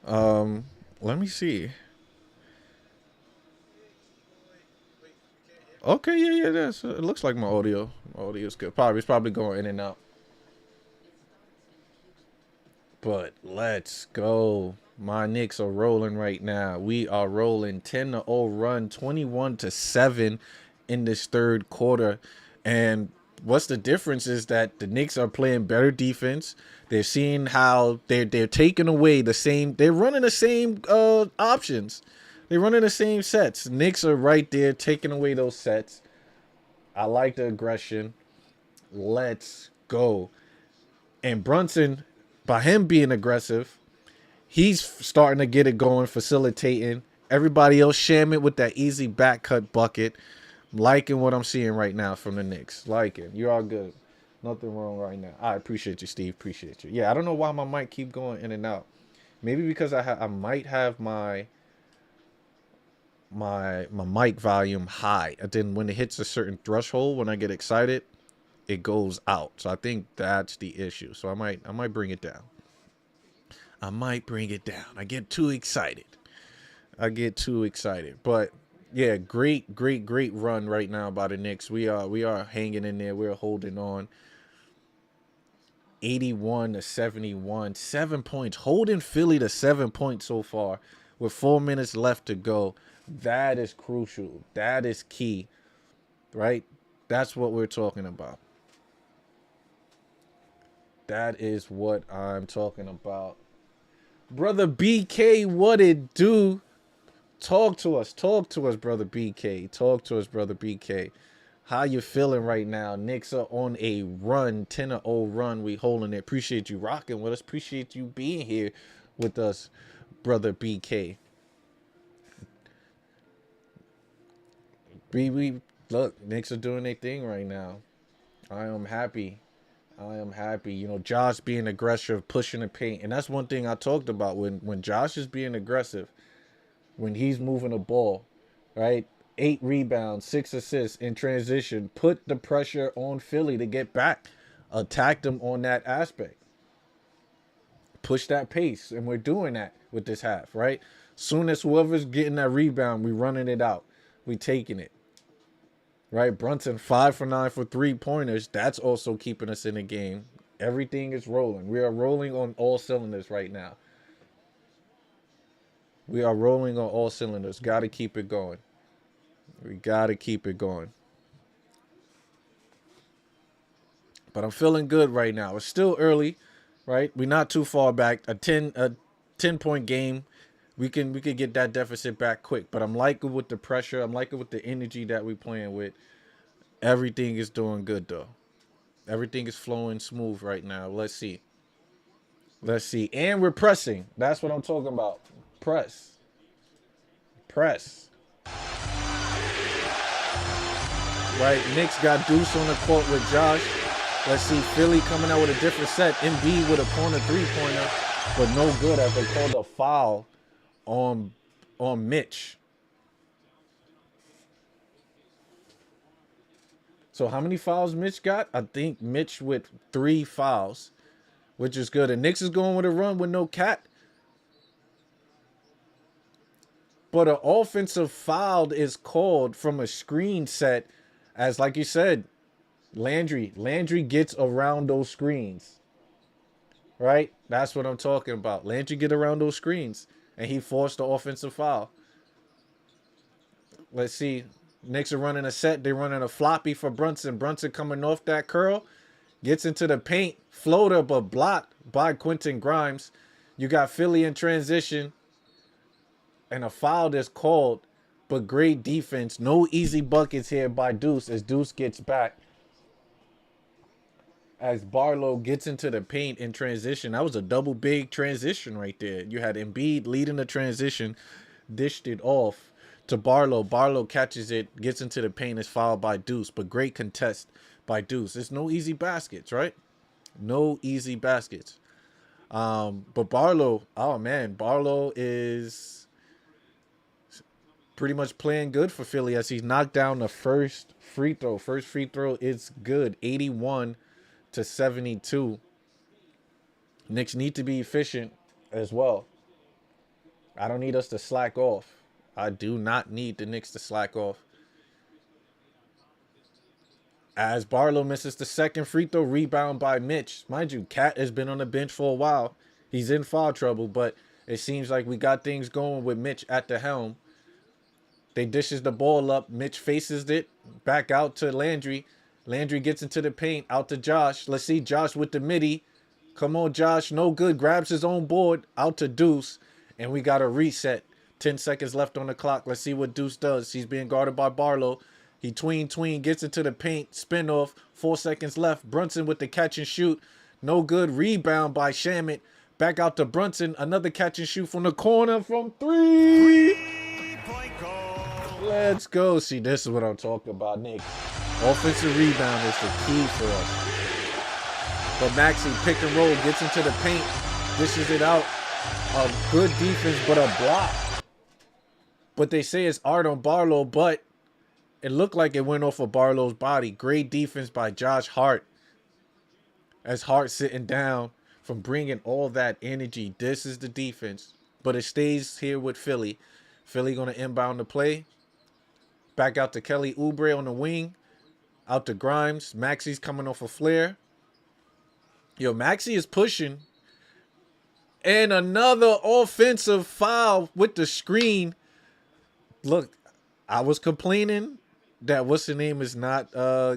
Let me see. Okay, yeah, it looks like my audio's good. It's probably going in and out. But let's go. My Knicks are rolling right now. We are rolling 10-0 run, 21-7 in this third quarter. And what's the difference is that the Knicks are playing better defense. They're seeing how they're taking away the same. They're running the same options. They're running the same sets. Knicks are right there taking away those sets. I like the aggression. Let's go. And Brunson, by him being aggressive, he's starting to get it going, facilitating. Everybody else shamming with that easy back cut bucket. Liking what I'm seeing right now from the Knicks. Liking. You're all good. Nothing wrong right now. I appreciate you, Steve. Appreciate you. Yeah, I don't know why my mic keep going in and out. Maybe because I might have my mic volume high. And then when it hits a certain threshold, when I get excited, it goes out. So I think that's the issue. So I might bring it down. I might bring it down. I get too excited. But yeah, great run right now by the Knicks. We are hanging in there. We're holding on. 81-71, 7 points. Holding Philly to 7 points so far with 4 minutes left to go. That is crucial. That is key, right? That's what we're talking about. That is what I'm talking about. Brother BK, what it do? Talk to us, brother BK. Talk to us, brother BK. How you feeling right now? Knicks are on a run, 10-0 run. We holding it. Appreciate you rocking with us. Appreciate you being here with us, brother BK. Look, Knicks are doing their thing right now. I am happy. You know, Josh being aggressive, pushing the paint. And that's one thing I talked about. When Josh is being aggressive, when he's moving the ball, right? 8 rebounds, 6 assists in transition. Put the pressure on Philly to get back. Attack them on that aspect. Push that pace. And we're doing that with this half, right? Soon as whoever's getting that rebound, we running it out. We taking it. Right? Brunson 5 for 9 for 3-pointers. That's also keeping us in the game. Everything is rolling. We are rolling on all cylinders right now. We are rolling on all cylinders. Got to keep it going. We got to keep it going. But I'm feeling good right now. It's still early, right? We're not too far back. A 10-point game. We can get that deficit back quick. But I'm liking with the pressure. I'm liking with the energy that we playing with. Everything is doing good though. Everything is flowing smooth right now. Let's see. Let's see. And we're pressing. That's what I'm talking about. Press. Press. Right. Knicks got Deuce on the court with Josh. Let's see. Philly coming out with a different set. Embiid with a corner 3-pointer. But no good as they called a foul on Mitch. So how many fouls Mitch got? I think Mitch with 3 fouls, which is good. And Knicks is going with a run with no cat. But an offensive foul is called from a screen set as, like you said, Landry gets around those screens. Right? That's what I'm talking about. Landry get around those screens. And he forced the offensive foul. Let's see. Knicks are running a set. They're running a floppy for Brunson. Brunson coming off that curl. Gets into the paint. Floater, but blocked by Quentin Grimes. You got Philly in transition. And a foul that's called. But great defense. No easy buckets here by Deuce as Deuce gets back. As Barlow gets into the paint in transition. That was a double big transition right there. You had Embiid leading the transition. Dished it off to Barlow. Barlow catches it, gets into the paint, is fouled by Deuce. But great contest by Deuce. There's no easy baskets, right? No easy baskets. But Barlow, oh man, Barlow is pretty much playing good for Philly as he's knocked down the first free throw. First free throw is good. 81-72. Knicks need to be efficient as well. I don't need us to slack off. I do not need the Knicks to slack off. As Barlow misses the second free throw, rebound by Mitch. Mind you, Cat has been on the bench for a while. He's in foul trouble, but it seems like we got things going with Mitch at the helm. They dishes the ball up. Mitch faces it. Back out to Landry. Landry gets into the paint. Out to Josh. Let's see Josh with the midi. Come on, Josh. No good. Grabs his own board. Out to Deuce. And we got a reset. 10 seconds left on the clock. Let's see what Deuce does. He's being guarded by Barlow. He tween, gets into the paint. Spin off. 4 seconds left. Brunson with the catch and shoot. No good. Rebound by Shamet. Back out to Brunson. Another catch and shoot from the corner from 3. Point goal. Let's go. See, this is what I'm talking about, Nick. Offensive rebound is the key for us. But Maxey pick and roll. Gets into the paint. Dishes it out. A good defense, but a block. But they say it's art on Barlow, but it looked like it went off of Barlow's body. Great defense by Josh Hart. As Hart sitting down from bringing all that energy. This is the defense. But it stays here with Philly. Philly going to inbound the play. Back out to Kelly Oubre on the wing. Out to Grimes. Maxey's coming off a flare. Yo, Maxey is pushing. And another offensive foul with the screen. Look, I was complaining that what's the name is not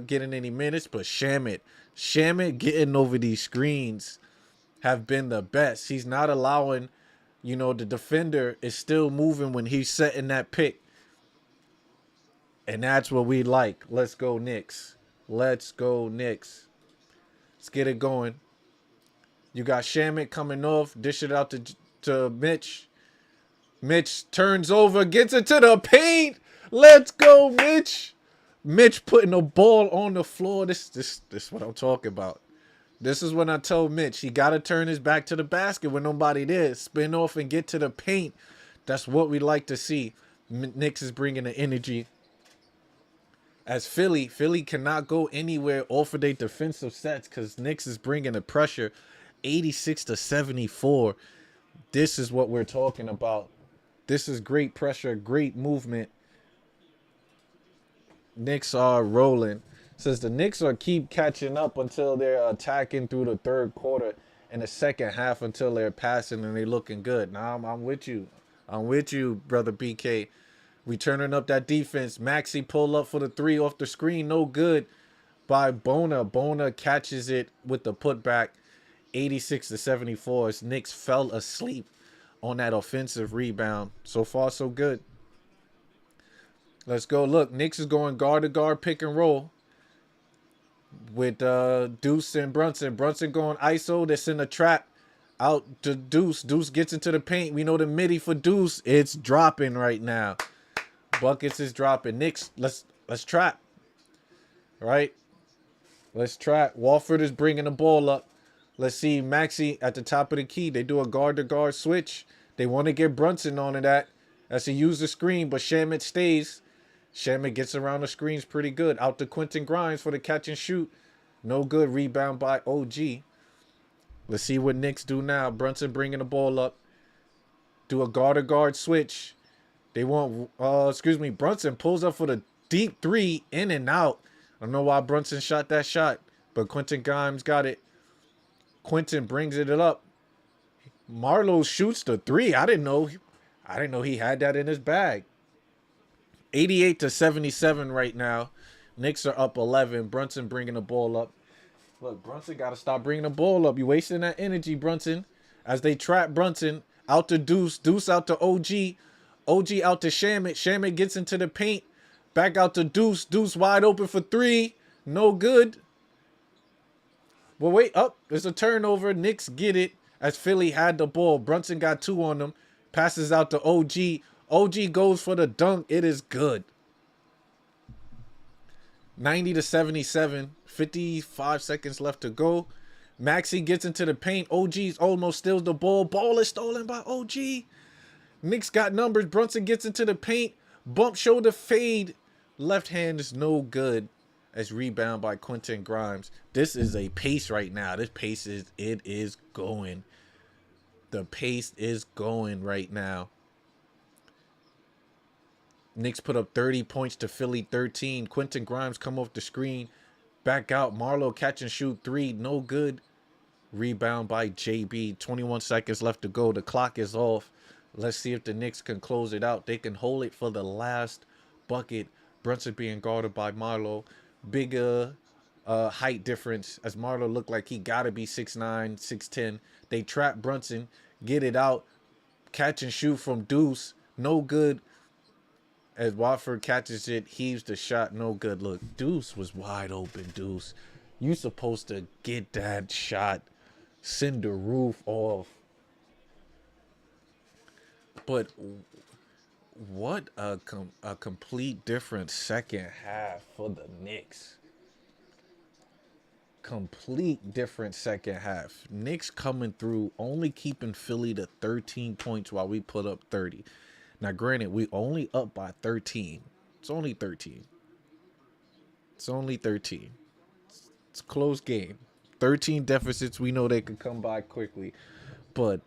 getting any minutes, but Shamet getting over these screens have been the best. He's not allowing, the defender is still moving when he's setting that pick. And that's what we like. Let's go Knicks. Let's go Knicks. Let's get it going. You got Shamet coming off, dish it out to Mitch. Mitch turns over, gets into the paint. Let's go, Mitch. Mitch putting the ball on the floor. This is what I'm talking about. This is when I told Mitch he got to turn his back to the basket when nobody there. Spin off and get to the paint. That's what we like to see. Knicks is bringing the energy. As Philly cannot go anywhere off of their defensive sets because Knicks is bringing the pressure. 86-74. This is what we're talking about. This is great pressure, great movement. Knicks are rolling. Says the Knicks are keep catching up until they're attacking through the third quarter and the second half until they're passing and they're looking good. Nah, I'm with you. I'm with you, brother BK. We turning up that defense. Maxi pull up for the three off the screen. No good by Bona. Bona catches it with the putback. 86-74. As Knicks fell asleep on that offensive rebound. So far, so good. Let's go. Look, Knicks is going guard to guard, pick and roll with Deuce and Brunson. Brunson going ISO. That's in the trap. Out to Deuce. Deuce gets into the paint. We know the midi for Deuce. It's dropping right now. Buckets is dropping. Knicks, let's trap. Right? Let's trap. Walford is bringing the ball up. Let's see Maxi at the top of the key. They do a guard to guard switch. They want to get Brunson on to that as he uses the screen, but Shamet stays. Shamet gets around the screens pretty good. Out to Quentin Grimes for the catch and shoot. No good. Rebound by OG. Let's see what Knicks do now. Brunson bringing the ball up. Do a guard to guard switch. They want, Brunson pulls up for the deep three, in and out. I don't know why Brunson shot that shot, but Quentin Grimes got it. Quentin brings it up. Marlowe shoots the three. I didn't know he had that in his bag. 88-77 right now. Knicks are up 11. Brunson bringing the ball up. Look, Brunson got to stop bringing the ball up. You wasting that energy, Brunson. As they trap Brunson out to Deuce. Deuce out to OG. OG out to Shamet. Shamet gets into the paint. Back out to Deuce. Deuce wide open for three. No good. Well, wait. Up. There's a turnover. Knicks get it as Philly had the ball. Brunson got two on them. Passes out to OG. OG goes for the dunk. It is good. 90-77. 55 seconds left to go. Maxi gets into the paint. OG's almost steals the ball. Ball is stolen by OG. Knicks got numbers. Brunson gets into the paint. Bump shoulder fade. Left hand is no good. As rebound by Quentin Grimes. This is a pace right now. This pace is going. The pace is going right now. Knicks put up 30 points to Philly 13. Quentin Grimes come off the screen. Back out. Marlowe catch and shoot three. No good. Rebound by JB. 21 seconds left to go. The clock is off. Let's see if the Knicks can close it out. They can hold it for the last bucket. Brunson being guarded by Marlowe. Bigger height difference as Marlowe looked like he got to be 6'9", 6'10". They trap Brunson. Get it out. Catch and shoot from Deuce. No good. As Watford catches it, heaves the shot. No good. Look, Deuce was wide open. Deuce, you supposed to get that shot. Send the roof off. But what a complete different second half for the Knicks. Complete different second half. Knicks coming through, only keeping Philly to 13 points while we put up 30. Now, granted, we only up by 13. It's only 13. It's only 13. It's a close game. 13 deficits. We know they could come by quickly. But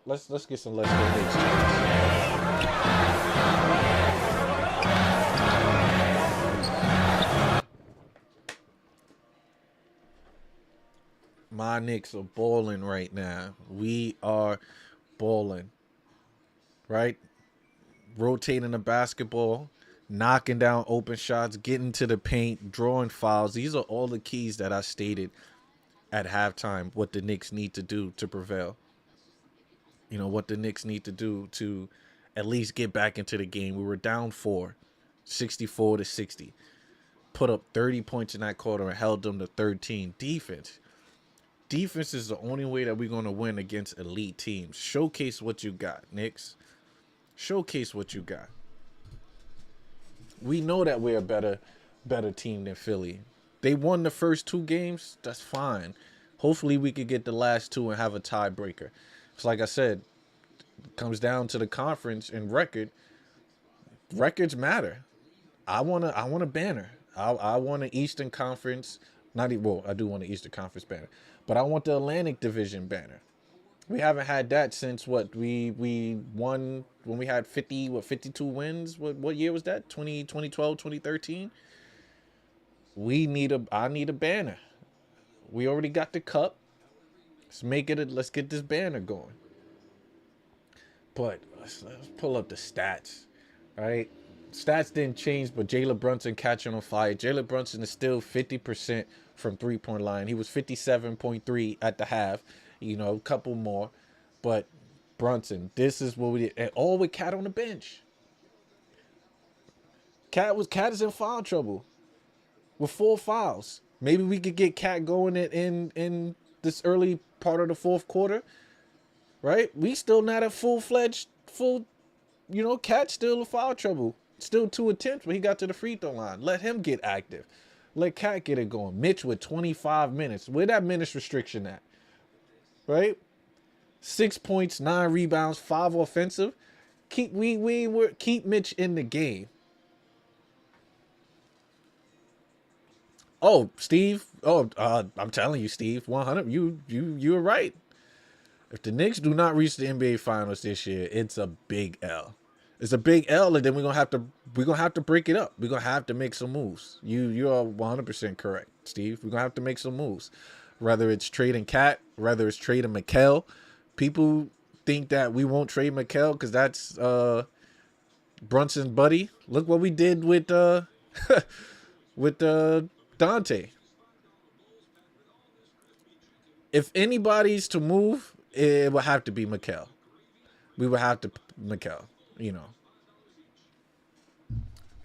let's get some Let's Go Knicks chants. My Knicks are balling right now. We are balling. Right? Rotating the basketball, knocking down open shots, getting to the paint, drawing fouls. These are all the keys that I stated at halftime, what the Knicks need to do to prevail. You know, what the Knicks need to do to at least get back into the game. We were down 4, 64-60. Put up 30 points in that quarter and held them to 13. Defense. Defense is the only way that we're going to win against elite teams. Showcase what you got, Knicks. Showcase what you got. We know that we're a better team than Philly. They won the first 2 games. That's fine. Hopefully we could get the last 2 and have a tiebreaker. It's like I said, it comes down to the conference and record. Records matter. I want a banner. I want an Eastern Conference. I do want an Eastern Conference banner. But I want the Atlantic Division banner. We haven't had that since what we won when we had 52 wins. What year was that? 2012, 2013. I need a banner. We already got the cup. Let's get this banner going. But let's pull up the stats. Right? Stats didn't change, but Jalen Brunson catching on fire. Jalen Brunson is still 50% from 3-point line. He was 57.3 at the half. A couple more. But Brunson, this is what we did. And all with Cat on the bench. Cat is in foul trouble with 4 fouls. Maybe we could get Cat going in this early part of the fourth quarter. Right? We still not a full-fledged, Cat still in foul trouble. Still 2 attempts, but he got to the free throw line. Let him get active. Let Cat get it going. Mitch with 25 minutes. Where that minutes restriction at? Right? 6 points, 9 rebounds, 5 offensive. Keep Mitch in the game. Oh, Steve. Oh, I'm telling you, Steve. 100. You're right. If the Knicks do not reach the NBA Finals this year, it's a big L. It's a big L, and then we're gonna have to break it up. We're gonna have to make some moves. You are 100% correct, Steve. We're gonna have to make some moves. Whether it's trading Cat, whether it's trading Mikal. People think that we won't trade Mikal because that's Brunson's buddy. Look what we did with with Dante. If anybody's to move, it would have to be Mikal. We would have to Mikal.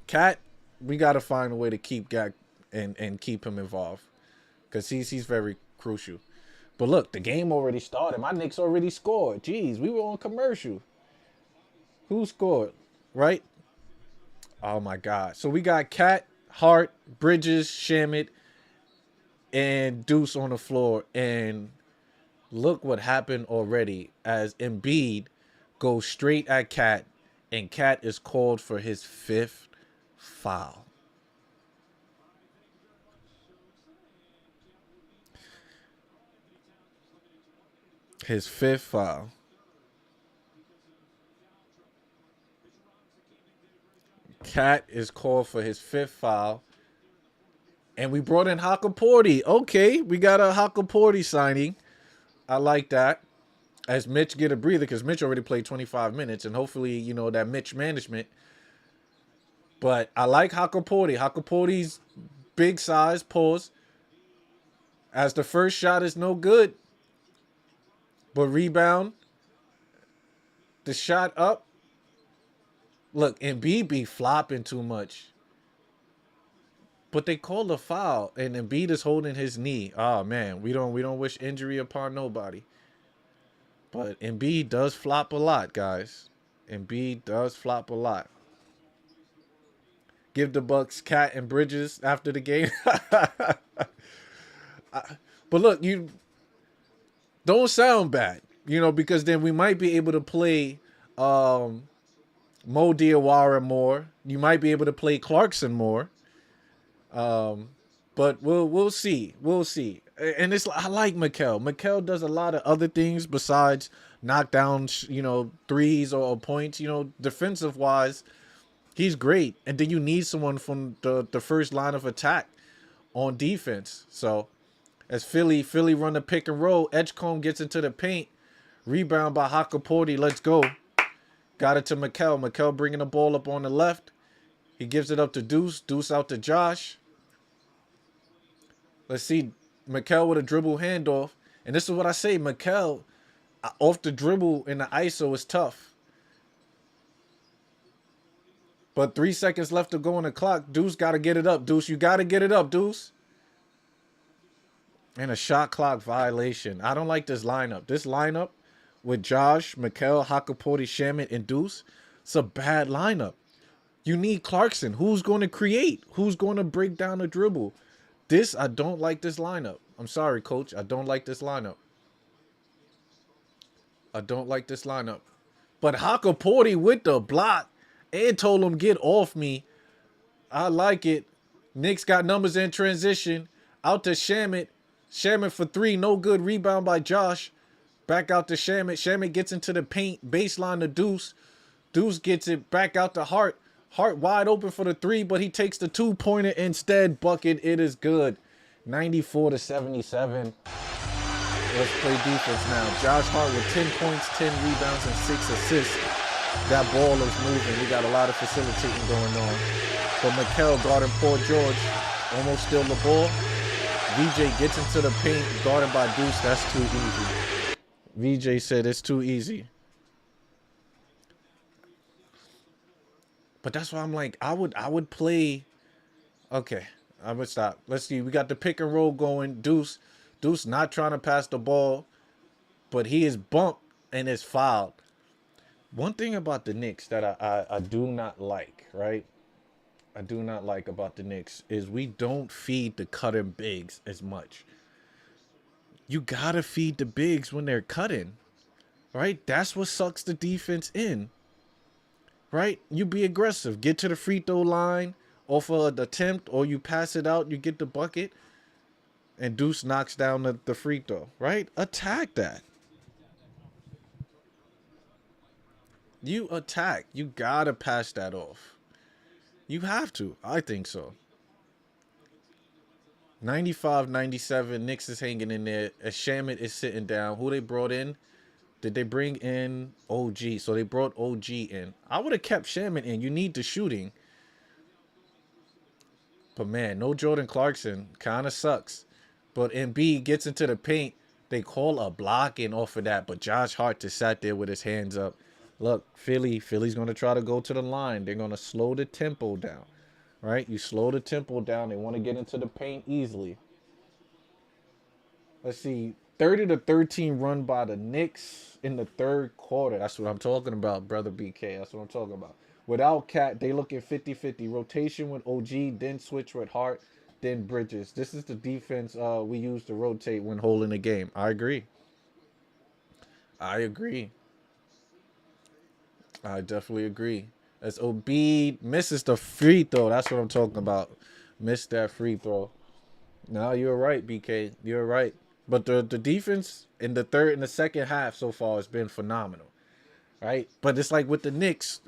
Cat, we got to find a way to keep Gak and keep him involved because he's very crucial. But look, the game already started. My Knicks already scored. Jeez, we were on commercial. Who scored? Right? Oh my God. So we got Cat, Hart, Bridges, Shamit, and Deuce on the floor. And look what happened already as Embiid goes straight at Cat, and Cat is called for his 5th foul. His 5th foul. Cat is called for his 5th foul. And we brought in Hakaporti. Okay, we got a Hakaporti signing. I like that. As Mitch get a breather, because Mitch already played 25 minutes, and hopefully, that Mitch management. But I like Hakaporti. Hakaporti's big size, pause. As the first shot is no good. But rebound. The shot up. Look, Embiid be flopping too much. But they called a foul, and Embiid is holding his knee. Oh man, we don't wish injury upon nobody. But Embiid does flop a lot, guys. Embiid does flop a lot. Give the Bucks Cat and Bridges after the game. But look, you don't sound bad, because then we might be able to play Mo Diawara more. You might be able to play Clarkson more. But we'll see. We'll see. And I like Mikal. Mikal does a lot of other things besides knockdowns, threes or points. Defensive wise, he's great. And then you need someone from the first line of attack on defense. So as Philly run the pick and roll, Edgecombe gets into the paint, rebound by Hakaporti. Let's go. Got it to Mikal. Mikal bringing the ball up on the left. He gives it up to Deuce. Deuce out to Josh. Let's see. Mikal with a dribble handoff. And this is what I say. Mikal off the dribble in the ISO is tough. But 3 seconds left to go on the clock. Deuce got to get it up. Deuce, you got to get it up, Deuce. And a shot clock violation. I don't like this lineup. This lineup with Josh, Mikal, Hakaporti, Shamit, and Deuce, it's a bad lineup. You need Clarkson. Who's going to create? Who's going to break down the dribble? I don't like this lineup. I'm sorry, coach. I don't like this lineup. I don't like this lineup. But Hakaporti with the block and told him, get off me. I like it. Knicks got numbers in transition. Out to Shamit. Shamit for 3. No good. Rebound by Josh. Back out to Shamit. Shamit gets into the paint. Baseline to Deuce. Deuce gets it back out to Hart. Hart wide open for the 3, but he takes the 2-pointer instead. Bucket. It is good. 94-77. Let's play defense now. Josh Hart with 10 points, 10 rebounds, and 6 assists. That ball is moving. We got a lot of facilitating going on. But Mikel guarding Paul George. Almost steal the ball. VJ gets into the paint, guarded by Deuce. That's too easy. VJ said it's too easy. But that's why I'm like, I would play. Okay, I would stop. Let's see. We got the pick and roll going. Deuce not trying to pass the ball, but he is bumped and is fouled. One thing about the Knicks that I do not like, right? I do not like about the Knicks is we don't feed the cutting bigs as much. You gotta feed the bigs when they're cutting, right? That's what sucks the defense in, right? You be aggressive, get to the free throw line off of an attempt, or you pass it out, you get the bucket, and Deuce knocks down the free throw, right? Attack that. You attack. You gotta pass that off. You have to. I think so. 95-97. Knicks is hanging in there. Shamit is sitting down. Who they brought in? Did they bring in OG? So they brought OG in. I would have kept Shamit in. You need the shooting. But man, no Jordan Clarkson. Kind of sucks. But Embiid gets into the paint. They call a blocking off of that. But Josh Hart just sat there with his hands up. Look, Philly's going to try to go to the line. They're going to slow the tempo down, right? You slow the tempo down. They want to get into the paint easily. Let's see. 30-13 run by the Knicks in the third quarter. That's what I'm talking about, brother BK. That's what I'm talking about. Without Cat, they look at 50-50. Rotation with OG, then switch with Hart, then Bridges. This is the defense we use to rotate when holding the game. I agree. I definitely agree. As Embiid misses the free throw. That's what I'm talking about. Missed that free throw. No, you're right, BK. You're right. But the defense in the second half so far has been phenomenal. Right? But it's like with the Knicks,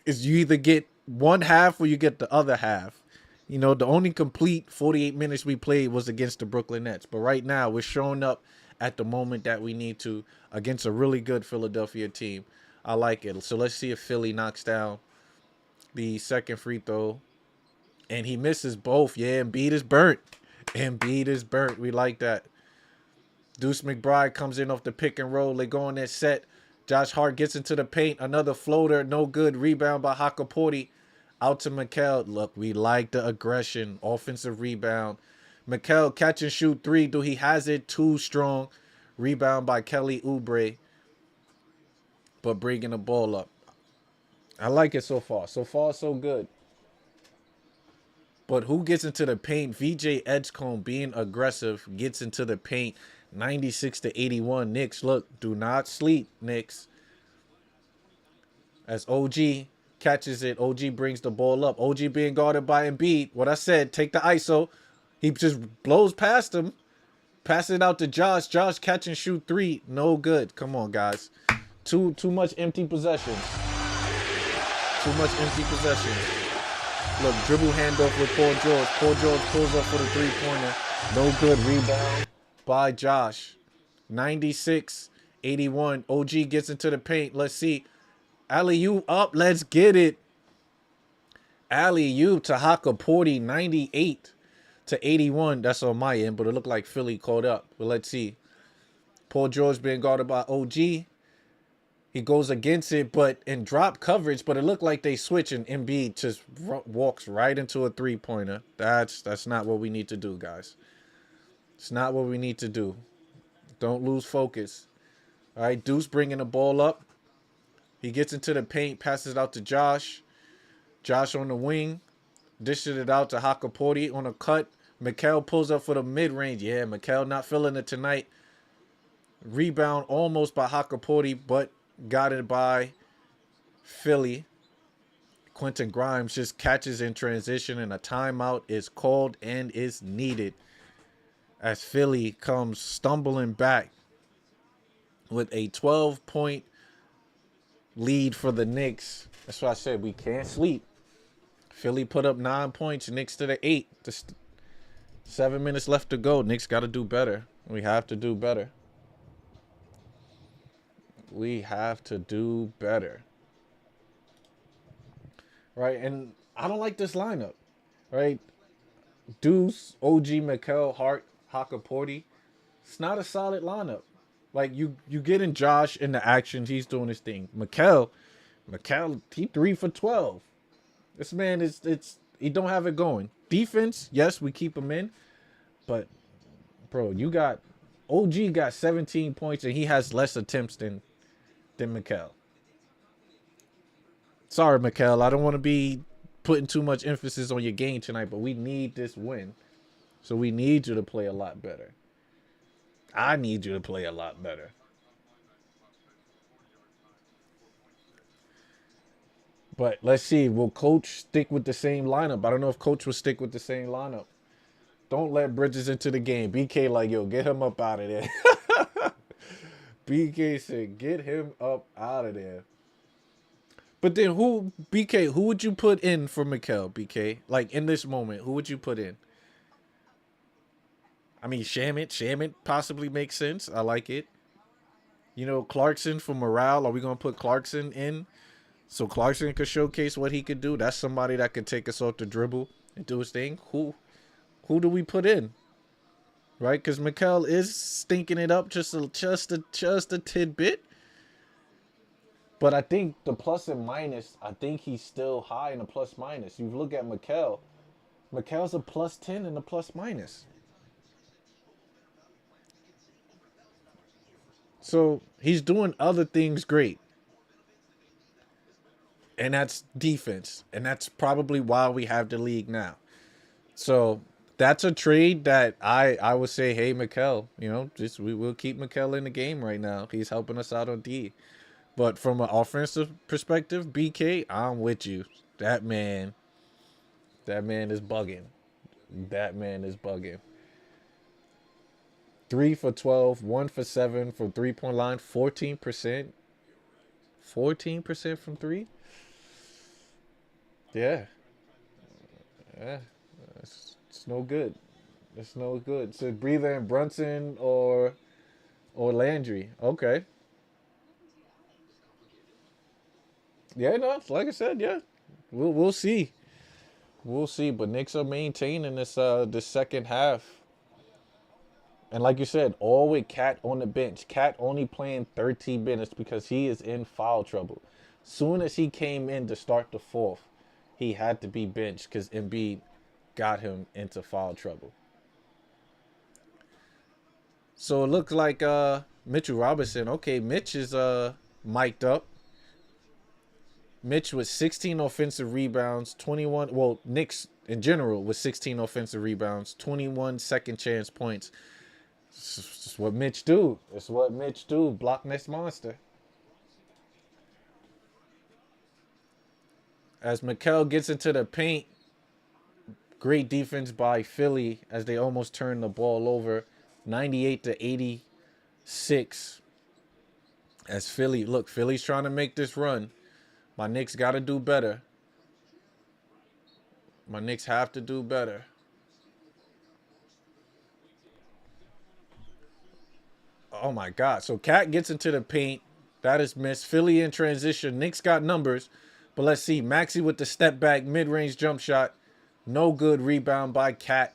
is you either get one half or you get the other half. You know, the only complete 48 minutes we played was against the Brooklyn Nets. But right now, we're showing up at the moment that we need to against a really good Philadelphia team. I like it. So let's see if Philly knocks down the second free throw. And he misses both. Yeah, Embiid is burnt. We like that. Deuce McBride comes in off the pick and roll. They go on that set. Josh Hart gets into the paint. Another floater. No good. Rebound by Hakaporti. Out to Mikel. Look, we like the aggression. Offensive rebound. Mikel catch and shoot 3. Do he has it? Too strong. Rebound by Kelly Oubre. But bringing the ball up. I like it so far. So far, so good. But who gets into the paint? VJ Edgecombe being aggressive gets into the paint. 96-81. Knicks, look, do not sleep, Knicks. As OG catches it, OG brings the ball up. OG being guarded by Embiid. What I said, take the ISO. He just blows past him. Pass it out to Josh. Josh catch and shoot 3. No good. Come on, guys. Too much empty possessions. Look, dribble handoff with Paul George. Paul George pulls up for the 3-pointer. No good. Rebound by Josh. 96-81. OG gets into the paint. Let's see. Alley-oop up. Let's get it. Alley-oop to Hakaporti. 98-81. That's on my end, but it looked like Philly caught up. But let's see. Paul George being guarded by OG. He goes against it, but in drop coverage, but it looked like they switch and Embiid just walks right into a 3-pointer. That's not what we need to do, guys. It's not what we need to do. Don't lose focus. All right, Deuce bringing the ball up. He gets into the paint, passes it out to Josh. Josh on the wing, dishes it out to Hakaporti on a cut. Mikel pulls up for the mid-range. Yeah, Mikel not feeling it tonight. Rebound almost by Hakaporti, but got it by Philly. Quentin Grimes just catches in transition, and a timeout is called and is needed as Philly comes stumbling back with a 12-point lead for the Knicks. That's why I said we can't sleep. Philly put up 9 points. Knicks to the 8. Just 7 minutes left to go. Knicks got to do better. We have to do better. We have to do better. Right? And I don't like this lineup. Right? Deuce, OG, Mikel, Hart, Hakaporti. It's not a solid lineup. Like you getting Josh in the actions. He's doing his thing. Mikel, he 3 for 12. This man he don't have it going. Defense, yes, we keep him in. But bro, OG got 17 points and he has less attempts than Mikel. Sorry, Mikel. I don't want to be putting too much emphasis on your game tonight, but we need this win. So we need you to play a lot better. I need you to play a lot better. But let's see. Will Coach stick with the same lineup? I don't know if Coach will stick with the same lineup. Don't let Bridges into the game. BK like, yo, get him up out of there. BK said, get him up out of there. But then who would you put in for Mikel, BK? Like in this moment, who would you put in? I mean, Shamit possibly makes sense. I like it. You know, Clarkson for morale. Are we going to put Clarkson in so Clarkson could showcase what he could do? That's somebody that could take us off the dribble and do his thing. Who do we put in? Right? Because Mikel is stinking it up just a tidbit. But I think the plus and minus, I think he's still high in the plus minus. You look at Mikel. Mikel's a plus 10 in the plus minus. So he's doing other things great. And that's defense. And that's probably why we have the league now. So that's a trade that I would say, hey, Mikel, you know, we will keep Mikel in the game right now. He's helping us out on D. But from an offensive perspective, BK, I'm with you. That man is bugging. That man is bugging. 3 for 12, 1 for 7 from 3-point line, 14%. 14% from 3? Yeah. It's no good. It's no good. So Breather and Brunson or Landry. Okay. Yeah, no, like I said, yeah. We'll see. We'll see. But Knicks are maintaining this second half. And like you said, all with Cat on the bench. Cat only playing 13 minutes because he is in foul trouble. Soon as he came in to start the fourth, he had to be benched because Embiid got him into foul trouble. So it looks like Mitchell Robinson. Okay, Mitch is mic'd up. Mitch with 16 offensive rebounds, 21. Well, Knicks in general with 16 offensive rebounds, 21 second chance points. It's just what Mitch do. It's what Mitch do. Block Ness monster. As Mikel gets into the paint, great defense by Philly as they almost turn the ball over, 98-86. As Philly's trying to make this run. My Knicks got to do better. My Knicks have to do better. Oh, my God. So, Cat gets into the paint. That is missed. Philly in transition. Knicks got numbers. But let's see. Maxey with the step back, mid-range jump shot. No good. Rebound by Cat.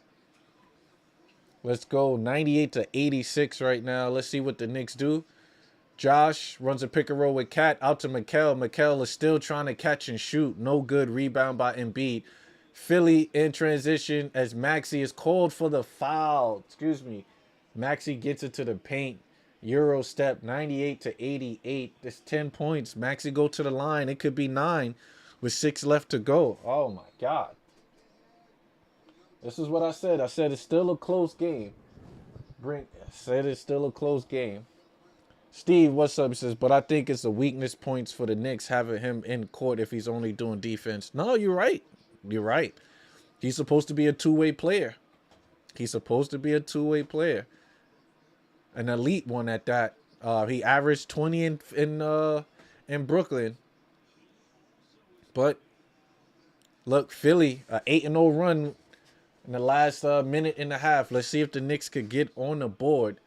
Let's go. 98-86 right now. Let's see what the Knicks do. Josh runs a pick and roll with Cat out to Mikel. Mikel is still trying to catch and shoot. No good. Rebound by Embiid. Philly in transition as Maxey is called for the foul. Maxey gets into the paint. Euro step 98-88. That's 10 points. Maxey go to the line. It could be 9 with 6 left to go. Oh my God. This is what I said. I said it's still a close game. It's still a close game. Steve, what's up? He says, but I think it's a weakness points for the Knicks having him in court if he's only doing defense. No, you're right. You're right. He's supposed to be a two-way player. An elite one at that. He averaged 20 in Brooklyn. But look, Philly, a 8-0 run in the last minute and a half. Let's see if the Knicks could get on the board.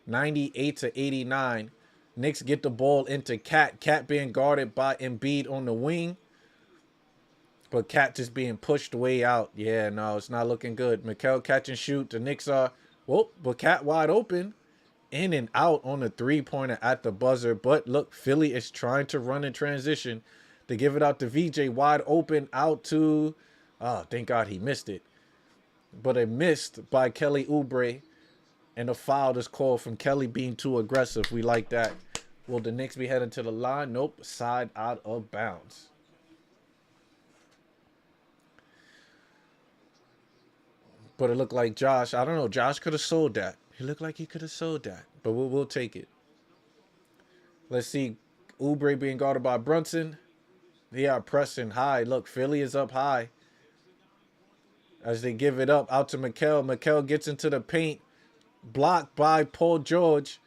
98-89. Knicks get the ball into Cat. Cat being guarded by Embiid on the wing. But Cat just being pushed way out. Yeah, no, it's not looking good. Mikal catch and shoot. The Knicks are, but Cat wide open. In and out on the three-pointer at the buzzer. But look, Philly is trying to run in transition. To give it out to VJ. Wide open out to, thank God he missed it. But it missed by Kelly Oubre. And a foul is called from Kelly being too aggressive. We like that. Will the Knicks be heading to the line? Nope. Side out of bounds. But it looked like Josh. I don't know. Josh could have sold that. He looked like he could have sold that. But we'll take it. Let's see. Oubre being guarded by Brunson. They are pressing high. Look, Philly is up high. As they give it up out to Mikal. Mikal gets into the paint. Blocked by Paul George.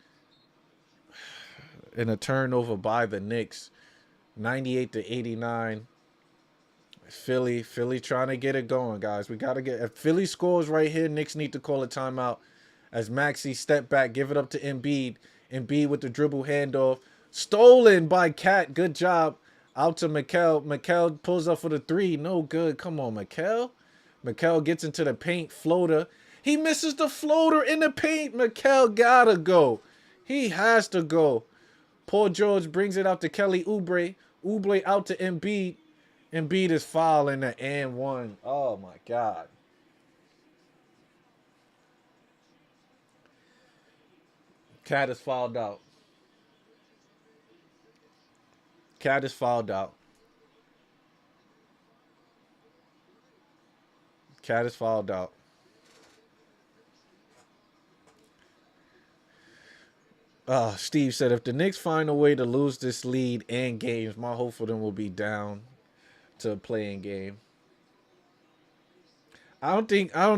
And a turnover by the Knicks. 98-89. Philly trying to get it going, guys. We got to get... If Philly scores right here, Knicks need to call a timeout. As Maxey step back, give it up to Embiid. Embiid with the dribble handoff. Stolen by Cat. Good job. Out to Mikal. Mikal pulls up for the three. No good. Come on, Mikal. Mikal gets into the paint. Floater. He misses the floater in the paint. Mikal gotta go. He has to go. Paul George brings it out to Kelly Oubre. Oubre out to Embiid. Embiid is fouling the and one. Oh, my God. Cat is fouled out. Cat is fouled out. Cat is fouled out. Steve said, if the Knicks find a way to lose this lead and games, my hope for them will be down to a playing game. I don't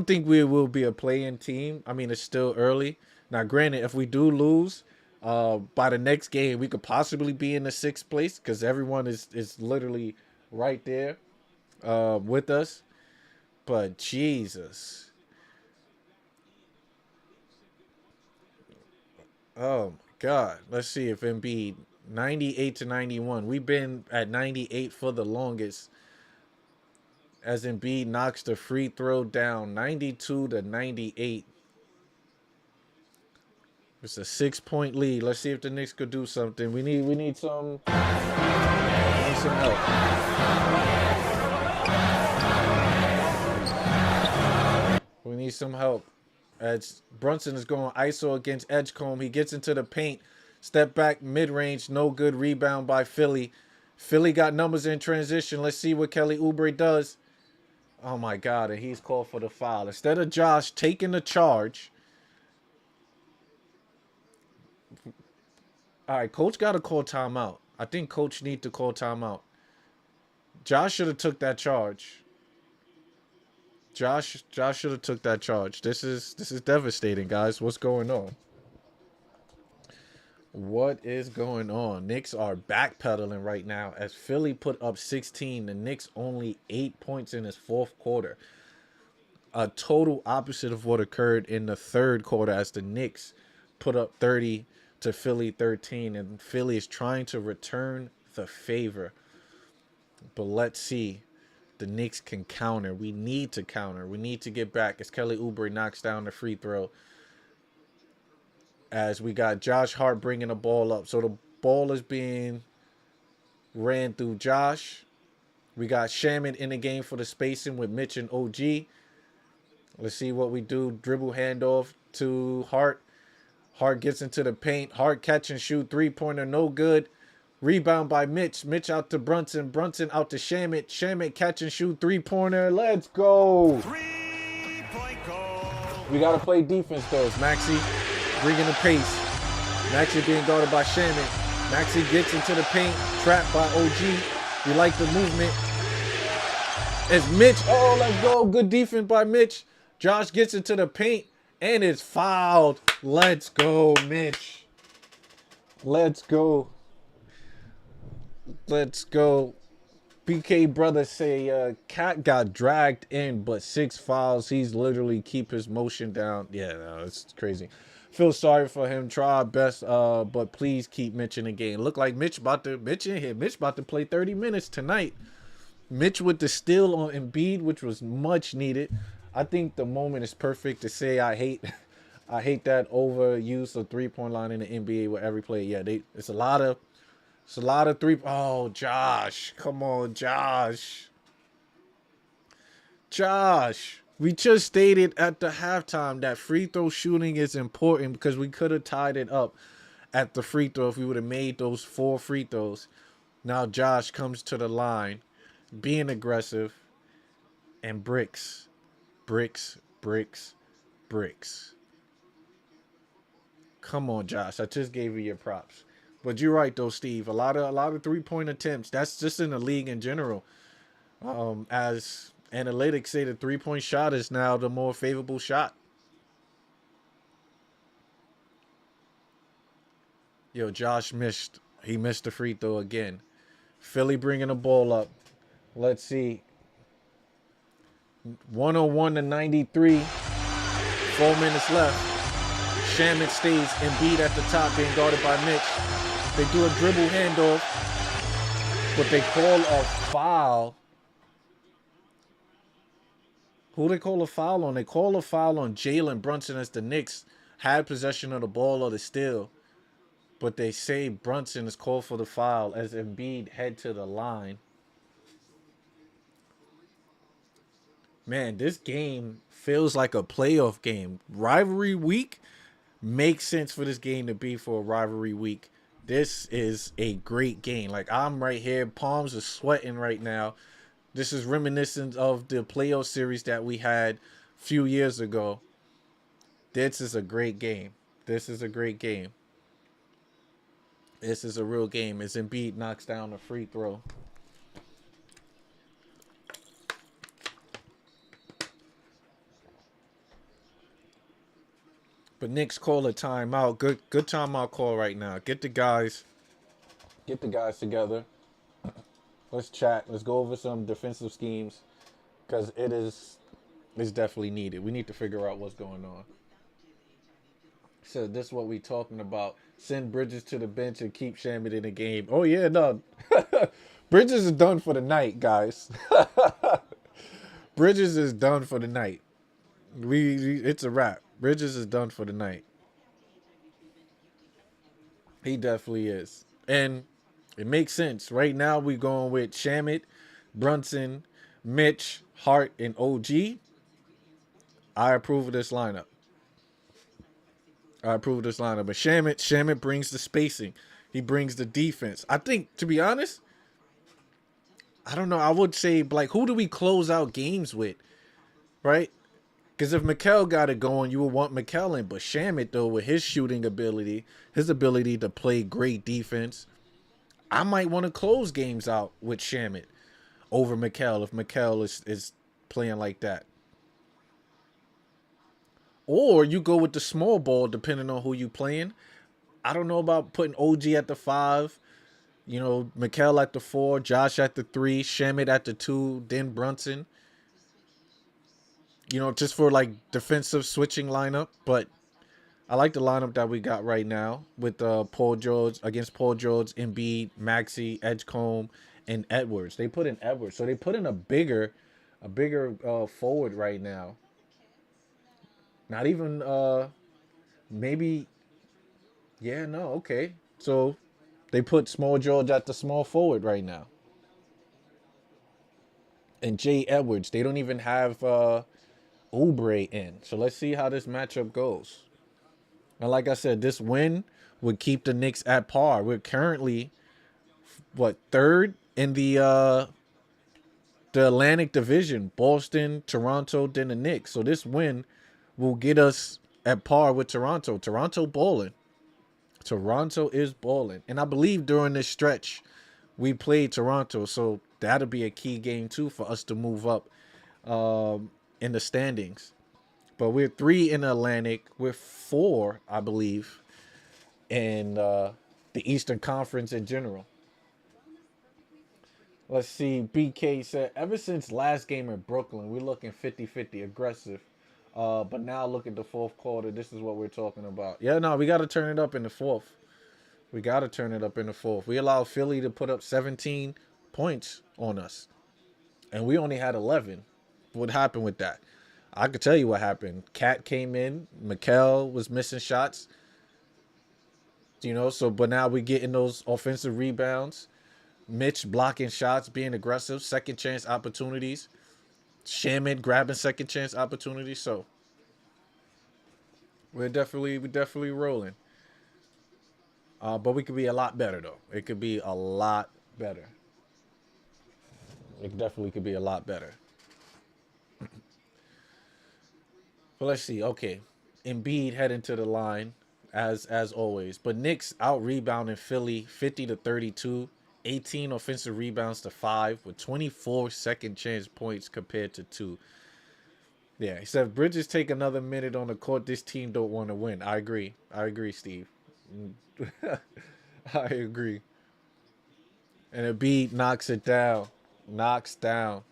think we will be a playing team. I mean, it's still early. Now, granted, if we do lose, by the next game, we could possibly be in the 6th place because everyone is literally right there with us. But Jesus. Oh, my God. Let's see if Embiid, 98-91. We've been at 98 for the longest. As Embiid knocks the free throw down, 92-98. It's a 6-point lead. Let's see if the Knicks could do something. We need some help. We need some help. As Brunson is going ISO against Edgecombe. He gets into the paint. Step back, mid-range. No good. Rebound by Philly. Philly got numbers in transition. Let's see what Kelly Oubre does. Oh, my God. And he's called for the foul. Instead of Josh taking the charge. All right, Coach got to call timeout. I think Coach needs to call timeout. Josh should have took that charge. Josh should have took that charge. This is devastating, guys. What's going on? What is going on? Knicks are backpedaling right now as Philly put up 16. The Knicks only 8 points in this 4th quarter. A total opposite of what occurred in the 3rd quarter as the Knicks put up 30 to Philly 13. And Philly is trying to return the favor. But let's see. The Knicks can counter. We need to counter. We need to get back as Kelly Oubre knocks down the free throw. As we got Josh Hart bringing the ball up. So the ball is being ran through Josh. We got Shaman in the game for the spacing with Mitch and OG. Let's see what we do. Dribble handoff to Hart. Hart gets into the paint. Hart catch and shoot. 3-pointer, no good. Rebound by Mitch. Mitch out to Brunson. Brunson out to Shamit. Shamit catch and shoot. 3-pointer. Let's go. 3-point goal. We got to play defense, though. It's Maxey bringing the pace. Maxey being guarded by Shamit. Maxey gets into the paint. Trapped by OG. We like the movement. It's Mitch. Oh, let's go. Good defense by Mitch. Josh gets into the paint and it's fouled. Let's go, Mitch. Let's go. Let's go. BK brother say Cat got dragged in, but 6 fouls. He's literally keep his motion down. Yeah, no, it's crazy. Feel sorry for him. Try our best, but please keep Mitch in the game. Look like Mitch in here. Mitch about to play 30 minutes tonight. Mitch with the steal on Embiid, which was much needed. I think the moment is perfect to say I hate that overuse of 3-point line in the NBA with every play. Yeah, it's a lot of three. Oh, Josh. Come on, Josh. Josh. We just stated at the halftime that free throw shooting is important because we could have tied it up at the free throw if we would have made those 4 free throws. Now Josh comes to the line, being aggressive, and bricks. Come on, Josh. I just gave you your props. But you're right though, Steve. A lot of 3-point attempts. That's just in the league in general. As analytics say, the 3-point shot is now the more favorable shot. Yo, Josh missed. He missed the free throw again. Philly bringing the ball up. Let's see. 101 to 93. 4 minutes left. Shamet stays Embiid at the top, being guarded by Mitch. They do a dribble handoff, but they call a foul. Who they call a foul on? They call a foul on Jalen Brunson as the Knicks had possession of the ball or the steal. But they say Brunson is called for the foul as Embiid head to the line. Man, this game feels like a playoff game. Rivalry week makes sense for this game to be for a rivalry week. This is a great game. Like, I'm right here. Palms are sweating right now. This is reminiscent of the playoff series that we had a few years ago. This is a great game. This is a great game. This is a real game as Embiid knocks down a free throw. But Knicks call a timeout. Good timeout call right now. Get the guys together. Let's chat. Let's go over some defensive schemes because it's definitely needed. We need to figure out what's going on. So this is what we talking about. Send Bridges to the bench and keep Shamet in the game. Oh yeah, no. Bridges is done for the night, guys. Bridges is done for the night. It's a wrap. Bridges is done for the night. He definitely is. And it makes sense. Right now we're going with Shamet, Brunson, Mitch, Hart, and OG. I approve of this lineup. But Shamet brings the spacing. He brings the defense. I think, to be honest, I don't know. I would say, like, who do we close out games with? Right? Because if Mikal got it going, you would want Mikal in. But Shamet, though, with his shooting ability, his ability to play great defense, I might want to close games out with Shamet over Mikal if Mikal is playing like that. Or you go with the small ball, depending on who you playing. I don't know about putting OG at the 5, you know, Mikal at the 4, Josh at the 3, Shamet at the 2, then Brunson. You know, just for like defensive switching lineup. But I like the lineup that we got right now with Paul George, Embiid, Maxey, Edgecombe, and Edwards. They put in Edwards. So they put in a bigger forward right now. Not even maybe. Yeah, no, okay. So they put Small George at the small forward right now. And Jay Edwards. They don't even have Oubre in. So let's see how this matchup goes. And like I said, this win would keep the Knicks at par. We're currently, third in the Atlantic Division. Boston, Toronto, then the Knicks. So this win will get us at par with Toronto. Toronto balling. Toronto is balling. And I believe during this stretch, we played Toronto. So that'll be a key game, too, for us to move up in the standings. But we're 3 in the Atlantic. We're 4, I believe, in the the Eastern Conference in general. Let's see. BK said, ever since last game in Brooklyn, we're looking 50-50 aggressive. But now look at the fourth quarter. This is what we're talking about. Yeah, no, we got to turn it up in the fourth. We got to turn it up in the fourth. We allowed Philly to put up 17 points on us. And we only had 11. What happened with that? I could tell you what happened. Cat came in. Mikal was missing shots. You know, so, but now we're getting those offensive rebounds. Mitch blocking shots, being aggressive, second chance opportunities. Shaman grabbing second chance opportunities. So we're definitely rolling. But we could be a lot better though. It could be a lot better. It definitely could be a lot better. But let's see. Okay, Embiid heading to the line as always. But Knicks out rebounding Philly 50-32. 18 offensive rebounds to 5 with 24 second chance points compared to 2. Yeah, he said, if Bridges take another minute on the court, this team don't want to win. I agree, Steve. I agree. And Embiid knocks it down. Knocks down.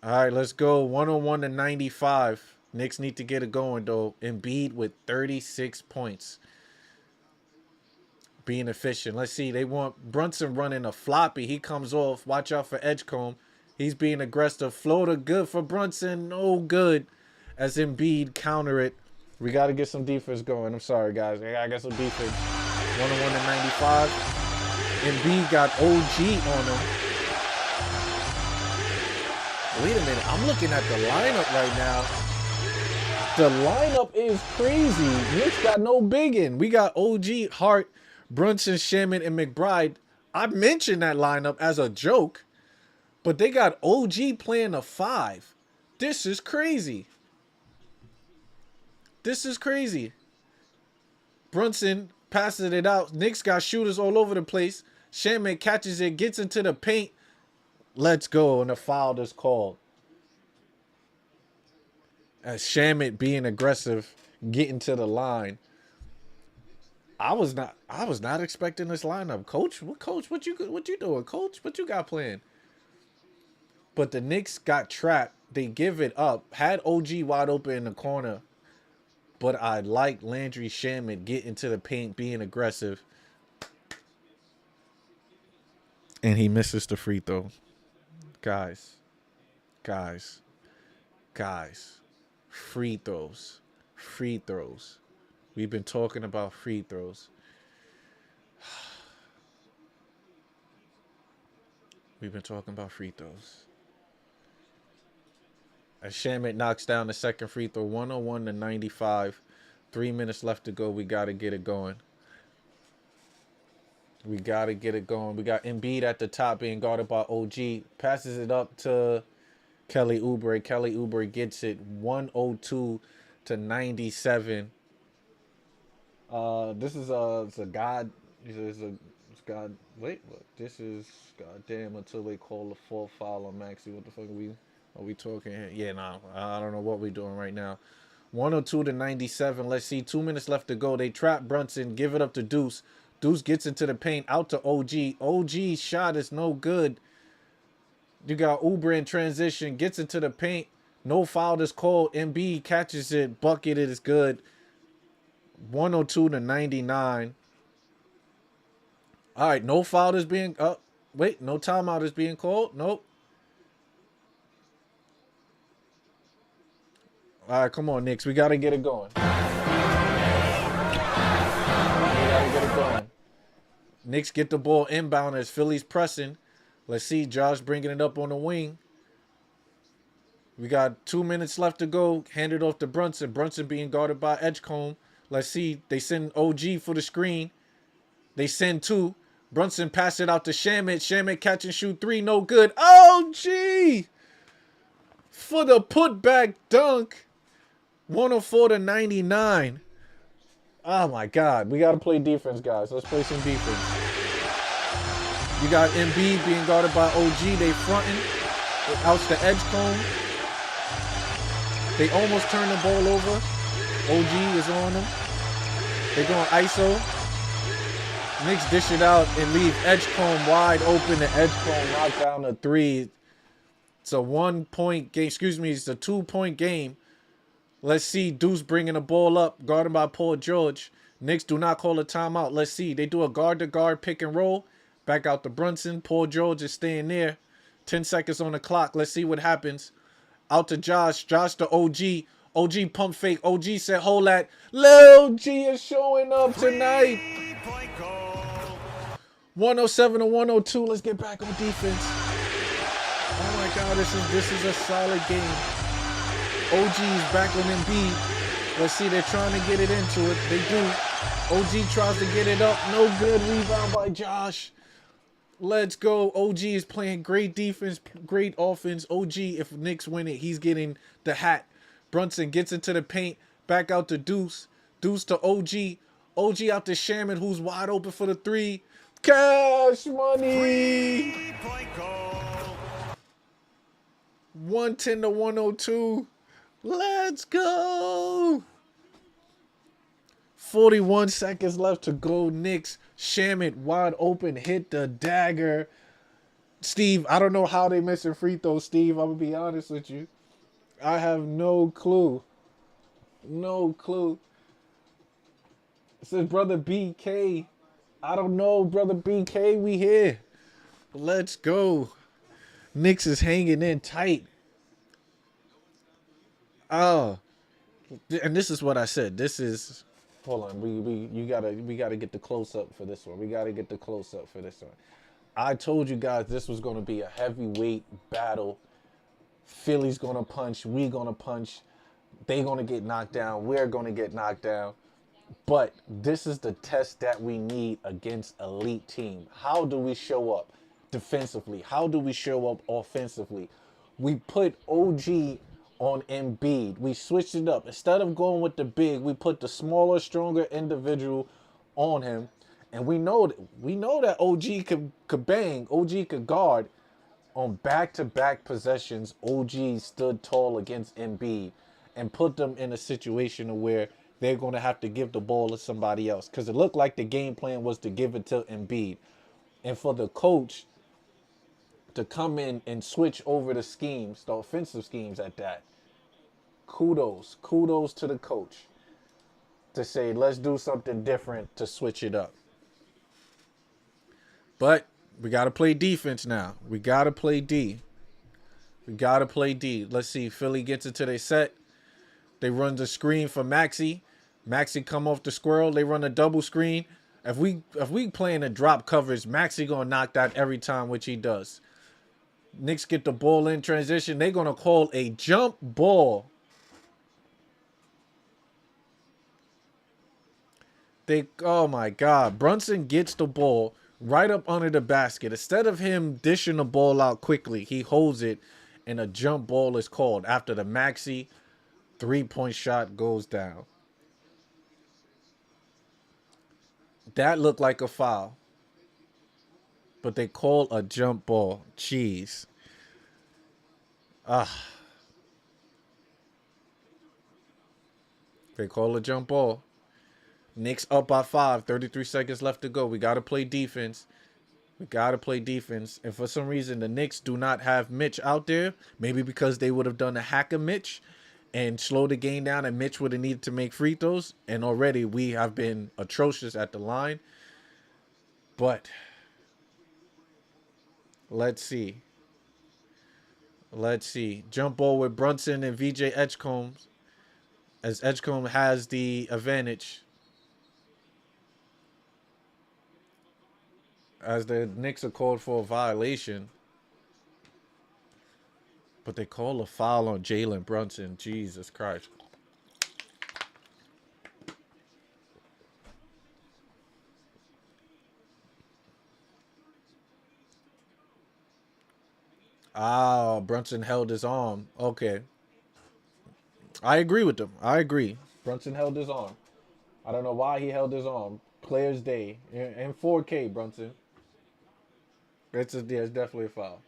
All right, let's go. 101-95. Knicks need to get it going, though. Embiid with 36 points. Being efficient. Let's see. They want Brunson running a floppy. He comes off. Watch out for Edgecombe. He's being aggressive. Floater good for Brunson. No good. As Embiid counter it. We got to get some defense going. I'm sorry, guys. I got to get some defense. 101-95. Embiid got OG on him. Wait a minute. I'm looking at the lineup right now. The lineup is crazy. Knicks got no biggin. We got OG, Hart, Brunson, Shaman, and McBride. I mentioned that lineup as a joke, but they got OG playing a 5. This is crazy. This is crazy. Brunson passes it out. Knicks got shooters all over the place. Shaman catches it, gets into the paint. Let's go, and a foul is called. As Shaman being aggressive, getting to the line. I was not expecting this lineup. Coach, what you doing, Coach? What you got playing? But the Knicks got trapped. They give it up. Had OG wide open in the corner. But I like Landry Shaman getting to the paint, being aggressive. And he misses the free throw. Guys. Free throws. We've been talking about free throws. As Shaman knocks down the second free throw, 101-95. 3 minutes left to go. We got to get it going. We got Embiid at the top being guarded by OG. Passes it up to Kelly Oubre. Kelly Oubre gets it 102-97. This is God. Wait, what? This is goddamn until they call the fourth foul on Maxey. What the fuck are we talking here? Yeah, nah, I don't know what we're doing right now. 102-97. Let's see. 2 minutes left to go. They trap Brunson. Give it up to Deuce. Deuce gets into the paint. Out to OG. OG's shot is no good. You got Oubre in transition. Gets into the paint. No foul is called. Embiid catches it. Bucket it is good. 102-99. All right, no foul is being no timeout is being called. Nope. All right, come on, Knicks. We got to get it going. Knicks get the ball inbound as Philly's pressing. Let's see, Josh bringing it up on the wing. We got 2 minutes left to go. Hand it off to Brunson. Brunson being guarded by Edgecombe. Let's see. They send OG for the screen. They send 2. Brunson pass it out to Shaman. Shaman catch and shoot 3. No good. OG for the putback dunk. 104-99. Oh, my God. We got to play defense, guys. Let's play some defense. You got Embiid being guarded by OG. They fronting. Outs to Edgecombe. They almost turn the ball over. OG is on them. They're going ISO. Knicks dish it out and leave Edgecombe wide open. And Edgecombe knock down a three. It's a 1 point game. Excuse me, it's a 2 point game. Let's see. Deuce bringing the ball up, guarded by Paul George. Knicks do not call a timeout. Let's see. They do a guard-to-guard pick and roll. Back out to Brunson. Paul George is staying there. 10 seconds on the clock. Let's see what happens. Out to Josh. Josh to OG. OG pump fake. OG said, hold that. Lil G is showing up tonight. 107 to 102. Let's get back on defense. Oh my God, this is a solid game. OG is back on Embiid. Let's see, they're trying to get it into it. They do. OG tries to get it up. No good. Rebound by Josh. Let's go. OG is playing great defense, great offense. OG, if Knicks win it, he's getting the hat. Brunson gets into the paint. Back out to Deuce. Deuce to OG. OG out to Shaman, who's wide open for the three. Cash money. 110 to 102. Let's go. 41 seconds left to go. Knicks. Shaman wide open. Hit the dagger. Steve, I don't know how they missing free throws, Steve. I'm going to be honest with you. I have no clue. No clue. It says Brother BK. I don't know, Brother BK. We here. Let's go. Knicks is hanging in tight. Oh. And this is what I said. This is... Hold on. We gotta get the close-up for this one. We gotta get the close-up for this one. I told you guys this was going to be a heavyweight battle. Philly's going to punch. We going to punch. They going to get knocked down. We're going to get knocked down. But this is the test that we need against elite team. How do we show up defensively? How do we show up offensively? We put OG on Embiid. We switched it up. Instead of going with the big, we put the smaller, stronger individual on him. And we know that OG could bang. OG could guard. On back-to-back possessions, OG stood tall against Embiid and put them in a situation where they're going to have to give the ball to somebody else. Because it looked like the game plan was to give it to Embiid. And for the coach to come in and switch over the schemes, the offensive schemes at that, kudos to the coach to say, let's do something different to switch it up. But we got to play defense now. We got to play D. We got to play D. Let's see. Philly gets into their set. They run the screen for Maxey. Maxey come off the squirrel. They run a double screen. If we playing a drop coverage, Maxey going to knock that every time, which he does. Knicks get the ball in transition. They're going to call a jump ball. Oh my God. Brunson gets the ball right up under the basket. Instead of him dishing the ball out quickly, he holds it and a jump ball is called after the Maxey 3-point shot goes down. That looked like a foul. But they call a jump ball. Jeez. They call a jump ball. Knicks up by 5. 33 seconds left to go. We got to play defense. We got to play defense. And for some reason, the Knicks do not have Mitch out there. Maybe because they would have done a hack of Mitch and slowed the game down, and Mitch would have needed to make free throws. And already we have been atrocious at the line. But let's see. Let's see. Jump ball with Brunson and VJ Edgecombe. As Edgecombe has the advantage. As the Knicks are called for a violation. But they call a foul on Jalen Brunson. Jesus Christ. Ah, Brunson held his arm. Okay. I agree with them. I agree. Brunson held his arm. I don't know why he held his arm. Players Day. In 4K, Brunson. It's definitely a foul.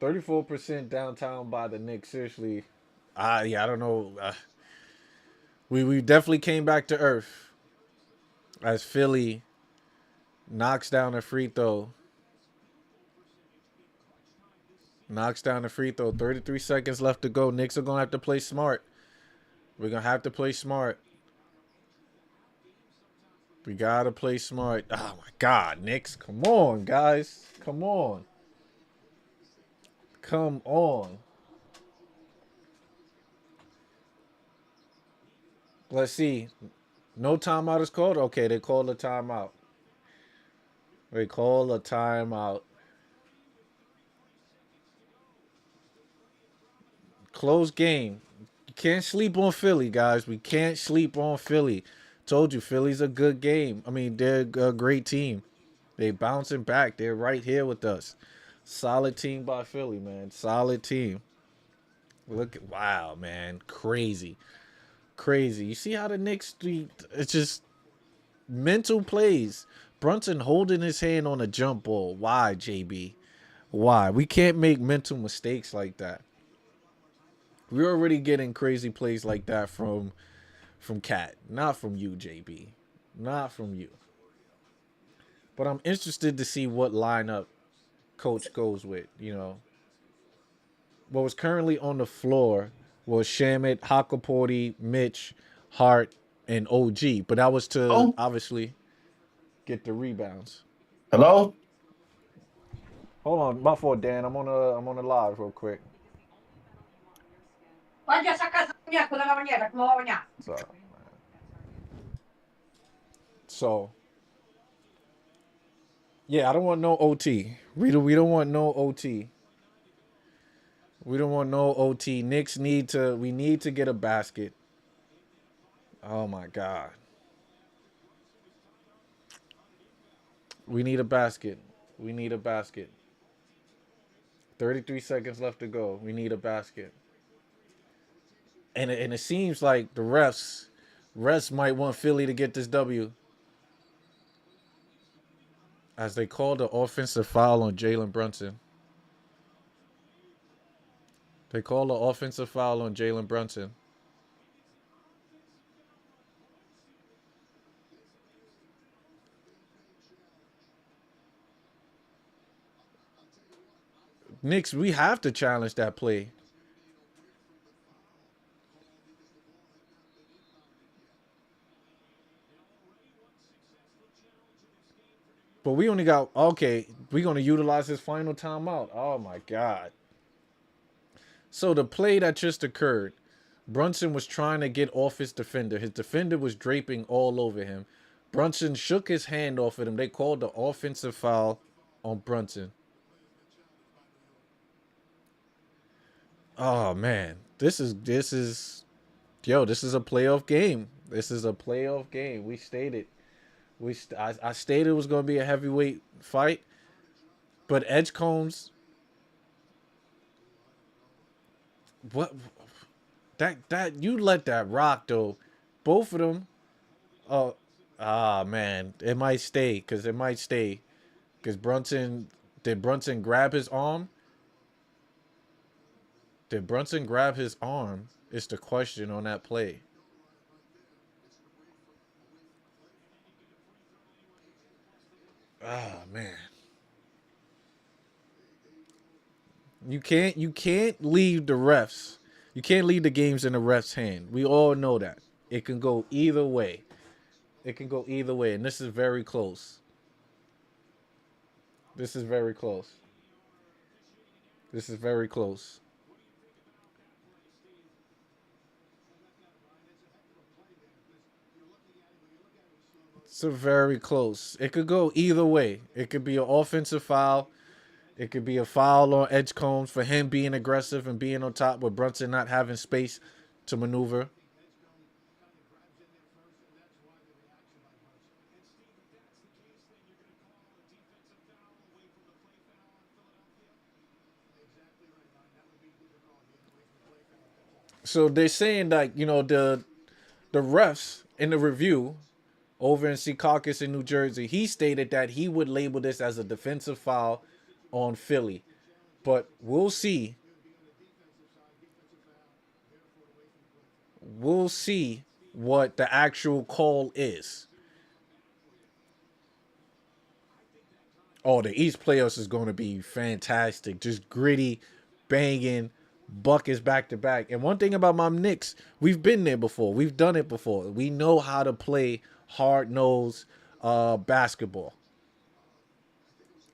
34% downtown by the Knicks. Seriously. I don't know. We definitely came back to earth. As Philly Knocks down a free throw. Knocks down the free throw. 33 seconds left to go. Knicks are going to have to play smart. We're going to have to play smart. We got to play smart. Oh, my God, Knicks. Come on, guys. Come on. Come on. Let's see. No timeout is called? Okay, they called a timeout. They call a timeout. Close game. You can't sleep on Philly, guys. We can't sleep on Philly. Told you, Philly's a good game. I mean, they're a great team. They bouncing back. They're right here with us. Solid team by Philly, man. Solid team. Look at, wow, man. Crazy. Crazy. You see how the Knicks, it's just mental plays. Brunson holding his hand on a jump ball. Why, JB? Why? We can't make mental mistakes like that. We're already getting crazy plays like that from Cat, not from you, JB. Not from you. But I'm interested to see what lineup coach goes with, you know. What was currently on the floor was Shamit, Hakaporti, Mitch, Hart, and OG. But that was to obviously get the rebounds. Hello? Hold on, my fault, Dan. I'm on the live real quick. So yeah, I don't want no OT. We don't want no OT. We don't want no OT. Knicks need to get a basket. Oh my God. We need a basket. We need a basket. 33 seconds left to go. We need a basket. And it seems like the refs might want Philly to get this W. As they called the offensive foul on Jalen Brunson. They called the offensive foul on Jalen Brunson. Knicks, we have to challenge that play. But we only got, okay, we're going to utilize his final timeout. Oh, my God. So the play that just occurred, Brunson was trying to get off his defender. His defender was draping all over him. Brunson shook his hand off at him. They called the offensive foul on Brunson. Oh, man. This is a playoff game. This is a playoff game. We stated. I stated it was going to be a heavyweight fight, but Edgecombs, what that you let that rock though, both of them. Oh, man, it might stay because Brunson did Brunson grab his arm? Did Brunson grab his arm? Is the question on that play. Ah, man. You can't leave the refs. You can't leave the games in the refs' hand. We all know that. It can go either way. It can go either way, and this is very close. This is very close. This is very close. It's a very close. It could go either way. It could be an offensive foul. It could be a foul on Edgecombs for him being aggressive and being on top with Brunson not having space to maneuver. So they're saying that, the refs in the review over in Secaucus in New Jersey, he stated that he would label this as a defensive foul on Philly. But we'll see. We'll see what the actual call is. Oh, the East playoffs is going to be fantastic. Just gritty, banging, buckets back to back. And one thing about my Knicks, we've been there before. We've done it before. We know how to play hard-nosed basketball.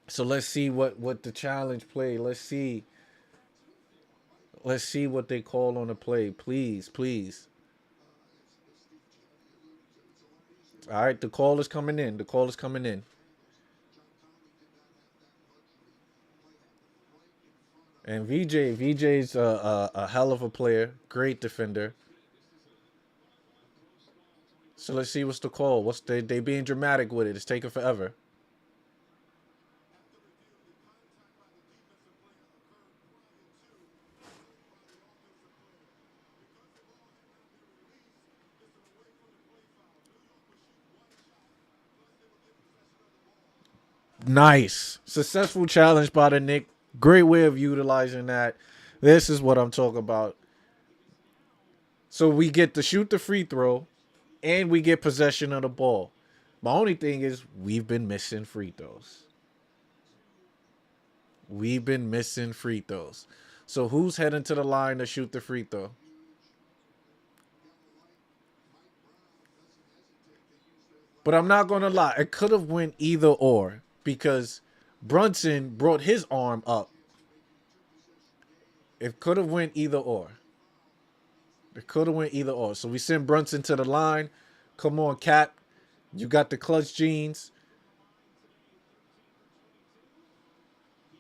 So let's see what the challenge play. Let's see. Let's see what they call on the play. Please, please. All right, the call is coming in. The call is coming in. And VJ's a hell of a player, great defender. So let's see what's the call. What's they being dramatic with it? It's taking forever. Nice. Successful challenge by the Knicks. Great way of utilizing that. This is what I'm talking about. So we get to shoot the free throw and we get possession of the ball. My only thing is we've been missing free throws. We've been missing free throws. So who's heading to the line to shoot the free throw? But I'm not going to lie. It could have went either or because Brunson brought his arm up. It could have went either or. It could have went either or. So we send Brunson to the line. Come on, Cap. You got the clutch jeans.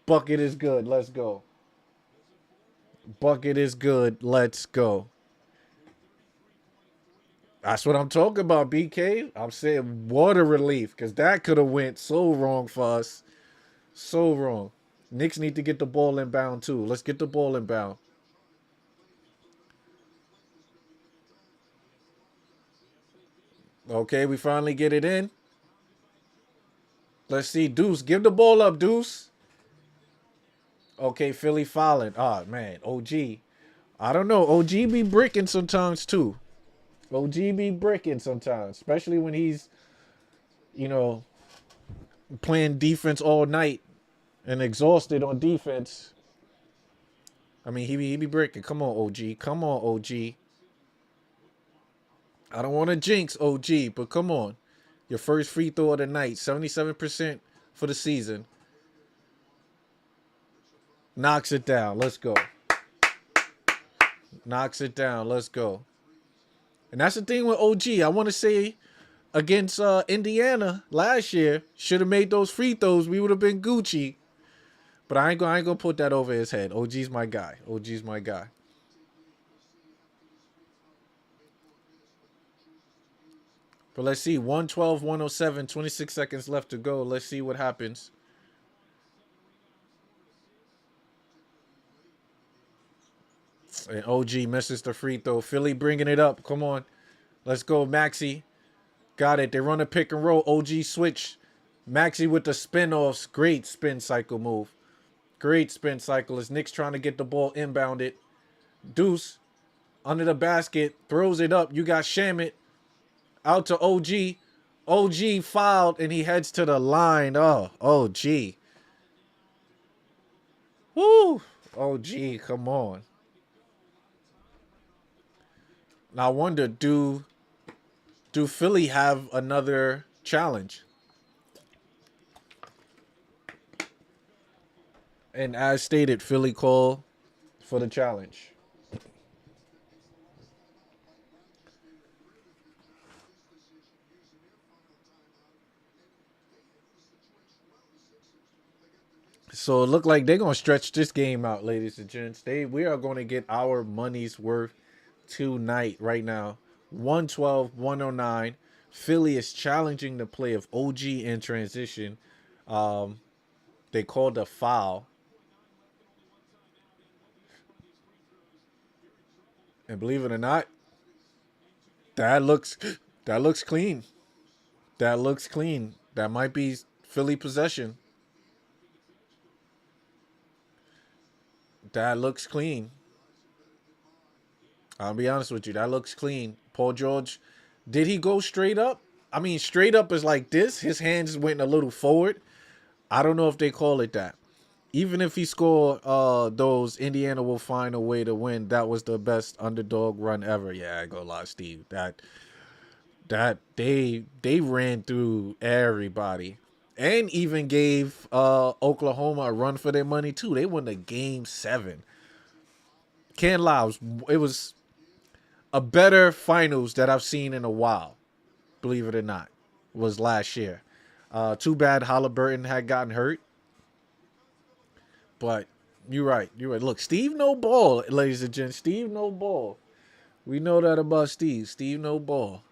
Bucket is good. Let's go. Bucket is good. Let's go. That's what I'm talking about, BK. I'm saying water relief because that could have went so wrong for us. So wrong. Knicks need to get the ball inbound too. Let's get the ball inbound. Okay, we finally get it in. Let's see. Deuce, give the ball up, Deuce. Okay, Philly fouling. Oh, man. OG. I don't know. OG be bricking sometimes too. OG be bricking sometimes, especially when he's, playing defense all night and exhausted on defense. I mean, he be breaking. Come on, OG. Come on, OG. I don't want to jinx OG, but come on. Your first free throw of the night, 77% for the season. Knocks it down. Let's go. Knocks it down. Let's go. And that's the thing with OG. I want to say against Indiana last year, should have made those free throws. We would have been Gucci. But I ain't gonna put that over his head. OG's my guy. OG's my guy. But let's see. 112, 107, 26 seconds left to go. Let's see what happens. And OG misses the free throw. Philly bringing it up. Come on. Let's go, Maxey. Got it. They run a pick and roll. OG switch. Maxey with the spin-offs. Great spin cycle move. Great spin cycle. As Knicks trying to get the ball inbounded. Deuce under the basket. Throws it up. You got Shamit. Out to OG. OG fouled and he heads to the line. Oh, OG. Woo. OG, come on. Now I wonder, do Philly have another challenge? And as stated, Philly call for the challenge. So it looked like they're going to stretch this game out, ladies and gents. We are going to get our money's worth tonight, right now. 112, 109. Philly is challenging the play of OG in transition. They called a foul. And believe it or not, that looks clean. That looks clean. That might be Philly possession. That looks clean. I'll be honest with you. That looks clean. Paul George, did he go straight up? I mean, straight up is like this. His hands went a little forward. I don't know if they call it that. Even if he scored those, Indiana will find a way to win. That was the best underdog run ever. Yeah, I ain't gonna lie, Steve. That they ran through everybody. And even gave Oklahoma a run for their money too. They won the game 7. Can't lie, it was a better finals that I've seen in a while. Believe it or not, was last year. Too bad Halliburton had gotten hurt. But you're right. You're right. Look, Steve no ball, ladies and gents. Steve no ball. We know that about Steve. Steve no ball.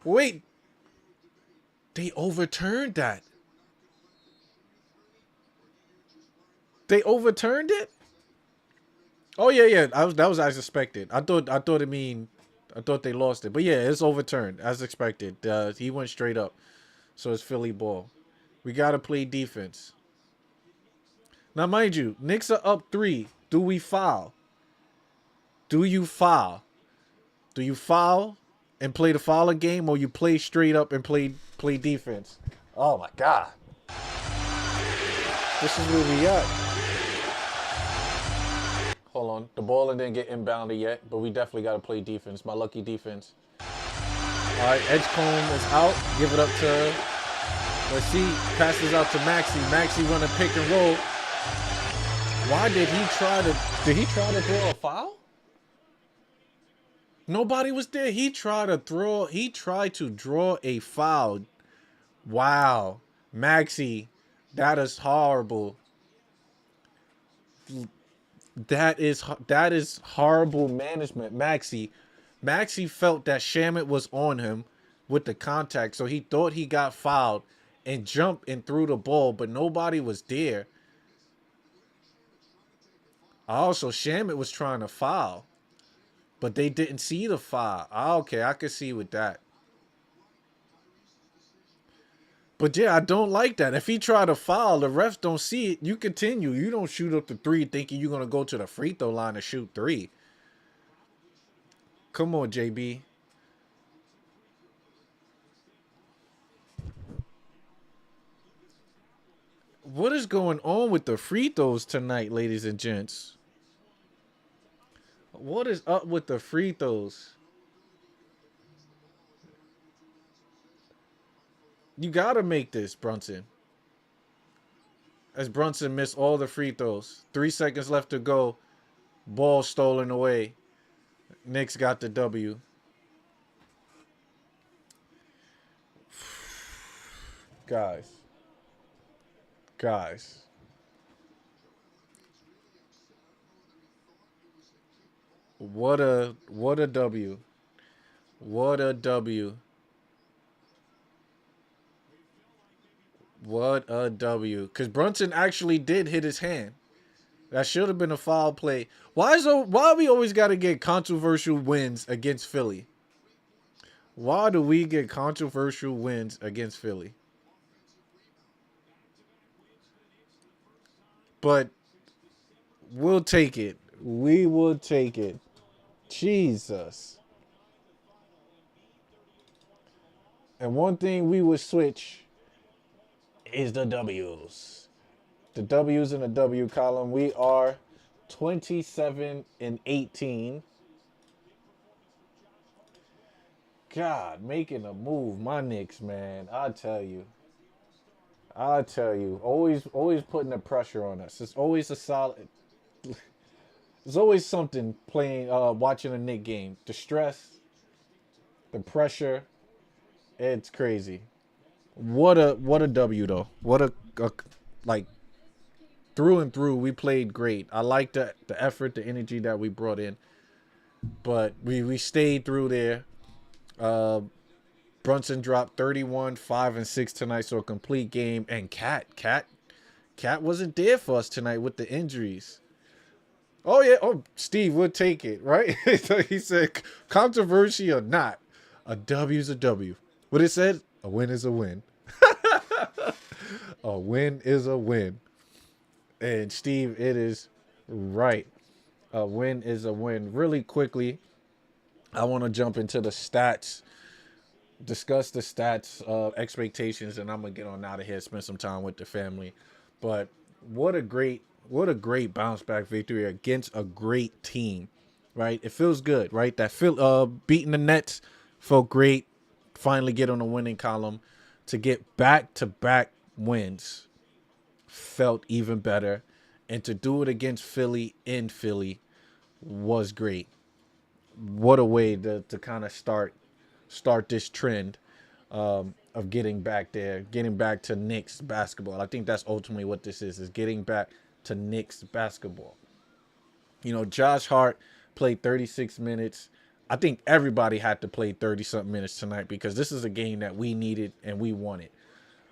Wait. They overturned that. They overturned it? Oh yeah. That was as expected. I thought they lost it. But yeah, it's overturned as expected. He went straight up. So it's Philly ball. We gotta play defense. Now, mind you, Knicks are up 3. Do we foul? Do you foul? Do you foul and play the fouler game, or you play straight up and play defense? Oh my God. This is where we at. Hold on. The ball didn't get inbounded yet, but we definitely got to play defense. My lucky defense. All right, Edgecombe is out. Give it up to, let's see, passes out to Maxey. Maxey running pick and roll. Why did he try to throw a foul? Nobody was there. He tried to draw a foul. Wow. Maxey, that is horrible. That is horrible management. Maxey felt that Shamet was on him with the contact, so he thought he got fouled and jumped and threw the ball, but nobody was there. Also, Shamet was trying to foul, but they didn't see the foul. Okay, I could see with that. But yeah, I don't like that. If he try to foul, the refs don't see it. You continue. You don't shoot up the 3 thinking you're going to go to the free throw line and shoot 3. Come on, JB. What is going on with the free throws tonight, ladies and gents? What is up with the free throws? You got to make this, Brunson. As Brunson missed all the free throws. 3 seconds left to go. Ball stolen away. Knicks got the W. Guys. What a W. What a W. What a W. Because Brunson actually did hit his hand. That should have been a foul play. Why we always got to get controversial wins against Philly? Why do we get controversial wins against Philly? But we'll take it. We will take it. Jesus. And one thing we would switch is the W's. The W's in the W column. We are 27-18. God, making a move. My Knicks, man. I tell you. Always putting the pressure on us. It's always a solid. There's always something playing, watching a Knick game. The stress, the pressure. It's crazy. What a W though. What a like through and through. We played great. I like the effort, the energy that we brought in. But we stayed through there. Brunson dropped 31, 5, and 6 tonight, so a complete game. And Cat wasn't there for us tonight with the injuries. Oh yeah, Steve would take it, right? So he said, controversy or not, a W's a W. What it said? A win is a win. A win is a win. And Steve, it is right. A win is a win. Really quickly, I want to jump into the stats discuss the stats, expectations, and I'm gonna get on out of here, spend some time with the family. But what a great bounce back victory against a great team, right? It feels good, right? Beating the Nets felt great. Finally get on the winning column. To get back to back wins felt even better, and to do it against Philly in Philly was great. What a way to kind of start this trend of getting back there, getting back to Knicks basketball. I think that's ultimately what this is getting back to Knicks basketball. You know, Josh Hart played 36 minutes. I think everybody had to play 30-something minutes tonight because this is a game that we needed and we wanted.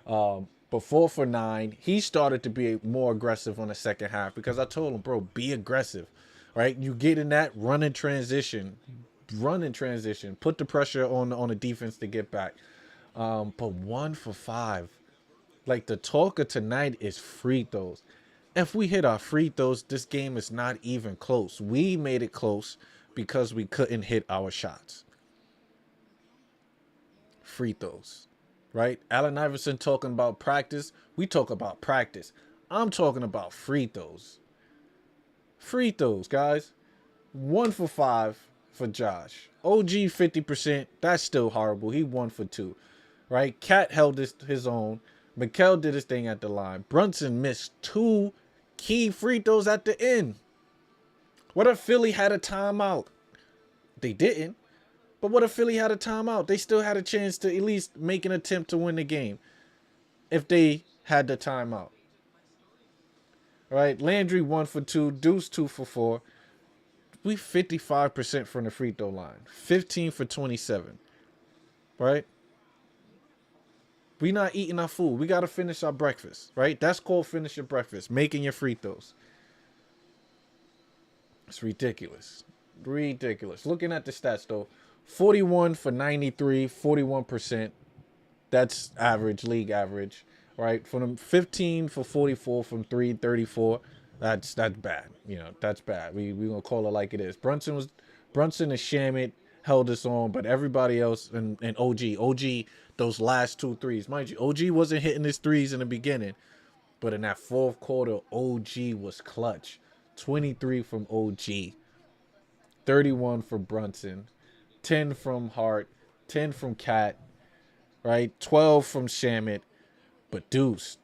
But 4 for 9, he started to be more aggressive on the second half because I told him, bro, be aggressive, right? You get in that run in transition, put the pressure on the defense to get back. But 1 for 5, like the talk of tonight is free throws. If we hit our free throws, this game is not even close. We made it close because we couldn't hit our shots. Free throws, right? Allen Iverson talking about practice. We talk about practice. I'm talking about free throws. Free throws, guys. 1 for 5 for Josh. OG 50%. That's still horrible. He 1 for 2, right? Cat held his own. Mikal did his thing at the line. Brunson missed 2 key free throws at the end. What if Philly had a timeout? They didn't. But what if Philly had a timeout? They still had a chance to at least make an attempt to win the game if they had the timeout. All right, Landry 1 for 2, Deuce 2 for 4. We 55% from the free throw line, 15 for 27. Right? We not eating our food. We got to finish our breakfast, right? That's called finish your breakfast, making your free throws. It's ridiculous. Ridiculous. Looking at the stats, though, 41 for 93, 41%. That's average, league average, right? From them 15 for 44 from 3, 34. That's bad. You know, that's bad. We gonna call it like it is. Brunson and Shamit held us on, but everybody else and OG, those last 2 threes. Mind you, OG wasn't hitting his threes in the beginning, but in that fourth quarter, OG was clutch. 23 from OG, 31 for Brunson, 10 from Hart, 10 from Cat, right? 12 from Shamit, but Deuce,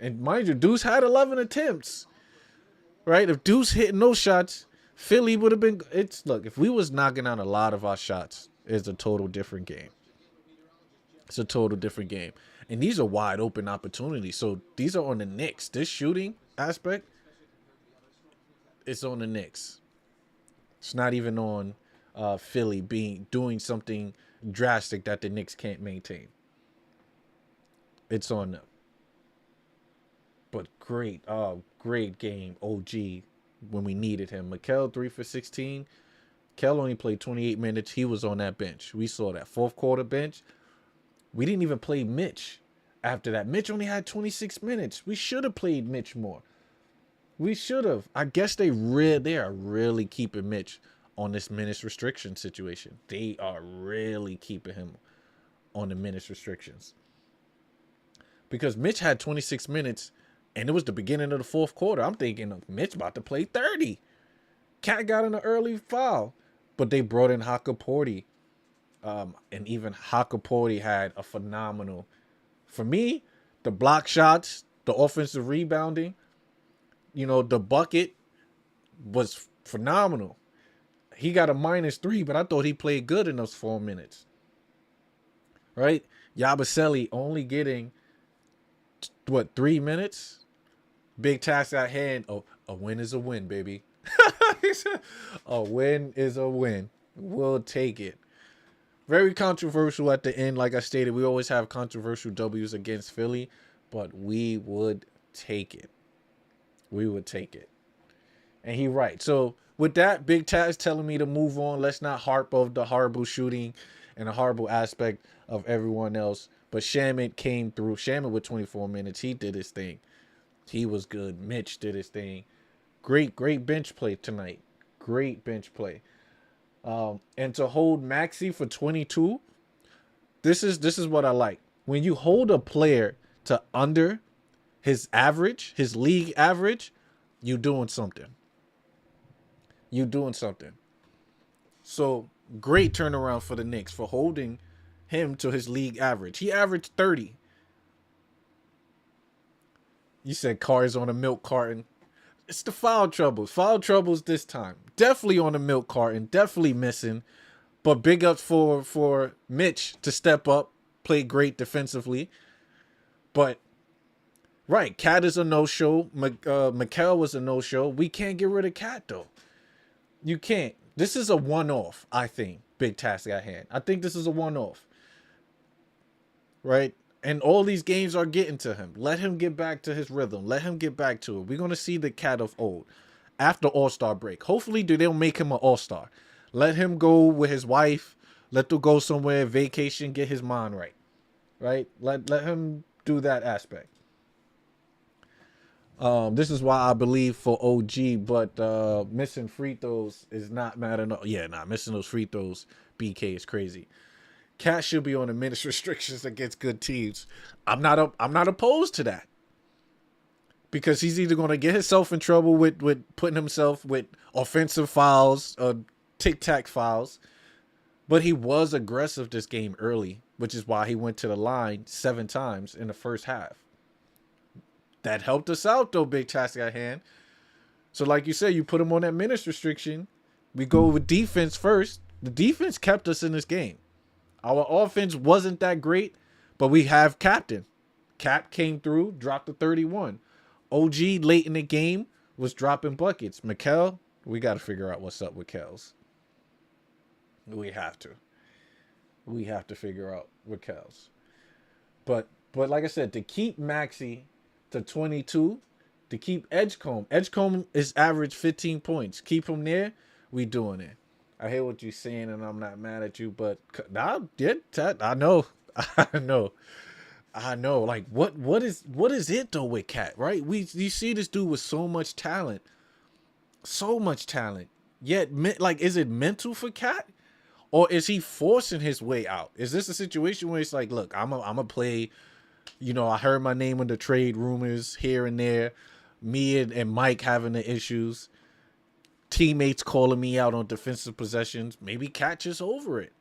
and mind you, Deuce had 11 attempts, right? If Deuce hitting those shots, Philly would have been. Look, if we was knocking out a lot of our shots, it's a total different game. It's a total different game, and these are wide open opportunities. So these are on the Knicks. This shooting aspect, it's on the Knicks. It's not even on Philly doing something drastic that the Knicks can't maintain. It's on them. But great game, OG, when we needed him. Mikal 3 for 16. Kel only played 28 minutes. He was on that bench. We saw that fourth quarter bench. We didn't even play Mitch after that. Mitch only had 26 minutes. We should have played Mitch more. We should have. I guess they are really keeping Mitch on this minutes restriction situation. They are really keeping him on the minutes restrictions. Because Mitch had 26 minutes, and it was the beginning of the fourth quarter. I'm thinking Mitch about to play 30. Cat got in an early foul, but they brought in Hakaporti. And even Hakaporti had a phenomenal. For me, the block shots, the offensive rebounding, the bucket was phenomenal. He got a -3, but I thought he played good in those 4 minutes. Right? Yabusele only getting, 3 minutes? Big task at hand. Oh, a win is a win, baby. A win is a win. We'll take it. Very controversial at the end. Like I stated, we always have controversial W's against Philly, but we would take it. We would take it. And he right. So with that, Big Taz telling me to move on. Let's not harp of the horrible shooting and the horrible aspect of everyone else. But Shamit came through. Shamit with 24 minutes. He did his thing. He was good. Mitch did his thing. Great bench play tonight. Great bench play. And to hold Maxi for 22, this is what I like. When you hold a player to under his average, his league average, you doing something. You doing something. So great turnaround for the Knicks for holding him to his league average. He averaged 30. You said cars on a milk carton. It's the foul troubles. Foul troubles this time. Definitely on the milk carton. Definitely missing. But big ups for Mitch to step up. Play great defensively. But, right, Cat is a no-show. Mikal was a no-show. We can't get rid of Cat, though. You can't. This is a one-off, I think. Big task at hand. I think this is a one-off. Right? And all these games are getting to him. Let him get back to his rhythm. Let him get back to it. We're going to see the Cat of old after All-Star break. Hopefully, they'll make him an All-Star. Let him go with his wife. Let them go somewhere, vacation, get his mind right. Right? Let him do that aspect. This is why I believe for OG, but missing free throws is not matter. Yeah, missing those free throws, BK is crazy. Cat should be on the minutes restrictions against good teams. I'm not opposed to that. Because he's either going to get himself in trouble with putting himself with offensive fouls or tic-tac fouls. But he was aggressive this game early, which is why he went to the line 7 times in the first half. That helped us out, though, big task at hand. So like you said, you put him on that minutes restriction. We go with defense first. The defense kept us in this game. Our offense wasn't that great, but we have Captain. Cap came through, dropped the 31. OG late in the game was dropping buckets. Mikal, we got to figure out what's up with Kels. We have to figure out with Kels. But like I said, to keep Maxi to 22, to keep Edgecombe is average 15 points. Keep him there, we doing it. I hear what you're saying, and I'm not mad at you, but I know. I know. Like, what is it though with Cat, right? You see this dude with so much talent, Yet, like, is it mental for Cat, or is he forcing his way out? Is this a situation where it's like, look, I'm a play. You know, I heard my name in the trade rumors here and there. Me and Mike having the issues. Teammates calling me out on defensive possessions. Maybe Cat just over it.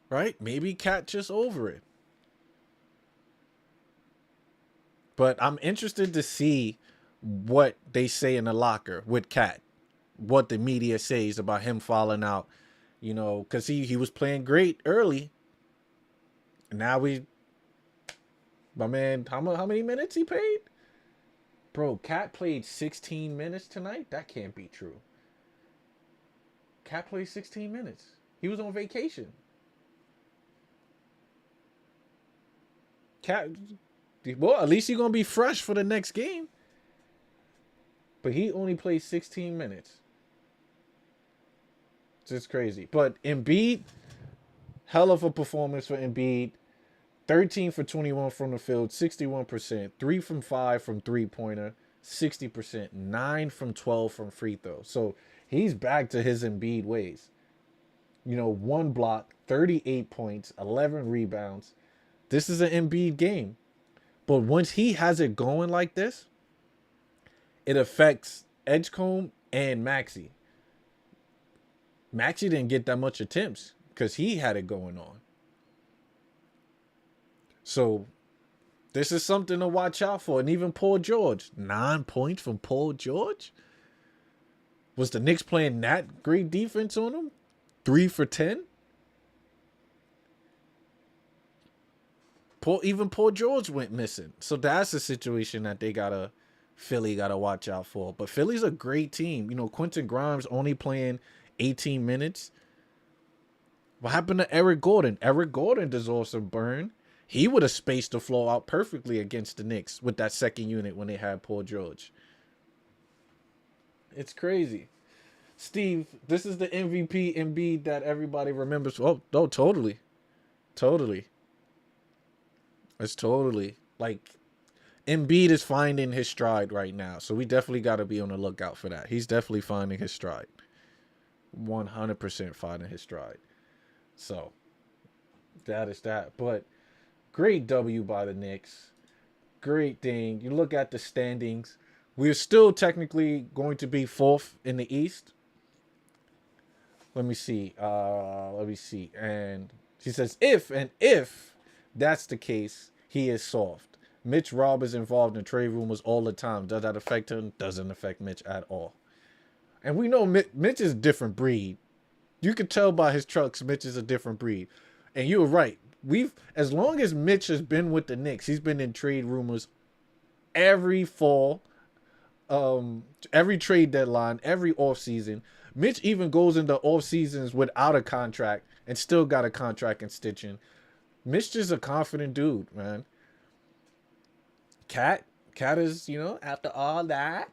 Right? Maybe Cat just over it. But I'm interested to see what they say in the locker with Cat. What the media says about him falling out. You know, because he was playing great early. Now my man, how many minutes he played? Bro, Cat played 16 minutes tonight? That can't be true. Cat played 16 minutes. He was on vacation. Cat, well, at least he's going to be fresh for the next game. But he only played 16 minutes. It's just crazy. But Embiid, hell of a performance for Embiid. 13 for 21 from the field, 61%. 3 from 5 from three-pointer, 60%. 9 from 12 from free throw. So he's back to his Embiid ways. You know, 1 block, 38 points, 11 rebounds. This is an Embiid game. But once he has it going like this, it affects Edgecombe and Maxi. Maxi didn't get that much attempts because he had it going on. So this is something to watch out for. And even Paul George. 9 points from Paul George? Was the Knicks playing that great defense on him? 3 for 10? Even Paul George went missing. So that's a situation that Philly gotta watch out for. But Philly's a great team. You know, Quentin Grimes only playing 18 minutes. What happened to Eric Gordon? Eric Gordon deserves a burn. He would have spaced the floor out perfectly against the Knicks with that second unit when they had Paul George. It's crazy. Steve, this is the MVP Embiid that everybody remembers. Oh, totally. It's totally. Like, Embiid is finding his stride right now, so we definitely got to be on the lookout for that. He's definitely finding his stride. 100% finding his stride. So that is that. But great W by the Knicks. Great thing. You look at the standings. We're still technically going to be fourth in the East. Let me see. And she says, if that's the case, he is soft. Mitch Robb is involved in trade rumors all the time. Does that affect him? Doesn't affect Mitch at all. And we know Mitch is a different breed. You could tell by his trucks, Mitch is a different breed. And you were right. As long as Mitch has been with the Knicks, he's been in trade rumors every fall, every trade deadline, every offseason. Mitch even goes into off seasons without a contract and still got a contract in stitching. Mitch just a confident dude, man. Cat is, after all that,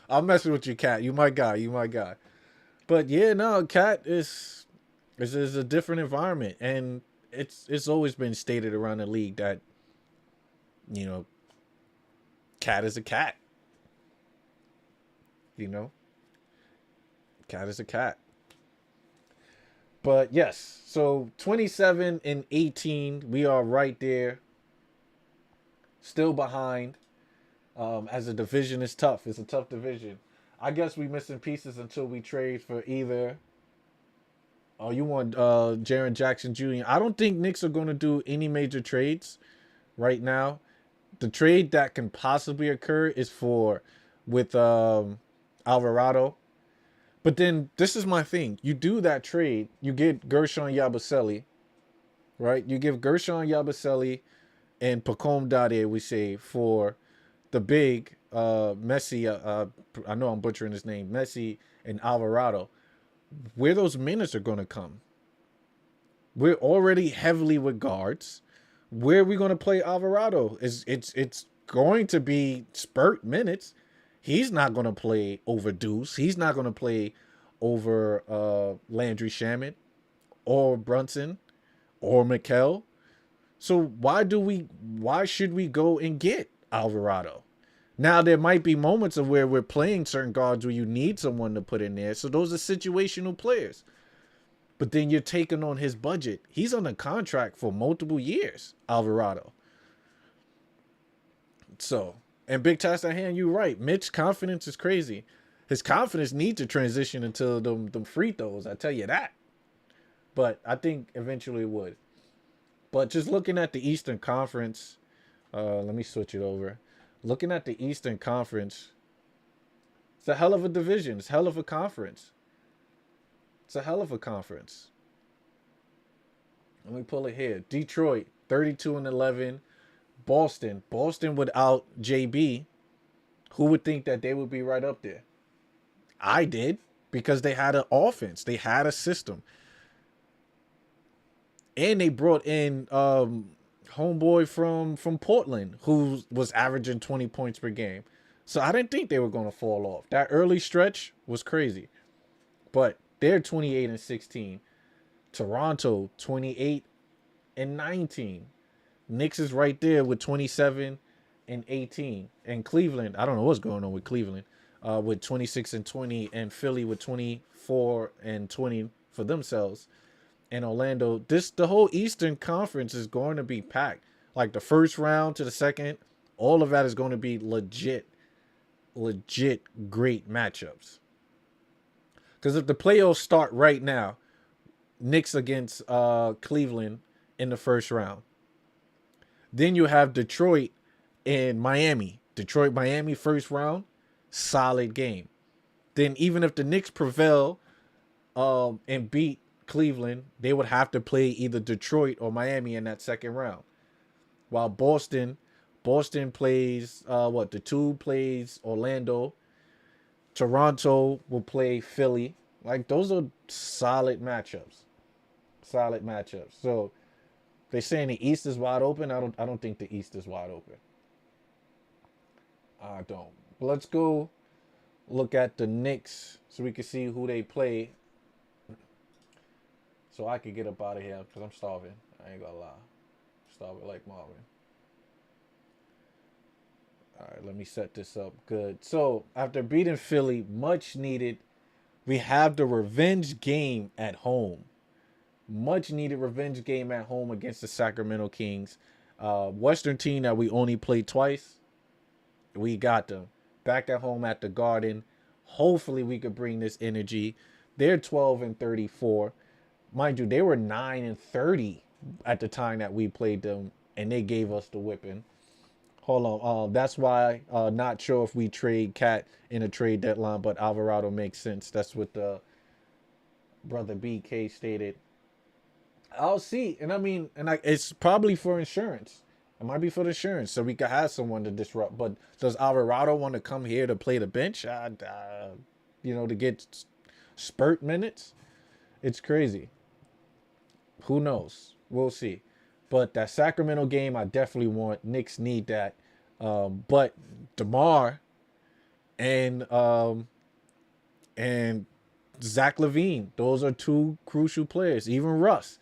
I'll mess with you, Cat. You my guy. But yeah, no, Cat is a different environment, and it's always been stated around the league that, Cat is a cat. Cat is a cat. But yes, so 27 and 18, we are right there. Still behind. As a division is tough. It's a tough division. I guess we missing pieces until we trade for either. Oh, you want Jaren Jackson Jr. I don't think Knicks are going to do any major trades right now. The trade that can possibly occur is with Alvarado. But then this is my thing. You do that trade, you get Gershon Yabusele, right? You give Gershon Yabusele and Pacome Dade, we say, for the big Messi. I know I'm butchering his name, Messi and Alvarado. Where those minutes are going to come? We're already heavily with guards. Where are we going to play Alvarado? It's going to be spurt minutes. He's not going to play over Deuce. He's not going to play over Landry Shamet or Brunson or Mikal. So why should we go and get Alvarado? Now, there might be moments of where we're playing certain guards where you need someone to put in there. So those are situational players. But then you're taking on his budget. He's on a contract for multiple years, Alvarado. So, and big task at hand, you're right. Mitch's confidence is crazy. His confidence needs to transition into them free throws. I tell you that. But I think eventually it would. But just looking at the Eastern Conference, let me switch it over. Looking at the Eastern Conference, it's a hell of a division. It's a hell of a conference. It's a hell of a conference. Let me pull it here. Detroit, 32 and 11. Boston without JB. Who would think that they would be right up there? I did, because they had an offense. They had a system. And they brought in homeboy from Portland, who was averaging 20 points per game. So I didn't think they were going to fall off. That early stretch was crazy. But they're 28 and 16. Toronto, 28 and 19. Knicks is right there with 27 and 18. And Cleveland, I don't know what's going on with Cleveland, with 26 and 20. And Philly with 24 and 20 for themselves. And Orlando, the whole Eastern Conference is going to be packed. Like the first round to the second, all of that is going to be legit great matchups. Because if the playoffs start right now, Knicks against Cleveland in the first round. Then you have Detroit and Miami. Miami first round, solid game. Then even if the Knicks prevail and beat Cleveland, they would have to play either Detroit or Miami in that second round. While Boston plays the 2 plays Orlando. Toronto will play Philly. Like, those are solid matchups. So they're saying the East is wide open. I don't think the East is wide open. I don't. But let's go look at the Knicks so we can see who they play. So I could get up out of here because I'm starving. I ain't gonna lie. Starving like Marvin. All right, let me set this up good. So after beating Philly, much needed, we have the revenge game at home. Much needed revenge game at home against the Sacramento Kings. Western team that we only played twice. We got them back at home at the Garden. Hopefully we could bring this energy. They're 12-34. Mind you, they were 9-30 at the time that we played them, and they gave us the whipping. Hold on. That's why not sure if we trade Cat in a trade deadline, but Alvarado makes sense. That's what the brother BK stated. I'll see. And I mean, it's probably for insurance. It might be for the insurance, so we could have someone to disrupt. But does Alvarado want to come here to play the bench? To get spurt minutes? It's crazy. Who knows? We'll see. But that Sacramento game, I definitely want. Knicks need that. But DeMar and Zach LaVine, those are two crucial players. Even Russ,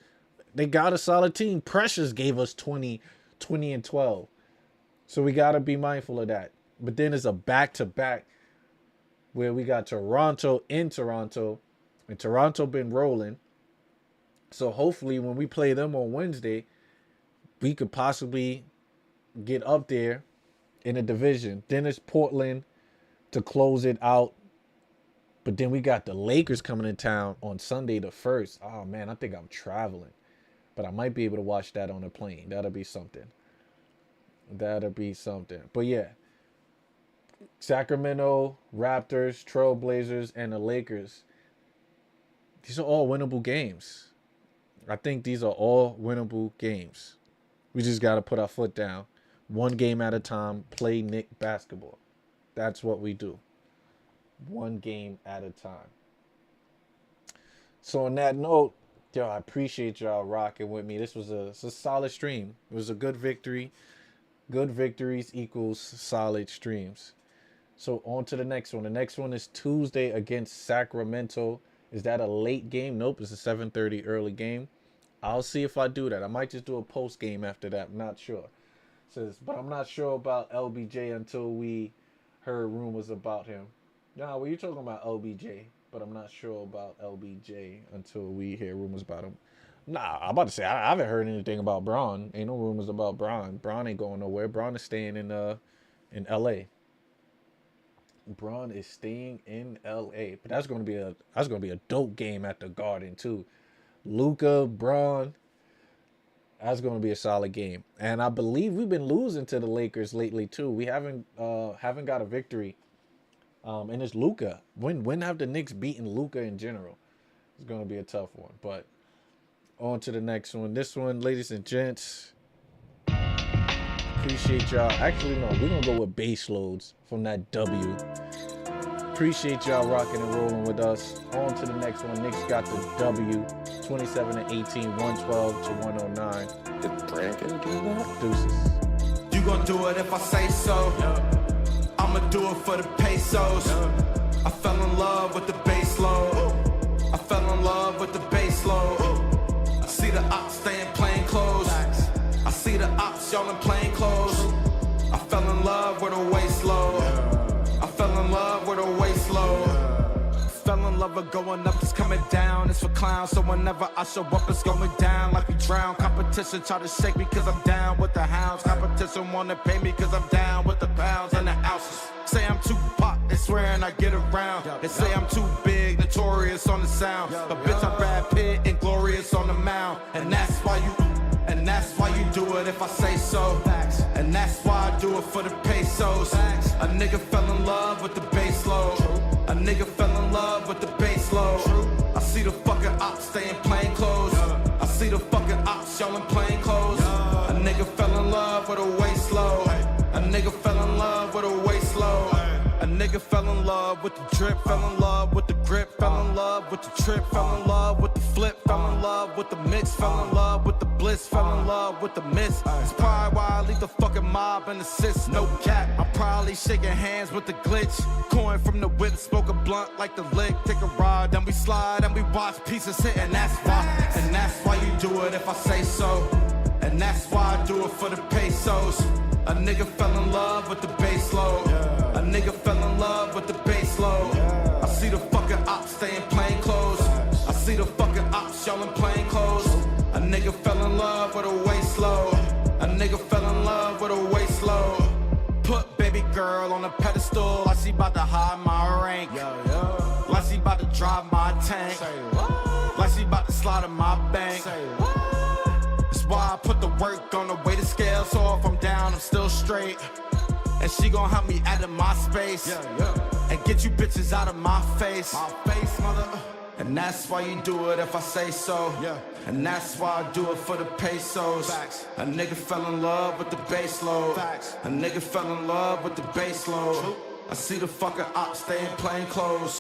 they got a solid team. Precious gave us 20 and 12. So we got to be mindful of that. But then it's a back-to-back where we got Toronto in Toronto. And Toronto been rolling. So hopefully when we play them on Wednesday, we could possibly get up there in a division. Then it's Portland to close it out. But then we got the Lakers coming in town on Sunday the 1st. Oh, man, I think I'm traveling. But I might be able to watch that on a plane. That'll be something. But yeah, Sacramento, Raptors, Trailblazers, and the Lakers. These are all winnable games. I think these are all winnable games. We just got to put our foot down. One game at a time, play Knick basketball. That's what we do. One game at a time. So on that note, yo, I appreciate y'all rocking with me. This was a solid stream. It was a good victory. Good victories equals solid streams. So on to the next one. The next one is Tuesday against Sacramento. Is that a late game? Nope, it's a 7:30 early game. I'll see if I do that. I might just do a post game after that. I'm not sure. But I'm not sure about LBJ until we heard rumors about him. Nah, well, you're talking about LBJ, but I'm not sure about LBJ until we hear rumors about him. Nah, I'm about to say I haven't heard anything about Braun. Ain't no rumors about Braun. Braun ain't going nowhere. Braun is staying in LA. Braun is staying in LA. But that's gonna be a dope game at the Garden too. Luka, Braun. That's gonna be a solid game. And I believe we've been losing to the Lakers lately too. We haven't got a victory. And it's Luka. When have the Knicks beaten Luka in general? It's gonna be a tough one. But on to the next one. This one, ladies and gents. Appreciate y'all. Actually, no, we're gonna go with base loads from that W. Appreciate y'all rocking and rolling with us. On to the next one. Knicks got the W. 27-18, 112-109. Did Brand do that? Deuces. You gon' do it if I say so. I'ma do it for the pesos. I fell in love with the bass load. I fell in love with the bass load. I see the ops staying plain clothes. I see the ops y'all in plain clothes. I fell in love with a waist load. I fell in love with a waist load. Fell in love with going up, it's coming down. It's for clowns, so whenever I show up, it's going down like we drown. Competition try to shake me cause I'm down with the hounds. Competition wanna pay me cause I'm down with the pounds and the ounces. Say I'm too pop, they swearing I get around. They say I'm too big, notorious on the sound. But bitch, I'm Brad Pitt and glorious on the mound. And that's why you do it if I say so. And that's why I do it for the pesos. A nigga fell in love with the bass load. A nigga fell in love with the bass load. I see the fucking ops staying plain clothes. I see the fucking ops y'all in plain clothes. A nigga fell in love with a waist load. A nigga fell in love with a waist load. A nigga fell in love with the drip, fell in love with the grip, fell in love with the trip, fell in love with the flip, fell in love with the mix, fell in love with the bliss, fell in love with the miss. It's probably why I leave the fucking mob and assist, no cap. I'm probably shaking hands with the glitch. Coin from the whip, smoke a blunt like the lick, take a ride, then we slide and we watch pieces hit, and that's why you do it if I say so. And that's why I do it for the pesos. A nigga fell in love with the bass load. A nigga fell in love with the bass load. I see the fucking ops stay in plain clothes. I see the fucking ops y'all in plain clothes. A nigga fell in love with a waist load. A nigga fell in love with a waist load. Put baby girl on a pedestal, like she bout to hide my rank. Like she bout to drive my tank. Like she bout to slide in my bank. That's why I put the work on the weighted scale, so if I'm down, I'm still straight. And she gon' help me out of my space. And get you bitches out of my face. Mother. And that's why you do it if I say so. And that's why I do it for the pesos. A nigga fell in love with the bass load. A nigga fell in love with the bass load. I see the fucking ops stay in plain clothes.